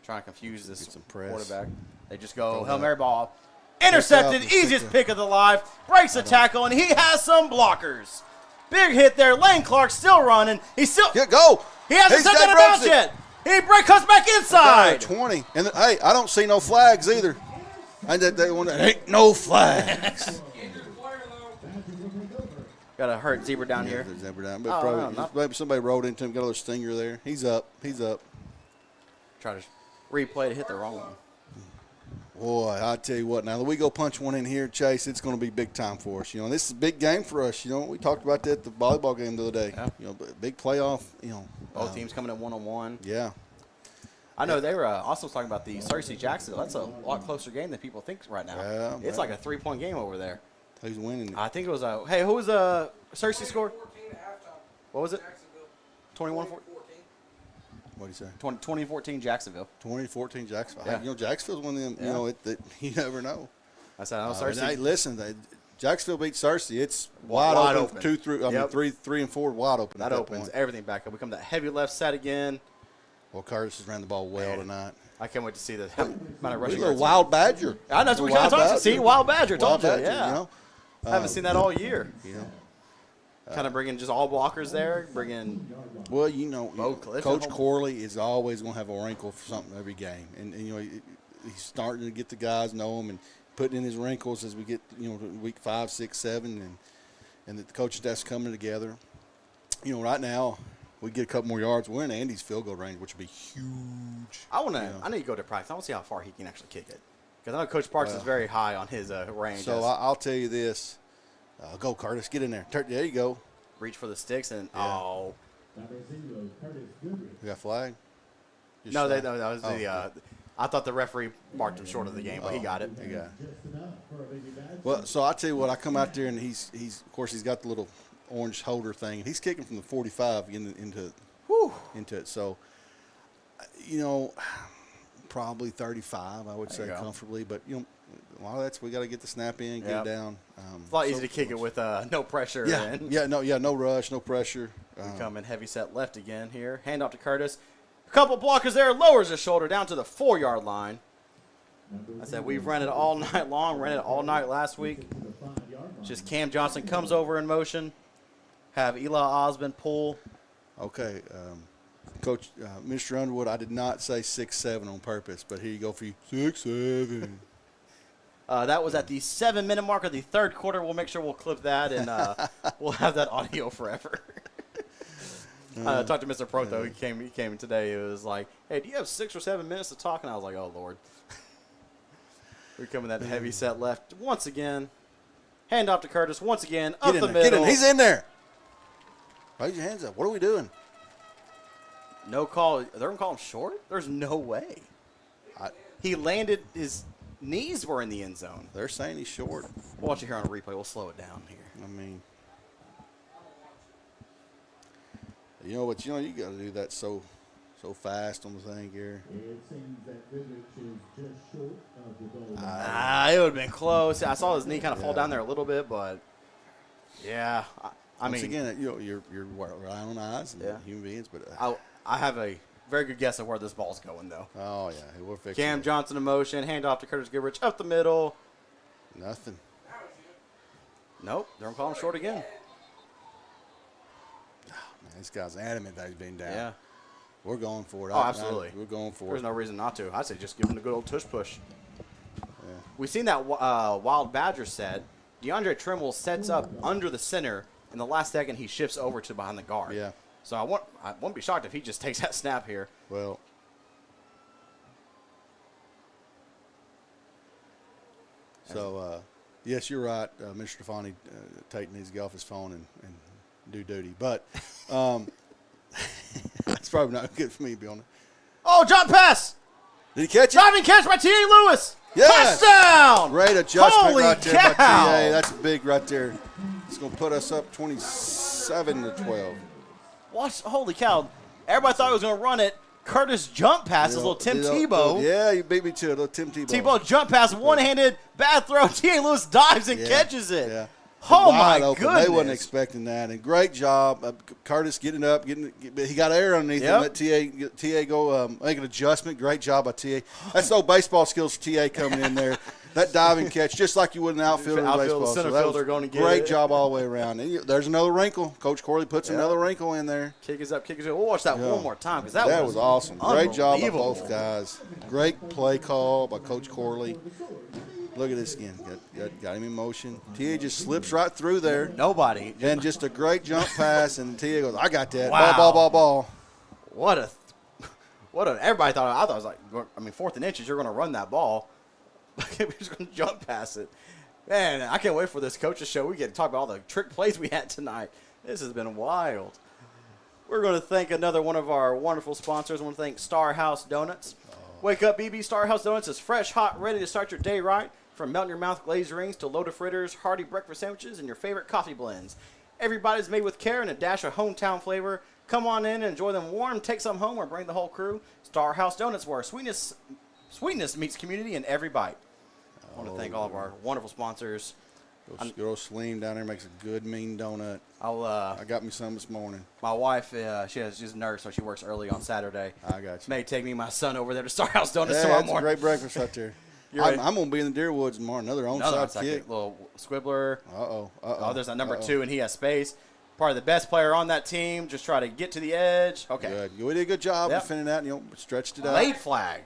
trying to confuse this quarterback. They just go Hail Mary ball. Intercepted, easiest pick of the life. Breaks the tackle, and he has some blockers. Big hit there. Lane Clark still running. He's still go. He hasn't set that about yet. He comes back inside. 20. And hey, I don't see no flags either. Ain't no flags. Got a hurt zebra down here. Zebra down. But maybe somebody rolled into him, got a little stinger there. He's up. Try to replay to hit the wrong one. Boy, I tell you what, now that we go punch one in here, Chase, it's going to be big time for us. This is a big game for us. We talked about that at the volleyball game the other day. Yeah. Big playoff. Both teams coming in 1-on-1. Yeah. I know they were also talking about the Cersei Jacksonville. That's a lot closer game than people think right now. Yeah, it's like a 3-point game over there. Who's winning? I think it was who was Cersei scored? What was it? 21-14. What do you say? 2014 Jacksonville. 2014 Jacksonville. Yeah. Jacksonville's one of them. You never know. I said, Cersei. Hey, listen, Jacksonville beat Cersei. It's wide open. 2, 3, 3 and 4 wide open. That opens everything back up. We come to that heavy left side again. Well, Curtis has ran the ball well tonight. I can't wait to see that amount of rushing. He's a wild badger. I know that's what we kind of talked about. See, wild badger. Told you. Yeah. I haven't seen that all year. Kind of bringing just all blockers there. Well, Coach Corley is always going to have a wrinkle for something every game, and he's starting to get the guys know him and putting in his wrinkles as we get week 5, 6, 7, and the coaching staff's coming together. Right now we get a couple more yards. We're in Andy's field goal range, which would be huge. I need to go to practice. I want to see how far he can actually kick it, because I know Coach Parks is very high on his range. So I'll tell you this. Go, Curtis. Get in there. There you go. Reach for the sticks and We got flag? No, that was I thought the referee marked him short of the game, but he got it. Well, so I tell you what, I come out there and he's of course he's got the little orange holder thing, and he's kicking from the 45 into it. So, probably 35, I would say comfortably, but a lot of that's we got to get the snap in, get it down. It's a lot easier to kick it with no pressure. No rush, no pressure. We come in heavy set left again here. Hand off to Curtis. A couple blockers there. Lowers his shoulder down to the 4-yard line. I said we've run it all night long. Ran it all night last week. Just Cam Johnson comes over in motion. Have Eli Osmond pull. Okay, Coach, Mr. Underwood, I did not say 6'7" on purpose, but here you go for you. 6'7". That was at the 7-minute mark of the third quarter. We'll make sure we'll clip that, and we'll have that audio forever. I talked to Mr. Proto. He came in today. It was like, hey, do you have 6 or 7 minutes to talk? And I was like, oh, Lord. We come in that heavy set left once again. Hand off to Curtis once again. Up the middle. Get in. He's in there. Raise your hands up. What are we doing? No call. They're going to call him short? There's no way. He landed, his knees were in the end zone. They're saying he's short. We'll watch it here on a replay. We'll slow it down here. I mean, you know what? You got to do that so fast on the thing here. It seems that Goodrich is just short of the goal. It would have been close. I saw his knee kind of fall down there a little bit, but yeah. Once again, you're relying on eyes and human beings, but I have a very good guess of where this ball's going, though. Oh yeah, we're fixing Cam it. Johnson in motion, hand off to Curtis Goodrich up the middle. Nothing. Nope, they're gonna call him short again. Man, this guy's adamant that he's been down. Yeah. We're going for it. Oh, absolutely. We're going for it. There's no reason not to. I say just give him the good old tush push. Yeah. We've seen that Wild Badger set. DeAndre Trimble sets up under the center. In the last second, he shifts over to behind the guard. Yeah. So I won't be shocked if he just takes that snap here. Well. So, yes, you're right. Mr. Stefani Tate needs to get off his phone and do duty. But that's probably not good for me to be on it. Oh, jump pass! Did he catch it? Driving catch by T.A. Lewis! Yes! Touchdown! Great adjustment Holy right there cow! by T.A. That's big right there. It's going to put us up 27-12. Holy cow. Everybody thought he was going to run it. Curtis jump pass, little Tim Tebow. Yeah, you beat me to it, little Tim Tebow. Tebow jump pass, one-handed, bad throw. T.A. Lewis dives and catches it. Yeah. Oh, Wide my open. goodness. They wasn't expecting that. And great job. Curtis getting up. He got air underneath him. Let T.A. go make an adjustment. Great job by T.A. That's no baseball skills for T.A. coming in there. That diving catch, just like you would an outfielder in baseball. Center fielder going to get great it. job all the way around. And there's another wrinkle. Coach Corley puts another wrinkle in there. Kick is up, kick is up. We'll watch that one more time because that was awesome. Great job by both guys. Great play call by Coach Corley. Look at this again. Got him in motion. T.A. just slips right through there. Nobody. And just a great jump pass, and T.A. goes, I got that. Wow. Ball. Everybody thought, I thought it was like, 4th and inches, you're going to run that ball. We're just going to jump past it. Man, I can't wait for this coach's show. We get to talk about all the trick plays we had tonight. This has been wild. We're going to thank another one of our wonderful sponsors. I want to thank Star House Donuts. Wake up, Beebe. Star House Donuts is fresh, hot, ready to start your day right. From melt-in-your-mouth glazed rings to loaded fritters, hearty breakfast sandwiches, and your favorite coffee blends. Every bite is made with care and a dash of hometown flavor. Come on in and enjoy them warm. Take some home or bring the whole crew. Star House Donuts, where sweetness meets community in every bite. I want to thank all of our wonderful sponsors. Girl Slim down there makes a good mean donut. I got me some this morning. My wife, she's a nurse, so she works early on Saturday. I got you. May take me and my son over there to Star House Donuts tomorrow morning. That's a great breakfast right there. I'm going to be in the Deerwoods tomorrow. Another onside kick. Little squibbler. Uh-oh. There's that number 2, and he has space. Probably the best player on that team. Just try to get to the edge. Okay. Good. We did a good job defending that, stretched it out. Late flag.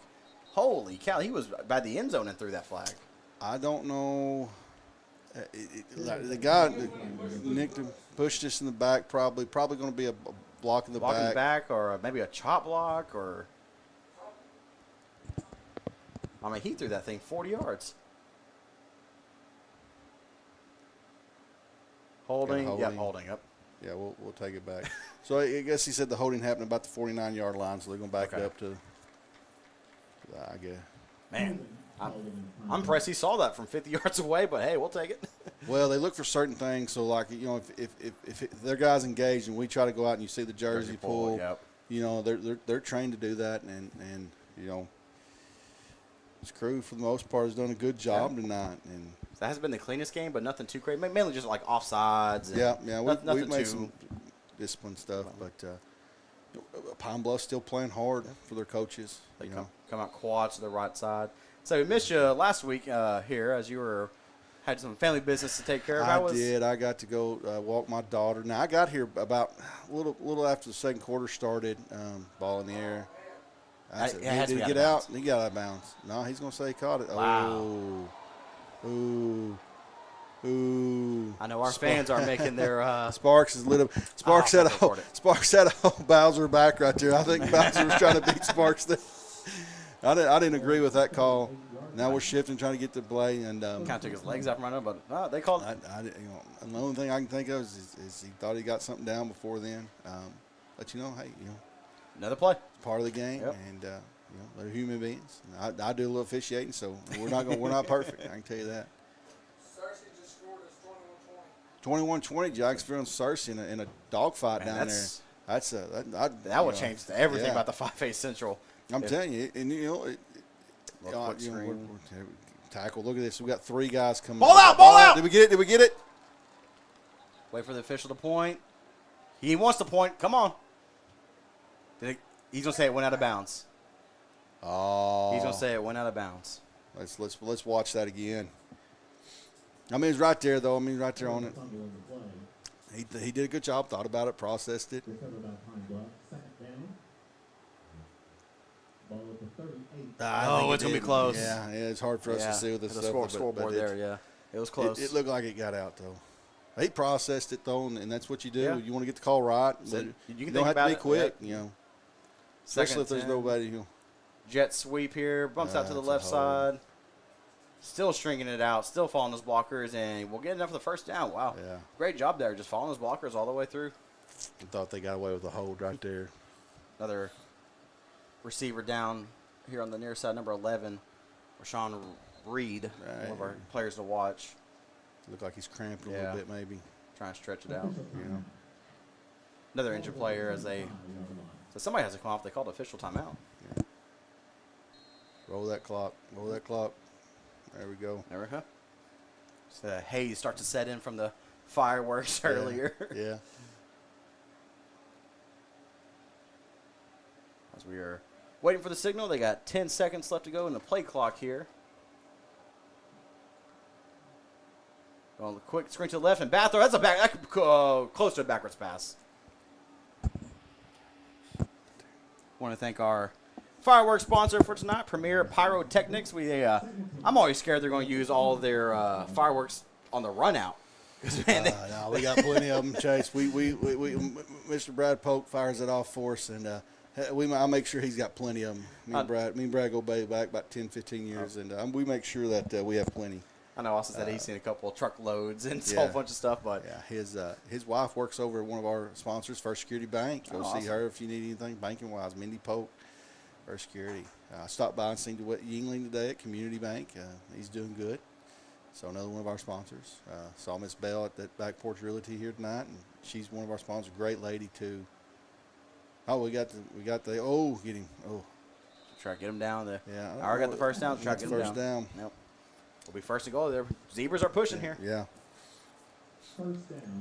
Holy cow. He was by the end zone and threw that flag. I don't know. The guy nicked him, pushed us in the back, probably going to be a block in the back. Or maybe a chop block or – he threw that thing 40 yards. Holding. Yep. Yeah, we'll take it back. So I guess he said the holding happened about the 49-yard line, so they're going to back it up to I guess. Man, I'm impressed he saw that from 50 yards away, but hey, we'll take it. Well, they look for certain things. So, like, if their guys engaged and we try to go out and you see the jersey pull, they're trained to do that, and his crew for the most part has done a good job tonight. And that has been the cleanest game, but nothing too crazy. Mainly just like offsides. And nothing we've made some discipline stuff. But Pine Bluff's still playing hard for their coaches. They come out quads to the right side. So we missed you last week here as you had some family business to take care of. I did. I got to go walk my daughter. Now, I got here about a little after the second quarter started, ball in the air. I said, did he get out? He got out of bounds. No, he's going to say he caught it. Wow. Ooh. I know our fans are making their Sparks is lit up. Sparks had a whole Bowser back right there. I think Bowser was trying to beat Sparks there. I didn't agree with that call. Now we're shifting, trying to get the play, and kind of took his legs out from under him, but they called. The only thing I can think of is he thought he got something down before then. But hey, another play, part of the game, and they're human beings. I do a little officiating, so we're not perfect. I can tell you that. 21-20, Jacksonville and Cersei in a dogfight down there. That would change everything about the 5A Central. I'm telling you, and tackle. Look at this. We got 3 guys coming. Ball out! Did we get it? Wait for the official to point. He wants to point. Come on. He's gonna say it went out of bounds. Oh. He's gonna say it went out of bounds. Let's watch that again. I mean, he's right there, though. Right there on it. He did a good job, thought about it, processed it. It's going to be close. Yeah, it's hard for us to see with this stuff. Scoreboard there, yeah. It was close. It looked like it got out, though. He processed it, though, and that's what you do. Yeah. You want to get the call right. You don't have to be quick, Especially if there's nobody who. Jet sweep here, bumps out to the left side. Still stringing it out, still following those blockers, and we'll get enough for the first down. Wow. Yeah. Great job there, just following those blockers all the way through. I thought they got away with a hold right there. Another receiver down here on the near side, number 11, Rashawn Reed, one of our players to watch. Look like he's cramping a little bit, maybe. Trying to stretch it out. Another injured player so somebody has to come off. They called official timeout. Yeah. Roll that clock. There we go. There we go. So the haze starts to set in from the fireworks earlier. Yeah. As we are waiting for the signal, they got 10 seconds left to go in the play clock here. Going quick screen to the left and bathrow. That's close to a backwards pass. Want to thank our fireworks sponsor for tonight, Premier Pyrotechnics. I'm always scared they're going to use all of their fireworks on the run out. No, we got plenty of them, Chase. We Mr. Brad Polk fires it off for us, and I'll make sure he's got plenty of them. Me and Brad go back about 10, 15 years, and we make sure that we have plenty. I know Austin said he's seen a couple of truckloads and a whole bunch of stuff, but his wife works over at one of our sponsors, First Security Bank. Go see her if you need anything banking wise. Mindy Polk, First Security. I stopped by and seen DeWitt Yingling today at Community Bank. He's doing good. So another one of our sponsors. Saw Miss Bell at that Back Porch Realty here tonight, and she's one of our sponsors. Great lady too. Oh, we got the get him. Oh, try to get him down there. Yeah, I already got the first down. Try to get him down. Nope. We'll be first to go there. Zebras are pushing here. Yeah. Do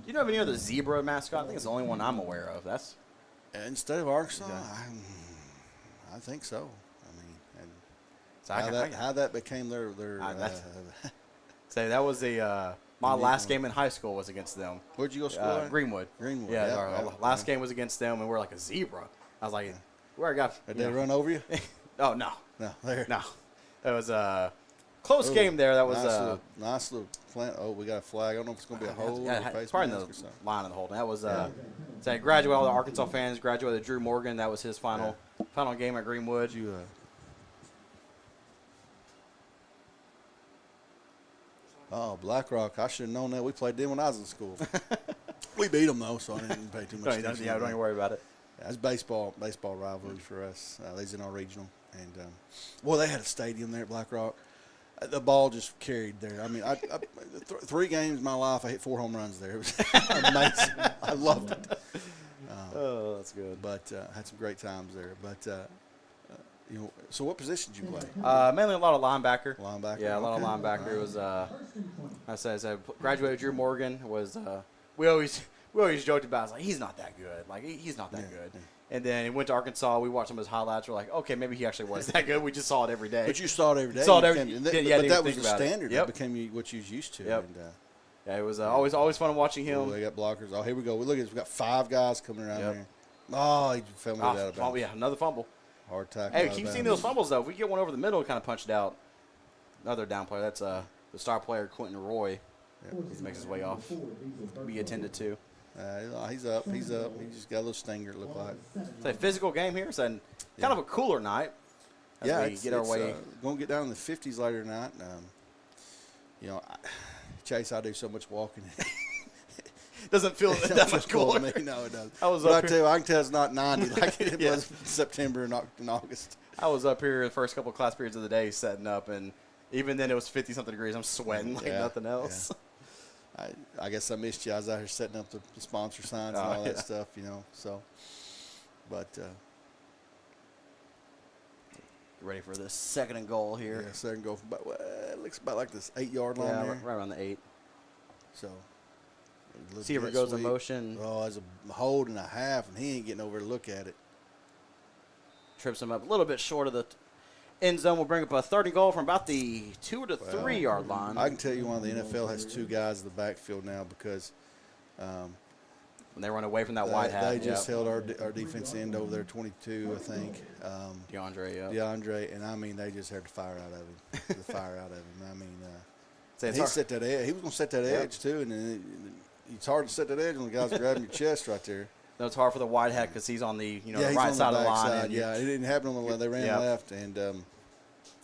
you know of any other zebra mascot? I think it's the only one I'm aware of. That's instead of Arkansas. I think so. I mean, how that became their. So that was my last game in high school was against them. Where'd you go school? Greenwood. Greenwood. Yeah, our last game was against them, and we're like a zebra. I was like, where I got? Did they run over you? Oh no. No. There. No. It was close game there. That was nice little plant. Oh, we got a flag. I don't know if it's going to be a hold or face probably in the line of the hold. That was saying graduate all the Arkansas fans graduated Drew Morgan. That was his final game at Greenwood. Oh, Blackrock. I should have known that. We played them when I was in school. We beat them, though, so I didn't pay too much attention. Don't even worry about it. That's baseball rivalry for us. They's in our regional. And, they had a stadium there at Blackrock. The ball just carried there. I mean, 3 games in my life, I hit 4 home runs there. It was amazing. I loved it. That's good. But had some great times there. But, so what position did you play? Mainly a lot of linebacker. Linebacker? Yeah, a lot of linebacker. It was, I said, graduated Drew Morgan. Was we always we always joked about it. It's like, he's not that good. Like, he's not that good. And then he went to Arkansas. We watched some of his highlights. We're like, okay, maybe he actually was that good. We just saw it every day. But you saw it every day. Saw it every day. Yeah, but that was the standard. That became what you was used to. Yep. And, yeah, it was always fun watching him. Oh, they got blockers. Oh, here we go. Look at this. We got 5 guys coming around there. Oh, he fell me out of bounds. Yeah, another fumble. Hard tackle. Hey, keep seeing those fumbles, though. If we get one over the middle, kind of punched out. Another down player. That's the star player, Quentin Roy. He makes his way off. Be attended to. He's up. He just got a little stinger, it looked like. It's a physical game here. It's kind of a cooler night. As we get our way. Going to get down in the 50s later tonight. Chase, I do so much walking. Doesn't feel that much cooler. To me. No, it doesn't. I can tell it's not 90 like it was in September and August. I was up here the first couple of class periods of the day setting up, and even then it was 50-something degrees. I'm sweating like nothing else. Yeah. I guess I missed you. I was out here setting up the sponsor signs and all that stuff, So, but ready for this 2nd and goal here. Yeah, 2nd goal. It looks about like this 8-yard line there. Right around the 8. So, see if it goes in motion. Oh, there's a hold and a half, and he ain't getting over to look at it. Trips him up a little bit short of the end zone. Will bring up a 3rd and goal from about the 2 to 3 yard line. I can tell you the NFL has 2 guys in the backfield now because when they run away from that wide hat. They just held our defense end over there 22, I think. DeAndre, and I mean they just had the fire out of him. I mean, he set that edge. He was going to set that edge too, and then it's hard to set that edge when the guy's grabbing your chest right there. No, it's hard for the wide hat because he's on the the right side of the line. It didn't happen on the left. They ran left, and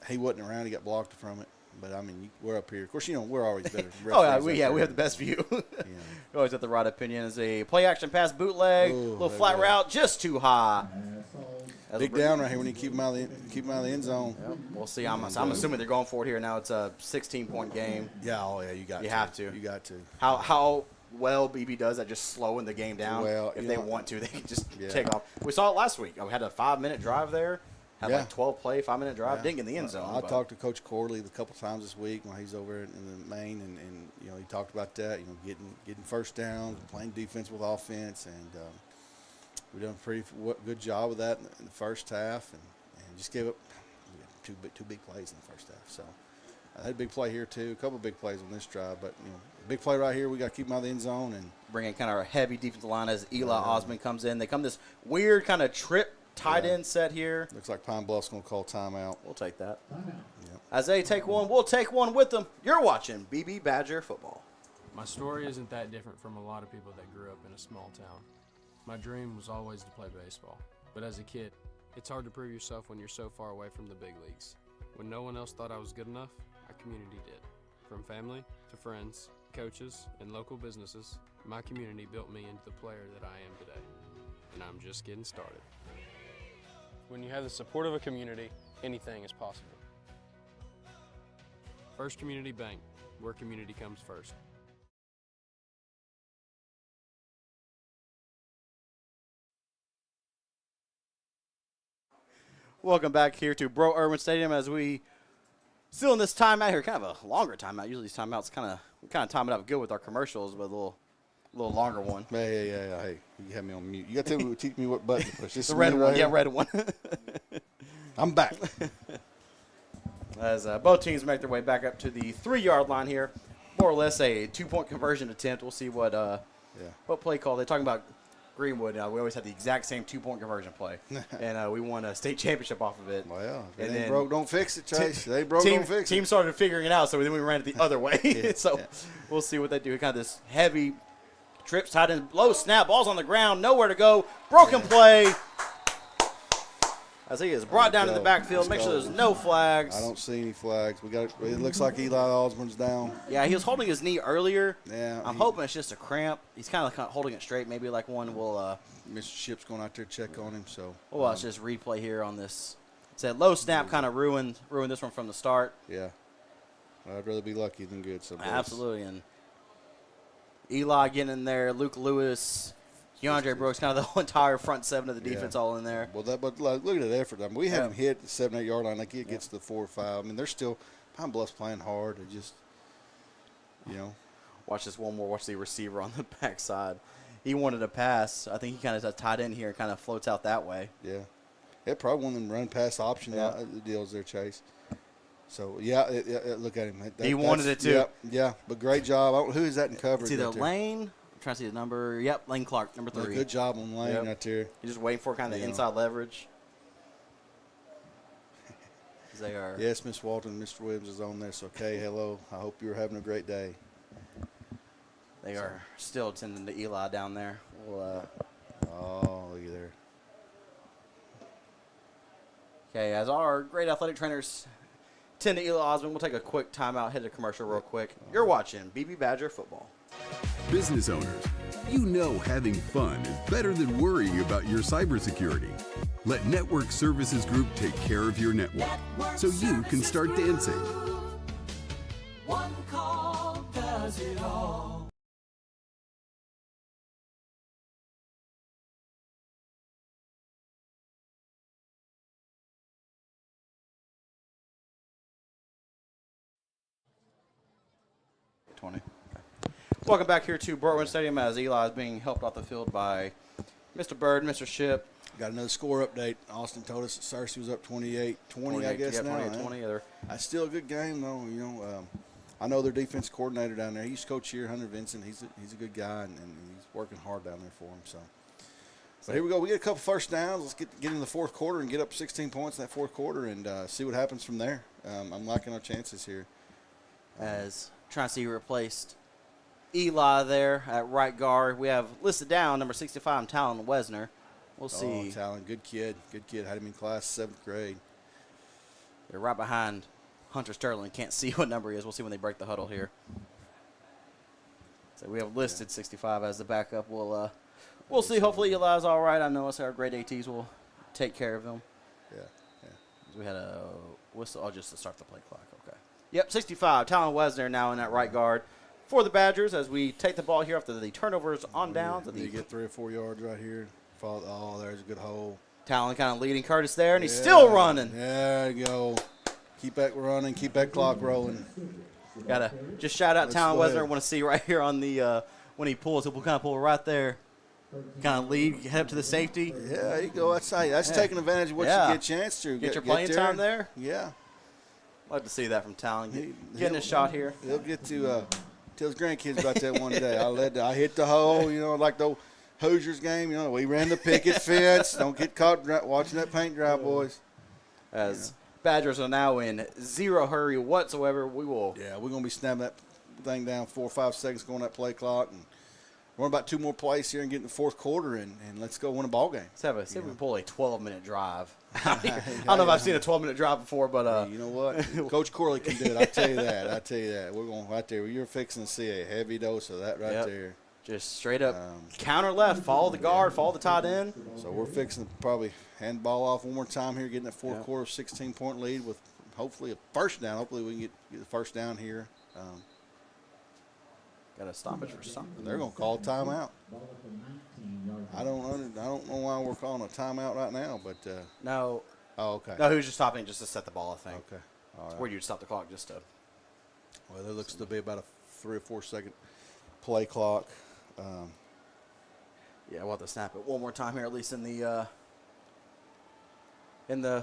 he wasn't around. He got blocked from it. But I mean, we're up here. Of course, we're always better. We have the best view. We always have the right opinion. As a play action pass bootleg, little flat route, just too high. Big down right here when you keep him out of the end zone. Yep. We'll see. I'm assuming they're going for it here now. It's a 16-point game. Yeah, you have to. You got to. How well Beebe does that, just slowing the game down. Well, if they want to, they can just take off. We saw it last week. We had a 5-minute drive there. Had like 12 play, 5-minute drive. Didn't get in the end zone. I talked to Coach Corley a couple times this week when he's over in the main, and he talked about that. Getting first downs, playing defense with offense, and we done a pretty good job with that in the first half, and just gave up two big plays in the first half. So I had a big play here too, a couple of big plays on this drive, but big play right here. We got to keep him out of the end zone and bring in kind of a heavy defensive line as Eli Osmond comes in. They come this weird kind of trip tight end set here. Looks like Pine Bluff's going to call timeout. We'll take that. As they take one, we'll take one with them. You're watching Beebe Badger football. My story isn't that different from a lot of people that grew up in a small town. My dream was always to play baseball, but as a kid, it's hard to prove yourself when you're so far away from the big leagues. When no one else thought I was good enough, our community did. From family to friends, coaches, and local businesses, my community built me into the player that I am today, and I'm just getting started. When you have the support of a community, anything is possible. First Community Bank, where community comes first. Welcome back here to Bro Urban Stadium as we still in this timeout here, kind of a longer timeout. Usually these timeouts we kind of time it up good with our commercials, but a little longer one. Hey, you have me on mute. You got to teach me what button to push. This the red one, right red one. I'm back. As both teams make their way back up to the 3-yard line here, more or less a 2-point conversion attempt. We'll see what play call. They're talking about Greenwood. We always had the exact same 2-point conversion play, and we won a state championship off of it. Well, if it ain't broke, don't fix it, Chase. They broke, don't fix it. Team started figuring it out, so then we ran it the other way. We'll see what they do. Kind of this heavy trips, tight end, low snap, ball's on the ground, nowhere to go, broken play. As he is brought down in the backfield, make sure there's no flags. I don't see any flags. It looks like Eli Osmond's down. Yeah, he was holding his knee earlier. Yeah, I'm hoping it's just a cramp. He's kind of holding it straight. Maybe like one will. Mr. Ship's going out there to check on him. So. Well, let's just replay here on this. It said low snap kind of ruined this one from the start. Yeah, I'd rather be lucky than good. Absolutely, and Eli getting in there, Luke Lewis. DeAndre Brooks, kind of the entire front 7 of the defense all in there. Well, but look at that effort. I mean, we haven't hit the 7-8 yard line. Like it gets to the 4 or 5. I mean, they're still Pine Bluff's playing hard. They just, Watch this one more. Watch the receiver on the backside. he wanted a pass. I think he kind of tied in here and kind of floats out that way. Yeah. Yeah, probably one of them run-pass option deals there, Chase. So, look at him. He wanted it too. Yeah, but great job. Who is that in coverage? It's either Lane. I'm trying to see the number. Yep, Lane Clark, number 3. Good job on Lane right there. He's just waiting for kind of the inside leverage. They are. Yes, Miss Walton and Mr. Williams is on there. So, okay, hello. I hope you're having a great day. They are still attending to Eli down there. We'll, look at there. Okay, as our great athletic trainers tend to Eli Osmond, we'll take a quick timeout, hit a commercial real quick. You're watching Beebe Badger football. Business owners, you know having fun is better than worrying about your cybersecurity. Let Network Services Group take care of your network so you can start dancing. One call does it all. Welcome back here to Broadway Stadium as Eli is being helped off the field by Mr. Bird, Mr. Ship. Got another score update. Austin told us that Searcy was up 28-20, I guess now. 28-20. That's still a good game, though. You know, I know their defense coordinator down there. He used to coach here, Hunter Vincent. He's a good guy, and he's working hard down there for him. So, but here we go. We get a couple first downs. Let's get into the fourth quarter and get up 16 points in that fourth quarter and see what happens from there. I'm liking our chances here. As trying to see who replaced Eli there at right guard. We have listed down number 65, Talon Wesner. We'll see. Oh, Talon, good kid. Good kid. Had him in class 7th grade. They're right behind Hunter Sterling. Can't see what number he is. We'll see when they break the huddle here. So we have listed 65 as the backup. We'll see. Hopefully Eli's all right. I know us, our great ATs will take care of him. Yeah. We had a whistle just to start the play clock. Okay. Yep, 65. Talon Wesner now in that right guard for the Badgers as we take the ball here after the turnovers on downs. You get 3 or 4 yards right here. Oh, there's a good hole. Talon kind of leading Curtis there, and he's still running. There you go. Keep that running. Keep that clock rolling. Got to just shout out Talon Wesner. I want to see right here on the when he pulls, he'll kind of pull right there. Kind of lead, head up to the safety. Yeah, there you go. That's taking advantage of what you get a chance to. Get your playing time there. Yeah. Love to see that from Talon. Getting a shot here. He'll get to tell his grandkids about that one day. I hit the hole, like the Hoosiers game. We ran the picket fence. Don't get caught watching that paint dry, boys. As Badgers are now in zero hurry whatsoever, we will. Yeah, we're going to be snapping that thing down 4 or 5 seconds going that play clock. And we're about 2 more plays here and get in the fourth quarter, and let's go win a ball game. Let's see if we can pull a 12-minute drive. I don't know if I've seen a 12-minute drive before, but you know what? Coach Corley can do it. I tell you that. We're going right there. You're fixing to see a heavy dose of that right there. Just straight up counter left, follow the guard, follow the tight end. So we're fixing to probably hand the ball off one more time here, getting that fourth quarter 16-point lead with hopefully a first down. Hopefully we can get the first down here. Got a stoppage for something. They're going to call a timeout. I don't know why we're calling a timeout right now, but no. Oh, okay. No, he was just stopping just to set the ball, I think. Okay. All right. Where you'd stop the clock just to. Well, there looks to be about a 3 or 4 second play clock. We'll have to snap it one more time here, at least in the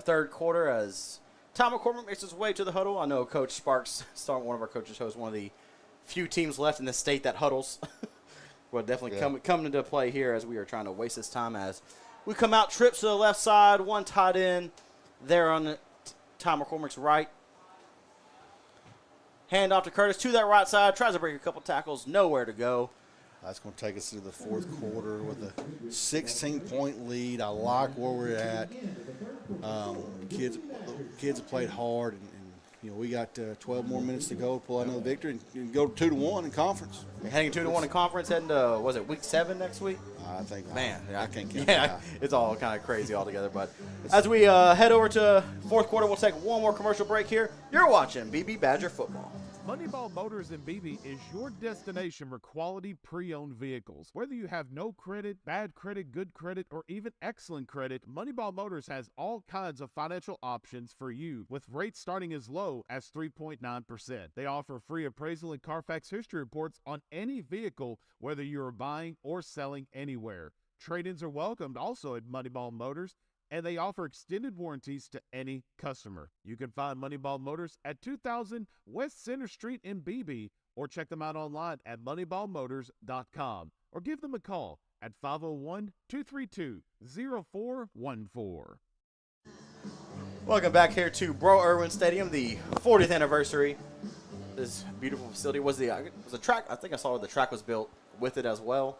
third quarter, as Tom McCormick makes his way to the huddle. I know Coach Sparks, one of our coaches, hosts one of the few teams left in the state that huddles. Will definitely come into play here as we are trying to waste this time as we come out, trips to the left side, one tight end there on Tom McCormick's right. Hand off to Curtis to that right side, tries to break a couple tackles, nowhere to go. That's going to take us into the fourth quarter with a 16-point lead. I like where we're at. Kids have played hard, and we got 12 more minutes to go to pull out another victory and go 2-1 in conference. Heading 2-1 in conference, heading to, was it week 7 next week? I think. Man, I can't count. Yeah, it's all kind of crazy altogether. But as we head over to fourth quarter, we'll take one more commercial break here. You're watching Beebe Badger football. Moneyball Motors in Beebe is your destination for quality pre-owned vehicles. Whether you have no credit, bad credit, good credit, or even excellent credit, Moneyball Motors has all kinds of financial options for you, with rates starting as low as 3.9%. They offer free appraisal and Carfax history reports on any vehicle, whether you are buying or selling anywhere. Trade-ins are welcomed also at Moneyball Motors, and they offer extended warranties to any customer. You can find Moneyball Motors at 2000 West Center Street in Beebe, or check them out online at moneyballmotors.com, or give them a call at 501-232-0414. Welcome back here to Bro Irwin Stadium, the 40th anniversary. This beautiful facility was the track. I think I saw where the track was built with it as well.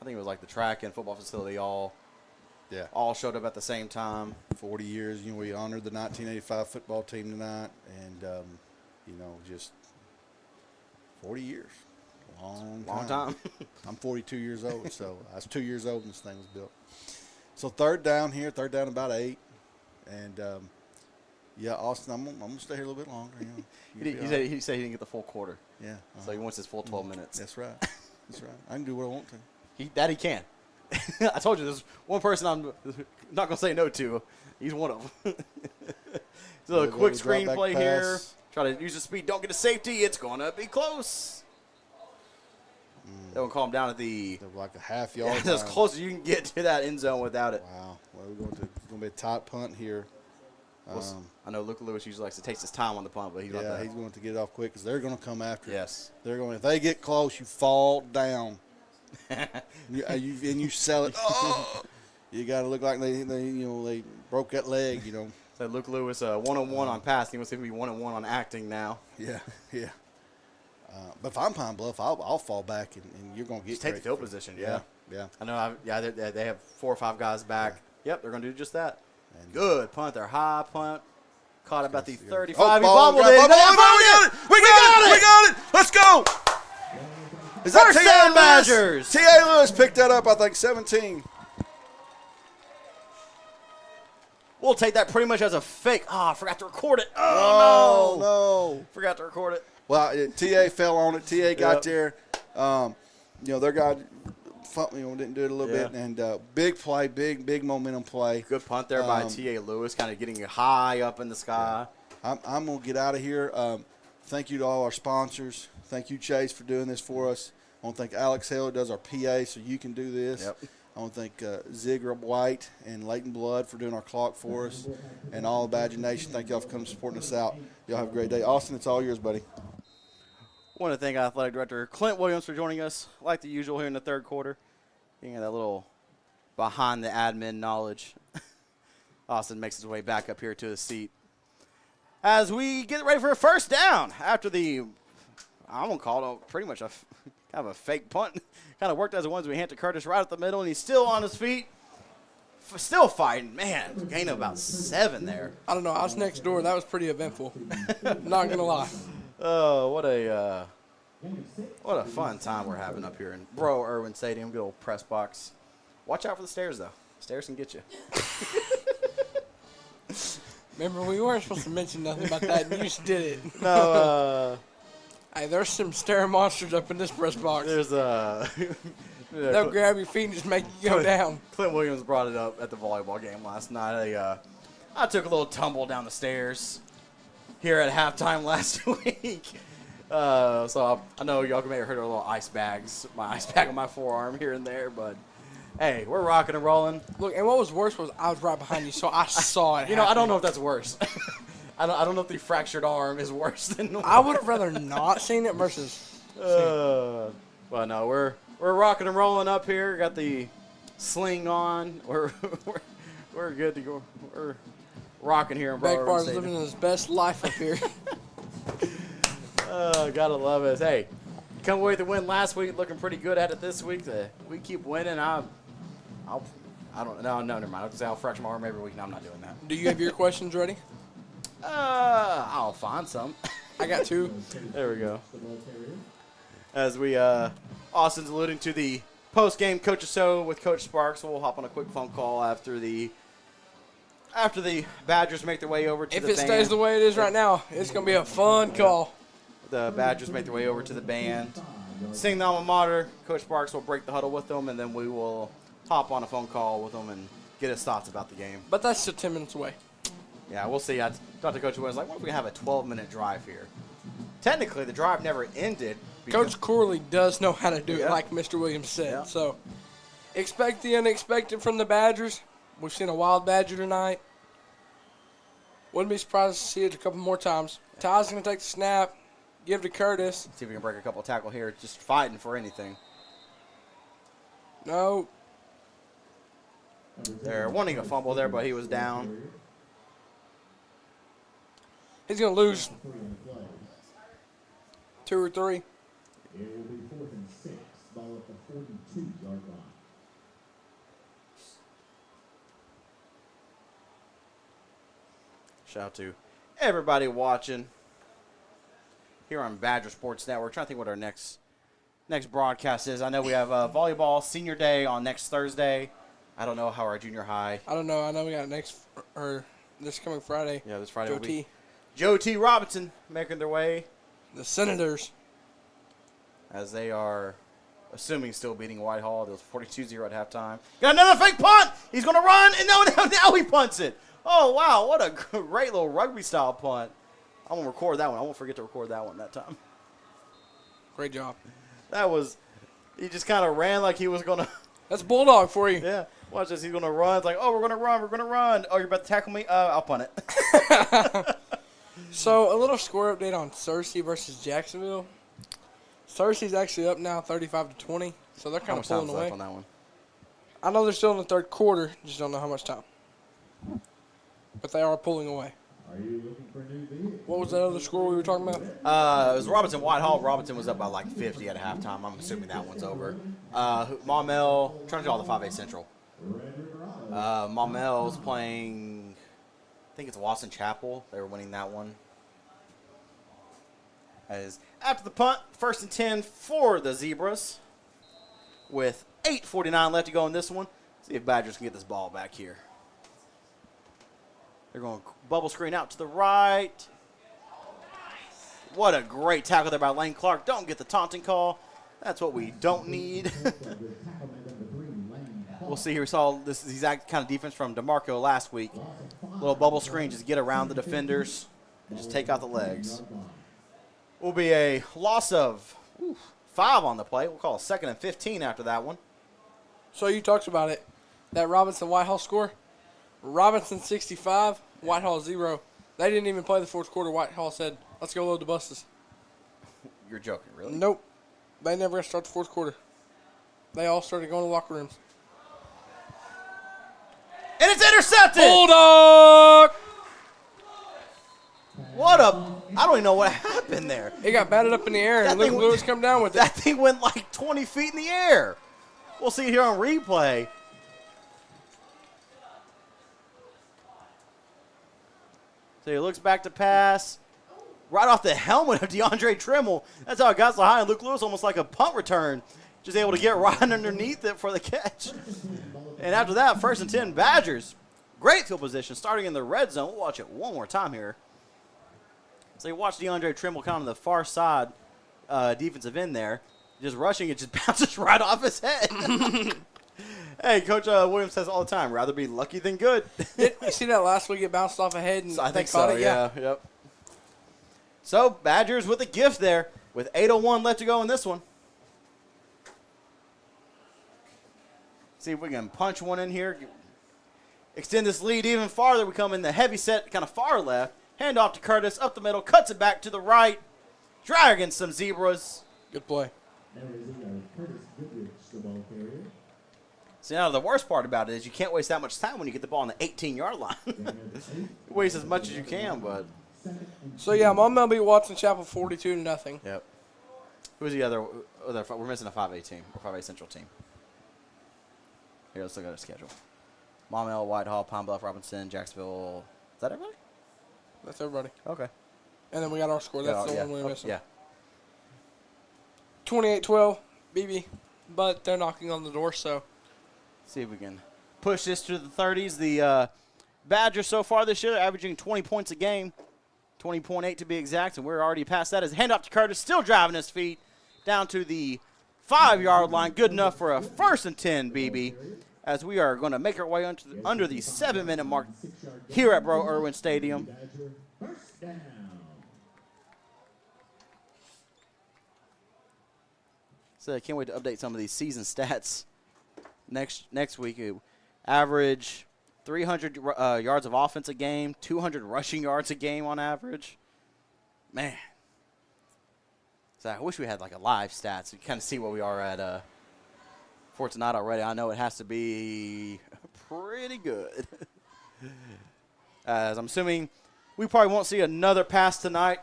I think it was like the track and football facility all showed up at the same time. 40 years. We honored the 1985 football team tonight, and just 40 years. Long time. I'm 42 years old, so I was 2 years old when this thing was built. So third down about 8, and Austin, I'm gonna stay here a little bit longer. He said he didn't get the full quarter. Yeah. So he wants his full 12 minutes. That's right. That's right. I can do what I want to. He can. I told you, there's one person I'm not going to say no to. He's one of them. So a quick screenplay here. Try to use the speed. Don't get a safety. It's going to be close. That one calm down at like a half yard. As close as you can get to that end zone without it. Wow. Well, it's going to be a tight punt here. I know Luke Lewis usually likes to take his time on the punt, but he's going to get it off quick because they're going to come after it. Yes. They're going. If they get close, you fall down. you sell it. Oh! You got to look like they broke that leg. So Luke Lewis 1-on-1 on passing. We'll see if we 1-on-1 on acting now. Yeah. But if I'm Pine Bluff, I'll fall back and you're going to get. Just take the field position. Yeah. I know. They have 4 or 5 guys back. Yeah. Yep, they're going to do just that. And good punt. They're high punt. Caught about the 35. He bobbled it. We got it. Let's go. Is that First down, Badgers. T.A. Lewis picked that up, I think, 17. We'll take that pretty much as a fake. I forgot to record it. Oh, no. Forgot to record it. Well, T.A. fell on it. T.A. got there. Their guy didn't do it a little bit. And big play, big momentum play. Good punt there by T.A. Lewis, kind of getting high up in the sky. Yeah. I'm going to get out of here. Thank you to all our sponsors. Thank you, Chase, for doing this for us. I want to thank Alex Hale, who does our PA, so you can do this. Yep. I want to thank Zigger White and Leighton Blood for doing our clock for us, and all of Badger Nation. Thank y'all for coming supporting us out. Y'all have a great day. Austin, it's all yours, buddy. I want to thank Athletic Director Clint Williams for joining us, like the usual, here in the third quarter. Getting that little behind the admin knowledge. Austin makes his way back up here to his seat. As we get ready for a first down after I'm going to call it pretty much kind of a fake punt. Kind of worked as a ones we hand to Curtis right at the middle, and he's still on his feet. Still fighting. Man, gain of about 7 there. I don't know. I was next door. That was pretty eventful. Not going to lie. Oh, what a fun time we're having up here in Bro Irwin Stadium. Good old press box. Watch out for the stairs, though. Stairs can get you. Remember, we weren't supposed to mention nothing about that, and you just did it. No, Hey, there's some stair monsters up in this press box. There's They'll grab your feet and just make you go down. Clint Williams brought it up at the volleyball game last night. I took a little tumble down the stairs here at halftime last week. So I know y'all may have heard of little ice bags, my ice bag on my forearm here and there, but hey, we're rocking and rolling. Look, and what was worse was I was right behind you, so I saw it. I don't know if that's worse. I don't know if the fractured arm is worse than. I would have rather not seen it versus. Well, no, we're rocking and rolling up here. Got the sling on. We're good to go. We're rocking here in Bro Irwin Beckbar's Stadium. living his best life up here. Gotta love it. Hey, come away with the win last week, looking pretty good at it this week. We keep winning. I don't know. No, never mind. I was gonna say I'll fracture my arm every week. No, I'm not doing that. Do you have your questions ready? I'll find some. I got 2. There we go. As we, Austin's alluding to the post-game coaches show with Coach Sparks. We'll hop on a quick phone call after the Badgers make their way over to if the it stays the way it is right now, it's going to be a fun call. the Badgers make their way over to the band, sing the alma mater. Coach Sparks will break the huddle with them, and then we will hop on a phone call with them and get his thoughts about the game. But that's still 10 minutes away. Yeah, we'll see. I talked to Coach Williams, like, what if we have a 12-minute drive here? Technically, the drive never ended. Coach Corley does know how to do it, like Mr. Williams said. Yeah. So, expect the unexpected from the Badgers. We've seen a wild Badger tonight. Wouldn't be surprised to see it a couple more times. Ty's going to take the snap, give to Curtis. See if we can break a couple tackle here. Just fighting for anything. No. They're wanting a fumble there, but he was down. He's going to lose 2 or 3. It will be 4th and 6. Ball at the 42-yard line. Shout out to everybody watching here on Badger Sports Network. Trying to think what our next broadcast is. I know we have volleyball senior day on next Thursday. I don't know how our junior high. I don't know. I know we got this coming Friday. Yeah, this Friday Joe will be T. Joe T. Robinson making their way. The Senators. As they are assuming still beating Whitehall. It was 42-0 at halftime. Got another fake punt. He's going to run, and now he punts it. Oh, wow, what a great little rugby-style punt. I'm going to record that one. I won't forget to record that one that time. Great job. That was, he just kind of ran like he was going to. That's Bulldog for you. Yeah. Watch this. He's going to run. It's like, oh, we're going to run. Oh, you're about to tackle me? I'll punt it. So, a little score update on Searcy versus Jacksonville. Searcy's actually up now 35-20, so they're kind of pulling away. Left on that one? I know they're still in the third quarter, just don't know how much time. But they are pulling away. Are you looking for a new vehicle? What was that other score we were talking about? It was Robinson Whitehall. Robinson was up by like 50 at halftime. I'm assuming that one's over. Maumelle, trying to do all the 5A Central. Maumel's playing, I think it's Wasson Chapel. They were winning that one. As after the punt, 1st and 10 for the Zebras. With 8:49 left to go in this one. See if Badgers can get this ball back here. They're going to bubble screen out to the right. What a great tackle there by Lane Clark. Don't get the taunting call. That's what we don't need. We'll see here. We saw this exact kind of defense from DeMarco last week. Little bubble screen, just get around the defenders and just take out the legs. Will be a loss of 5 on the play. We'll call it 2nd and 15 after that one. So you talked about it. That Robinson-Whitehall score. Robinson 65, Whitehall 0. They didn't even play the fourth quarter. Whitehall said, let's go load the buses. You're joking, really? Nope. They never going to start the fourth quarter. They all started going to locker rooms. And it's intercepted! Bulldog! I don't even know what happened there. It got batted up in the air, and Luke Lewis come down with it. That thing went like 20 feet in the air. We'll see it here on replay. So he looks back to pass. Right off the helmet of DeAndre Trimmel. That's how it got so high. And Luke Lewis, almost like a punt return, just able to get right underneath it for the catch. And after that, 1st and 10, Badgers. Great field position starting in the red zone. We'll watch it one more time here. So you watch DeAndre Trimmel kind of on the far side defensive end there. Just rushing, it just bounces right off his head. Hey, Coach Williams says all the time, rather be lucky than good. Did you see that last week? It bounced off a head and I think caught so, it? yeah. Yep. So, Badgers with a gift there with 8:01 left to go in this one. See if we can punch one in here. Extend this lead even farther. We come in the heavy set, kind of far left. Hand off to Curtis, up the middle, cuts it back to the right. Dragging some Zebras. Good play. See, now the worst part about it is you can't waste that much time when you get the ball on the 18-yard line. Waste as much as you can, but. So, yeah, Maumelle beat Watson Chapel 42-0. Yep. Who's the other? We're missing a 5A team, or 5A Central team. Here, let's look at our schedule. Maumelle, Whitehall, Pine Bluff, Robinson, Jacksonville. Is that everybody? That's everybody. Okay. And then we got our score. That's the one we're missing. Yeah. 28-12, Beebe. But they're knocking on the door, so. See if we can push this to the 30s. The Badgers so far this year are averaging 20 points a game. 20.8 to be exact, and we're already past that. As a handoff to Curtis, still driving his feet down to the 5-yard line. Good enough for a 1st and 10, Beebe, as we are going to make our way under the 7-minute mark here at Bro Irwin Stadium. So I can't wait to update some of these season stats next week. Average 300 yards of offense a game, 200 rushing yards a game on average. Man. So I wish we had like a live stats. You kind of see what we are at for tonight already. I know it has to be pretty good. As I'm assuming we probably won't see another pass tonight.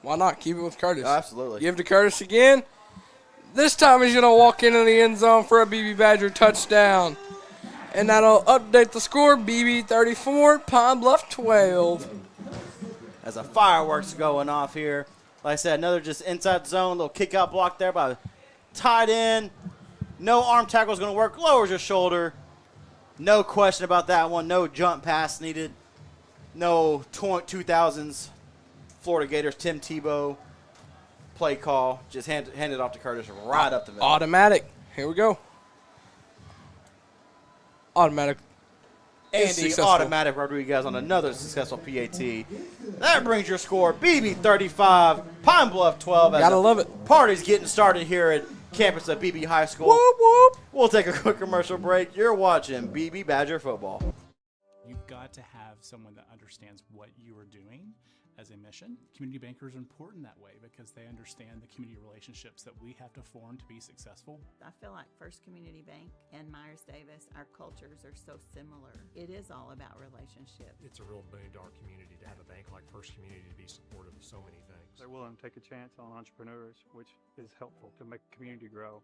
Why not? Keep it with Curtis. Oh, absolutely. Give to Curtis again. This time he's going to walk into the end zone for a Beebe Badger touchdown. And that'll update the score. Beebe 34, Pine Bluff 12. As a fireworks going off here. Like I said, another just inside zone, little kick out block there by tight end. No arm tackle is going to work. Lowers your shoulder. No question about that one. No jump pass needed. No 2000s Florida Gators Tim Tebow play call. Just hand it off to Curtis right up the middle. Automatic. Here we go. Automatic. Andy Automatic Rodriguez on another successful PAT. That brings your score. Beebe 35, Pine Bluff 12. Gotta love it. Party's getting started here at campus of Beebe High School. Whoop, whoop. We'll take a quick commercial break. You're watching Beebe Badger football. You've got to have someone that understands what you are doing as a mission. Community bankers are important that way because they understand the community relationships that we have to form to be successful. I feel like First Community Bank and Myers-Davis, our cultures are so similar. It is all about relationship. It's a real $1 community to have a bank like First Community to be supportive of so many things. They're willing to take a chance on entrepreneurs, which is helpful to make the community grow.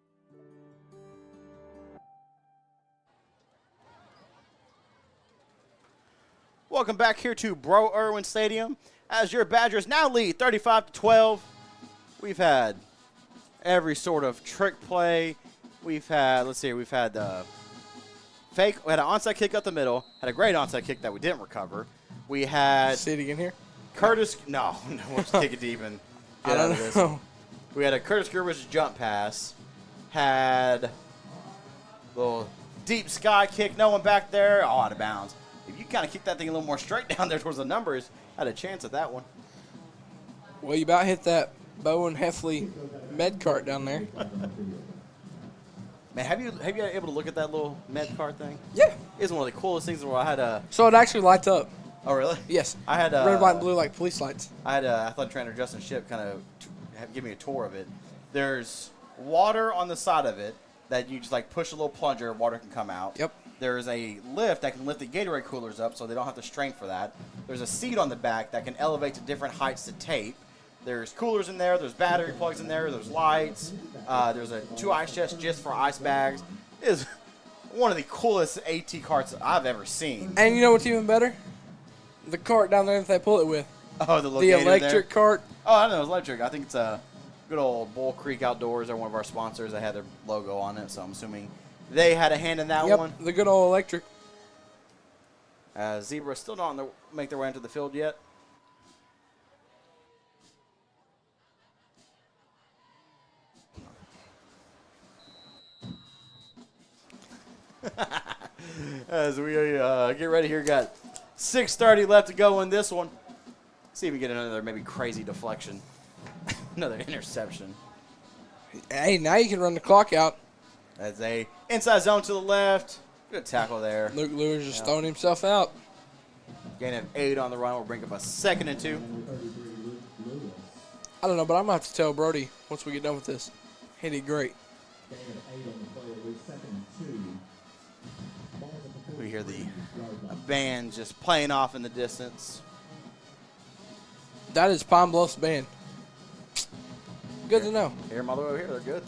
Welcome back here to Bro Irwin Stadium as your Badgers now lead 35-12. We've had every sort of trick play. We've had, we've had the fake. We had an onside kick up the middle. Had a great onside kick that we didn't recover. We had. See it again here? Curtis. No, we'll just kick it deep and get out of this. We had a Curtis Gerwish jump pass. Had a little deep sky kick. No one back there. All out of bounds. If you kind of kick that thing a little more straight down there towards the numbers, had a chance at that one. Well, you about hit that Bowen Heffley med cart down there. Man, have you been able to look at that little med cart thing? Yeah. It's one of the coolest things in the world. I had a. So it actually lights up. Oh, really? Yes. I had red, white, and blue like police lights. I had athletic trainer Justin Shipp kind of give me a tour of it. There's water on the side of it that you just like push a little plunger, water can come out. Yep. There's a lift that can lift the Gatorade coolers up so they don't have to strain for that. There's a seat on the back that can elevate to different heights to tape. There's coolers in there. There's battery plugs in there. There's lights. There's 2 ice chests just for ice bags. It is one of the coolest AT carts I've ever seen. And you know what's even better? The cart down there that they pull it with. Oh, the electric cart. Oh, I don't know. It's electric. I think it's a good old Bull Creek Outdoors. They're one of our sponsors. They had their logo on it, so I'm assuming they had a hand in that one. The good old electric. Zebra still don't make their way into the field yet. As we get ready here, got 6:30 left to go in this one. See if we get another maybe crazy deflection. Another interception. Hey, now you can run the clock out. That's a inside zone to the left. Good tackle there. Luke Lewis just throwing himself out. Gain of 8 on the run. We'll bring up a 2nd and 2. I don't know, but I'm going to have to tell Brody once we get done with this. He did great. We hear the band just playing off in the distance. That is Pine Bluff's band. Good to know. Hear them all the way over here. They're good.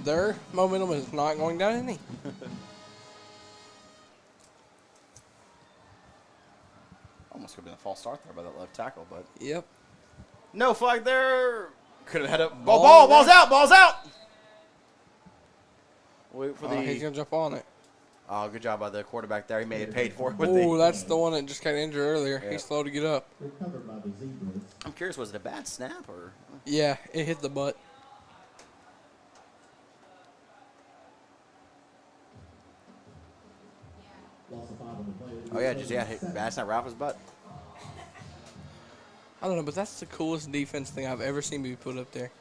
Their momentum is not going down any. Almost could have been a false start there by that left tackle, but. Yep. No flag there. Could have had a ball's out. Ball's out. Wait for he's going to jump on it. Oh, good job by the quarterback there. He may have paid for it with Ooh, that's the one that just got injured earlier. Yeah. He's slow to get up. I'm curious, was it a bad snap or? Yeah, it hit the butt. Oh yeah, just hit bad snap right off his butt. I don't know, but that's the coolest defense thing I've ever seen be put up there.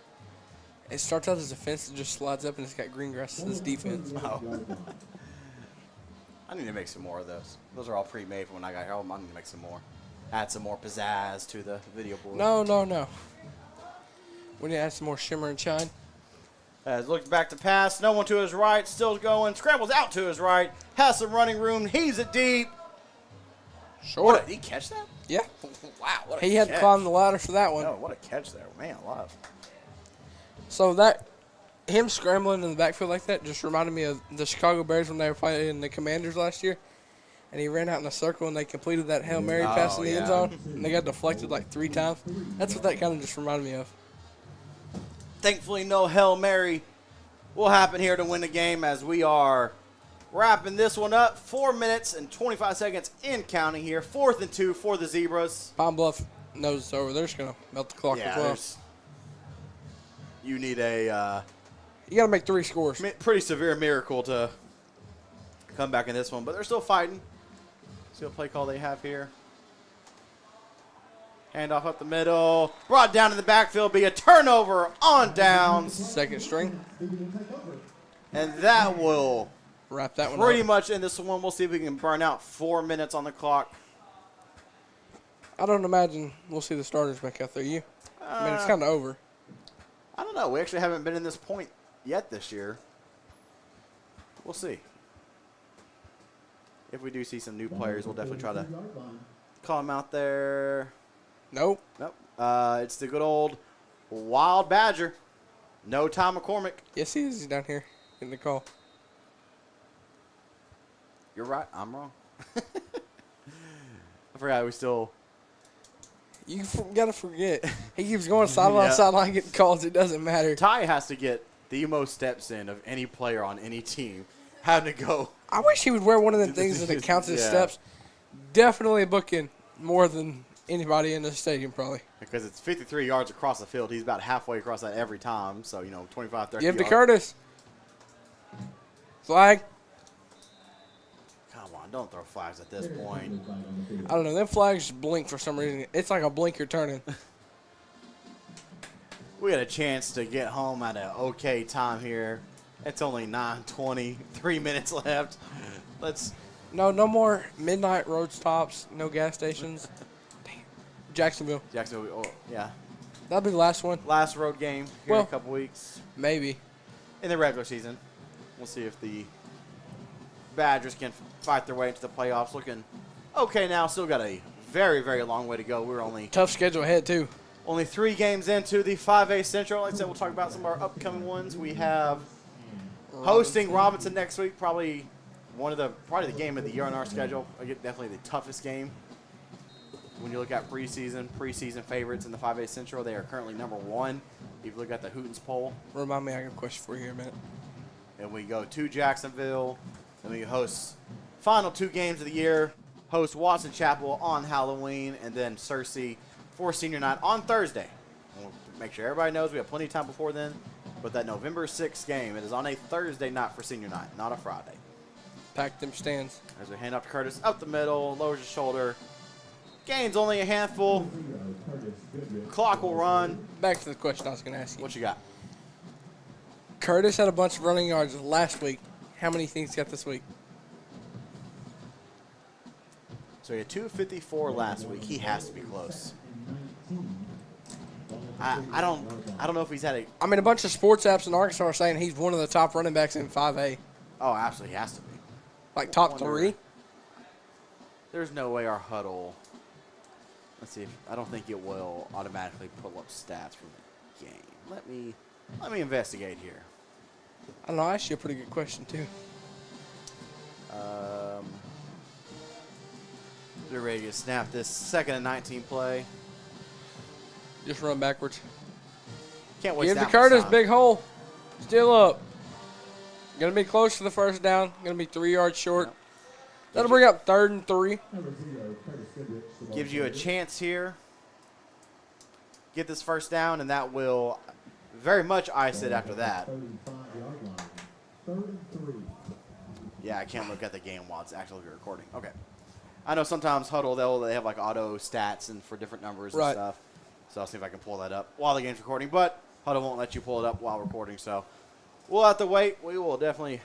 It starts out as a fence that just slides up and it's got green grass. This defense. Oh. I need to make some more of those. Those are all pre-made from when I got home. I need to make some more. Add some more pizzazz to the video board. No. We need to add some more shimmer and shine. As looks back to pass, no one to his right, still going, scrambles out to his right, has some running room, heaves it deep. Short. Did he catch that? Yeah. Wow, what a catch. He had to climb the ladder for that one. No, what a catch there. Man, alive. So him scrambling in the backfield like that just reminded me of the Chicago Bears when they were fighting the Commanders last year. And he ran out in a circle and they completed that Hail Mary pass in the end zone. And they got deflected like 3 times. That's what that kind of just reminded me of. Thankfully, no Hail Mary will happen here to win the game as we are wrapping this one up. 4 minutes and 25 seconds in counting here. 4th and 2 for the Zebras. Pine Bluff knows it's over. They're just going to melt the clock as well. You need a you got to make 3 scores. Pretty severe miracle to come back in this one, but they're still fighting. See what play call they have here. Handoff up the middle. Brought down in the backfield. Be a turnover on downs. Second string. And that will wrap that one pretty up. much in this one. We'll see if we can burn out 4 minutes on the clock. I don't imagine we'll see the starters back out there. You? I mean, it's kind of over. I don't know. We actually haven't been in this point yet this year. We'll see. If we do see some new players, we'll definitely try to call them out there. Nope. It's the good old Wild Badger. No Tom McCormick. Yes, he is. He's down here in the call. You're right. I'm wrong. I forgot we still. You gotta forget. He keeps going sideline to sideline, getting calls. It doesn't matter. Ty has to get the most steps in of any player on any team. Having to go. I wish he would wear one of them things that counts as steps. Definitely booking more than anybody in the stadium, probably. Because it's 53 yards across the field. He's about halfway across that every time. So, 25, 30 Give yards. to Curtis. Flag. Come on, don't throw flags at this point. I don't know. Them flags just blink for some reason. It's like a blinker turning. We had a chance to get home at an okay time here. It's only 9:20, 3 minutes left. No more midnight road stops, no gas stations. Damn. Jacksonville. Oh, yeah. That'll be the last one. Last road game here in a couple weeks. Maybe. In the regular season. We'll see if the Badgers can fight their way into the playoffs. Looking okay now. Still got a very, very long way to go. We're only tough schedule ahead, too. Only 3 games into the 5A Central. Like I said, we'll talk about some of our upcoming ones. We have hosting Robinson next week, probably the game of the year on our schedule. Definitely the toughest game. When you look at preseason favorites in the 5A Central, they are currently number 1. If you look at the Hootens poll. Remind me, I got a question for you here in a minute. And we go to Jacksonville, and we host final 2 games of the year. Host Watson Chapel on Halloween, and then Searcy for senior night on Thursday. We'll make sure everybody knows we have plenty of time before then. But that November 6th game, it is on a Thursday night for senior night, not a Friday. Pack them stands. As we hand off to Curtis, up the middle, lowers his shoulder. Gains only a handful. Clock will run. Back to the question I was going to ask you. What you got? Curtis had a bunch of running yards last week. How many things he got this week? So he had 254 last week. He has to be close. I don't know if he's had a. I mean, a bunch of sports apps in Arkansas are saying he's one of the top running backs in 5A. Oh, absolutely, he has to be. Like top 3. There's no way our huddle. Let's see. I don't think it will automatically pull up stats from the game. Let me investigate here. I don't know. I asked you a pretty good question too. They're ready to snap this 2nd and 19 play. Just run backwards. Can't waste Give that to Curtis, much time. big hole. Still up. Going to be close to the first down. Going to be 3 yards short. Yep. That'll bring up 3rd and 3. Gives you a chance here get this first down, and that will very much ice it after that. Yeah, I can't look at the game while it's actually recording. Okay. I know sometimes Huddle, they have like auto stats and for different numbers and stuff. So I'll see if I can pull that up while the game's recording. But Huddle won't let you pull it up while recording, so we'll have to wait. We will definitely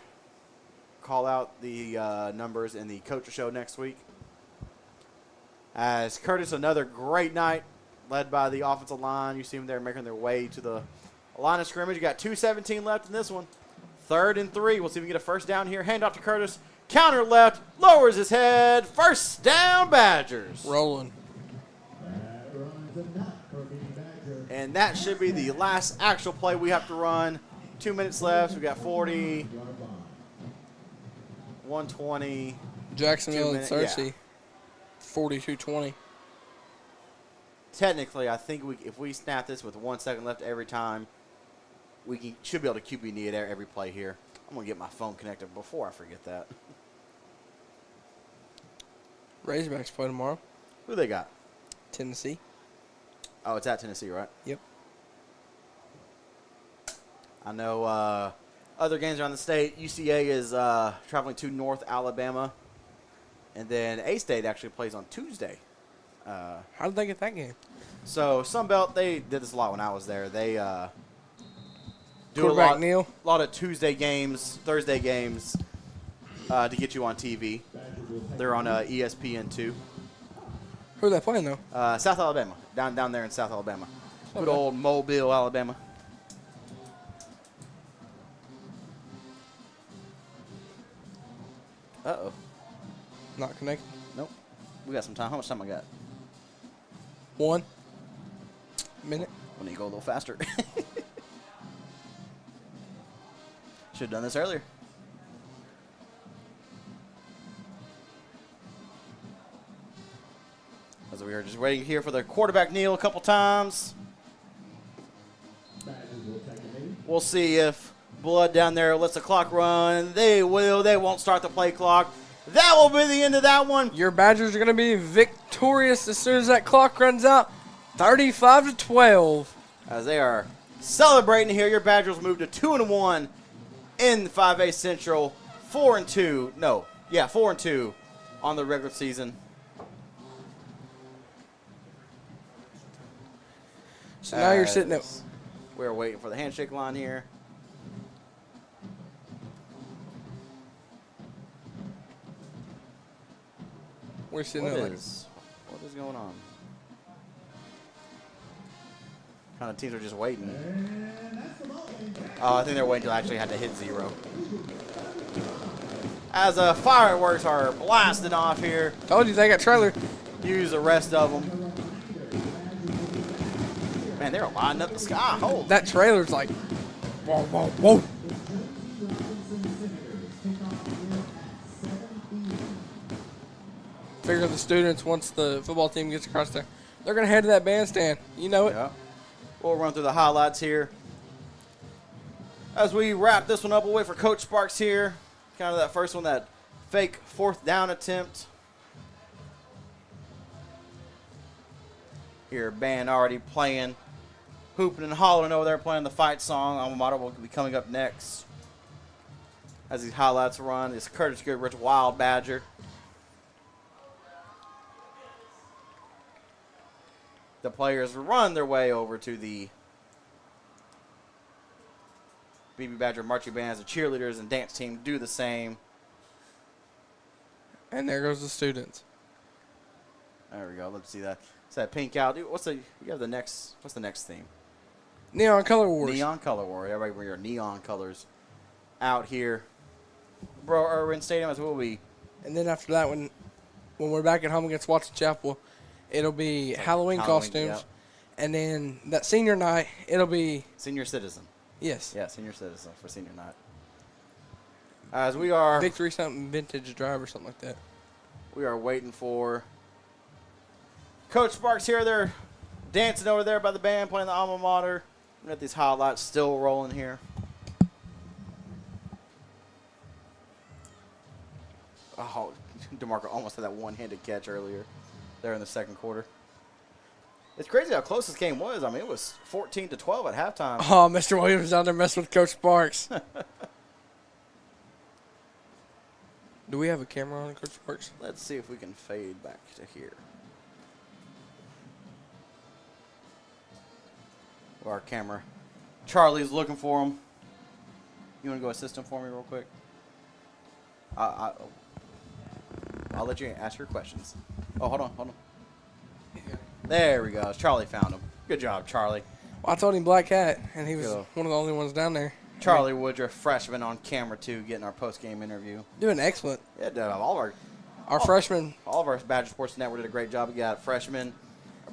call out the numbers in the Coach Show next week. As Curtis, another great night led by the offensive line. You see them there making their way to the line of scrimmage. You got 2:17 left in this one. 3rd and 3. We'll see if we get a first down here. Hand off to Curtis. Counter left. Lowers his head. First down, Badgers. Rolling. And that should be the last actual play we have to run. 2 minutes left. We got 40, 120. Jacksonville and Cersei. 42-20. Technically, I think if we snap this with 1 second left every time, should be able to QB knee it every play here. I'm going to get my phone connected before I forget that. Razorbacks play tomorrow. Who they got? Tennessee. Oh, it's at Tennessee, right? Yep. I know other games around the state. UCA is traveling to North Alabama. And then A-State actually plays on Tuesday. How did they get that game? So, Sunbelt, they did this a lot when I was there. They do a lot of Tuesday games, Thursday games to get you on TV. They're on ESPN2. Who are they playing, though? South Alabama, down there in South Alabama. Good old Mobile, Alabama. Uh-oh. Not connected? Nope. We got some time. How much time I got? 1 minute. We need to go a little faster. Should have done this earlier. As we were just waiting here for the quarterback kneel a couple times. We'll see if Blood down there lets the clock run. They will. They won't start the play clock. That will be the end of that one. Your Badgers are going to be victorious as soon as that clock runs out. 35-12. As they are celebrating here, your Badgers moved to 2-1 in the 5A Central. 4-2. No. Yeah, 4-2 on the regular season. So now you're sitting at... We're waiting for the handshake line here. We're sitting at What is going on? Kind of teams are just waiting. Oh, I think they're waiting until I actually had to hit 0. As fireworks are blasting off here. Told you they got trailer. Use the rest of them. Man, they're lining up the sky. Hold. That trailer's like, whoa, whoa, whoa. Figure the students, once the football team gets across there, they're going to head to that bandstand. You know it. Yeah. We'll run through the highlights here. As we wrap this one up, we'll wait for Coach Sparks here. Kind of that first one, that fake 4th down attempt. Here, band already playing, hooping and hollering over there, playing the fight song. Alma Mater will be coming up next. As these highlights run, this Curtis Goodrich Wild Badger. The players run their way over to the Beebe Badger marching bands. The cheerleaders and dance team do the same. And there goes the students. There we go. Let's see that. It's that pink out. What's the next theme? Neon Color Wars. Neon Color War. Everybody wear your neon colors out here. Bro, Irwin Stadium as will be. And then after that, when we're back at home against Watson Chapel, it'll be Halloween costumes. Yep. And then that senior night, it'll be... Senior Citizen. Yes. Yeah, Senior Citizen for senior night. As we are... Victory something vintage drive or something like that. We are waiting for Coach Sparks here. They're dancing over there by the band, playing the alma mater. We got these highlights still rolling here. Oh, DeMarco almost had that one-handed catch earlier there in the second quarter. It's crazy how close this game was. I mean, it was 14-12 at halftime. Oh, Mr. Williams was down there messing with Coach Sparks. Do we have a camera on Coach Sparks? Let's see if we can fade back to here. Our camera. Charlie's looking for him. You want to go assist him for me real quick? I'll let you ask your questions. Oh, hold on. There we go. Charlie found him. Good job, Charlie. Well, I told him Black Hat, and he was one of the only ones down there. Charlie Woodruff, freshman on camera, too, getting our post-game interview. Doing excellent. Yeah, all of our freshmen. All of our Badger Sports Network did a great job. We got freshman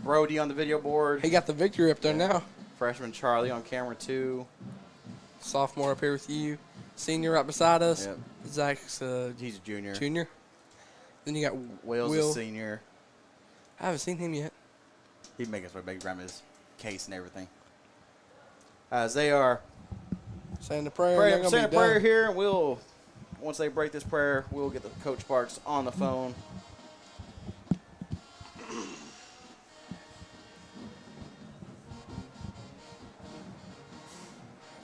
Brody on the video board. He got the victory up there now. Freshman Charlie on camera, too. Sophomore up here with you. Senior right beside us. Yep. Zach's he's a junior. Then you got Will's Will. a senior. I haven't seen him yet. He'd make us grab his case and everything. As they are saying the prayer. Saying a prayer here, and once they break this prayer, we'll get the Coach Sparks on the phone.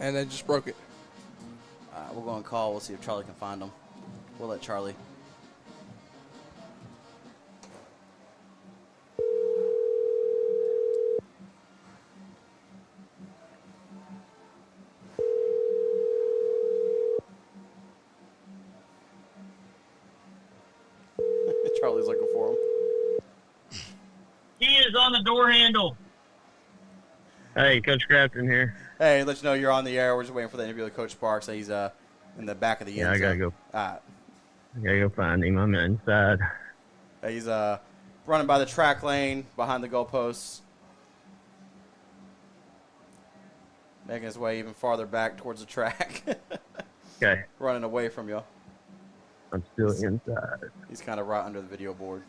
And they just broke it. We're going to call. We'll see if Charlie can find them. We'll let Charlie. Charlie's looking for him. He is on the door handle. Hey, Coach Crafton here. Hey, let you know you're on the air. We're just waiting for the interview with Coach Sparks. He's in the back of the end zone. I gotta go. I gotta go find him. I'm inside. He's running by the track lane behind the goalposts, making his way even farther back towards the track. Okay. Running away from you. I'm still inside. He's kind of right under the video board.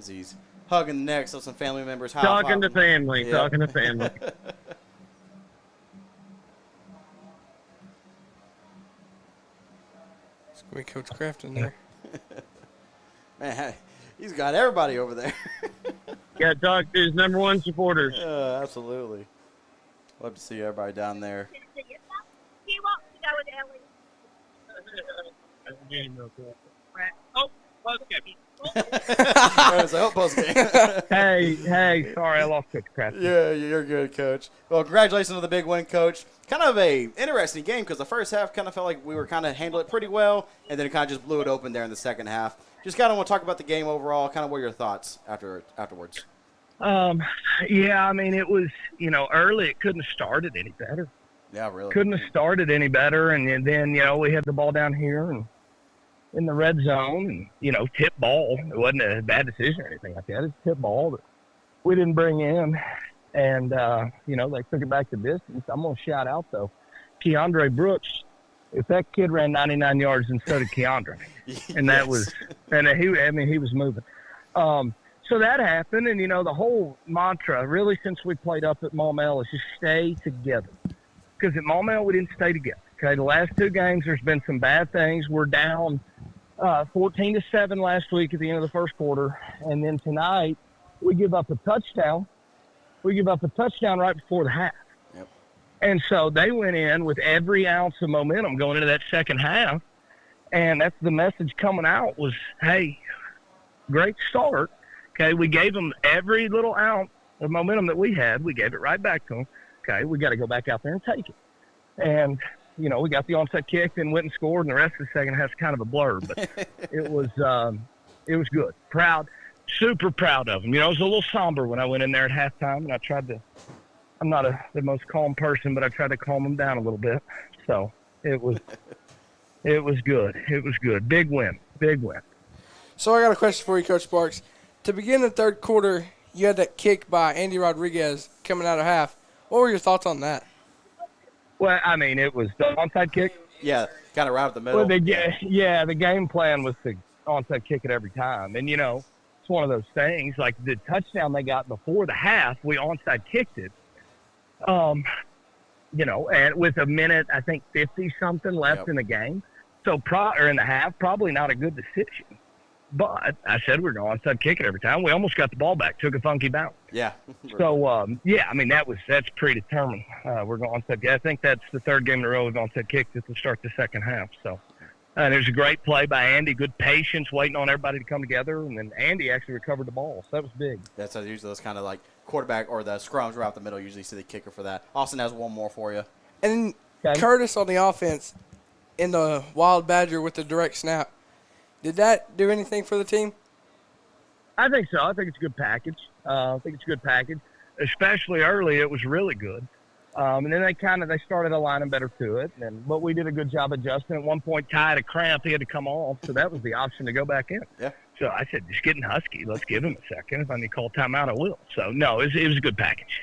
He's hugging the necks of some family members. Talking to family. Yeah. Talking to family. It's going to be Coach Crafton there. Man, he's got everybody over there. Got to talk to his number one supporters. Yeah, absolutely. Love to see everybody down there. He wants to go with Ellie. Oh, Postgame. Hey, sorry, I lost Coach Crafton. Yeah, you're good, Coach. Well, congratulations on the big win, Coach. Kind of a interesting game because the first half kind of felt like we were kind of handling it pretty well, and then it kind of just blew it open there in the second half. Just kind of want to talk about the game overall. Kind of what are your thoughts afterwards? Yeah, I mean, it was, early. It couldn't have started any better. Yeah, really. Couldn't have started any better. And then, we had the ball down here and in the red zone and, tip ball. It wasn't a bad decision or anything like that. It's a tip ball that we didn't bring in. And, they took it back to distance. I'm going to shout out, though, Keandre Brooks. If that kid ran 99 yards, and so did Keandre. And that was – and he was moving. So that happened, and, the whole mantra, really, since we played up at Maumelle, is just stay together. Because at Maumelle, we didn't stay together. Okay, the last two games, there's been some bad things. We're down 14-7 last week at the end of the first quarter, and then tonight we give up a touchdown. We give up a touchdown right before the half. Yep. And so they went in with every ounce of momentum going into that second half, and that's the message coming out was, hey, great start. Okay, we gave them every little ounce of momentum that we had. We gave it right back to them. Okay, we got to go back out there and take it. And, we got the onside kick and went and scored, and the rest of the second half's kind of a blur. But it was good. Proud, super proud of them. It was a little somber when I went in there at halftime, and I tried to – I'm not the most calm person, but I tried to calm them down a little bit. So it was good. It was good. Big win. So I got a question for you, Coach Sparks. To begin the third quarter, you had that kick by Andy Rodriguez coming out of half. What were your thoughts on that? Well, I mean, it was the onside kick. Yeah, kind of right up the middle. Well, the game plan was to onside kick it every time. And, it's one of those things. Like the touchdown they got before the half, we onside kicked it. And with a minute, I think 50-something left in the game. So in the half, probably not a good decision. But I said we're going onside kick it every time. We almost got the ball back, took a funky bounce. Yeah. So, yeah, I mean, that's predetermined. We're going onside kick. I think that's the third game in a row we've onside kicked to start the second half. So, and it was a great play by Andy, good patience, waiting on everybody to come together, and then Andy actually recovered the ball. So that was big. That's usually those kind of like quarterback or the scrums right out the middle. Usually see the kicker for that. Austin has one more for you. And Curtis on the offense in the Wild Badger with the direct snap. Did that do anything for the team? I think so. I think it's a good package. Especially early, it was really good. And then they started aligning better to it. But we did a good job adjusting. At one point, Ty had a cramp. He had to come off, so that was the option to go back in. Yeah. So I said, just getting husky. Let's give him a second. If I need to call timeout, I will. So, no, it was a good package.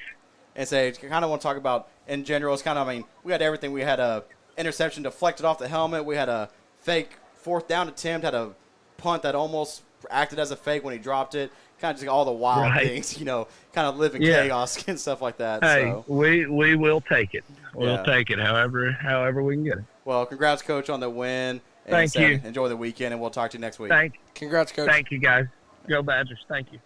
And say, kind of want to talk about, in general, it's kind of, we had everything. We had a interception deflected off the helmet. We had a fake fourth down attempt, had a punt that almost acted as a fake when he dropped it. Kind of just all the wild things, kind of live in chaos and stuff like that. Hey, so. we will take it. We'll take it however we can get it. Well, congrats, Coach, on the win. And Thank you. Enjoy the weekend, and we'll talk to you next week. Congrats, Coach. Thank you, guys. Go Badgers. Thank you.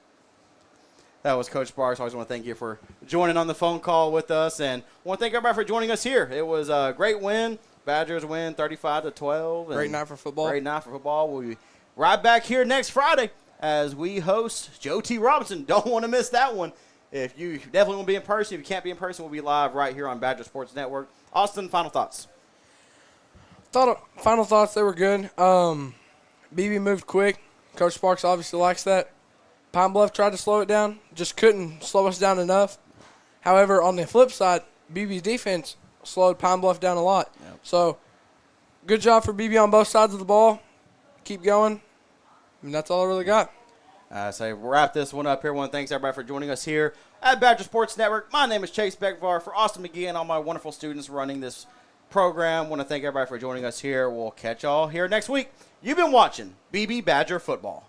That was Coach Sparks. I always want to thank you for joining on the phone call with us, and I want to thank everybody for joining us here. It was a great win. Badgers win 35-12. Great night for football. Great night for football. We'll be right back here next Friday as we host Joe T. Robinson. Don't want to miss that one. If you definitely want to be in person, if you can't be in person, we'll be live right here on Badger Sports Network. Austin, final thoughts. Final thoughts, they were good. Beebe moved quick. Coach Sparks obviously likes that. Pine Bluff tried to slow it down, just couldn't slow us down enough. However, on the flip side, Beebe's defense slowed Pine Bluff down a lot. Yep. So, good job for Beebe on both sides of the ball. Keep going. And that's all I really got. So we'll wrap this one up here. I want to thank everybody for joining us here at Badger Sports Network. My name is Chase Beckvar. For Austin McGee and all my wonderful students running this program, I want to thank everybody for joining us here. We'll catch y'all here next week. You've been watching BB Badger Football.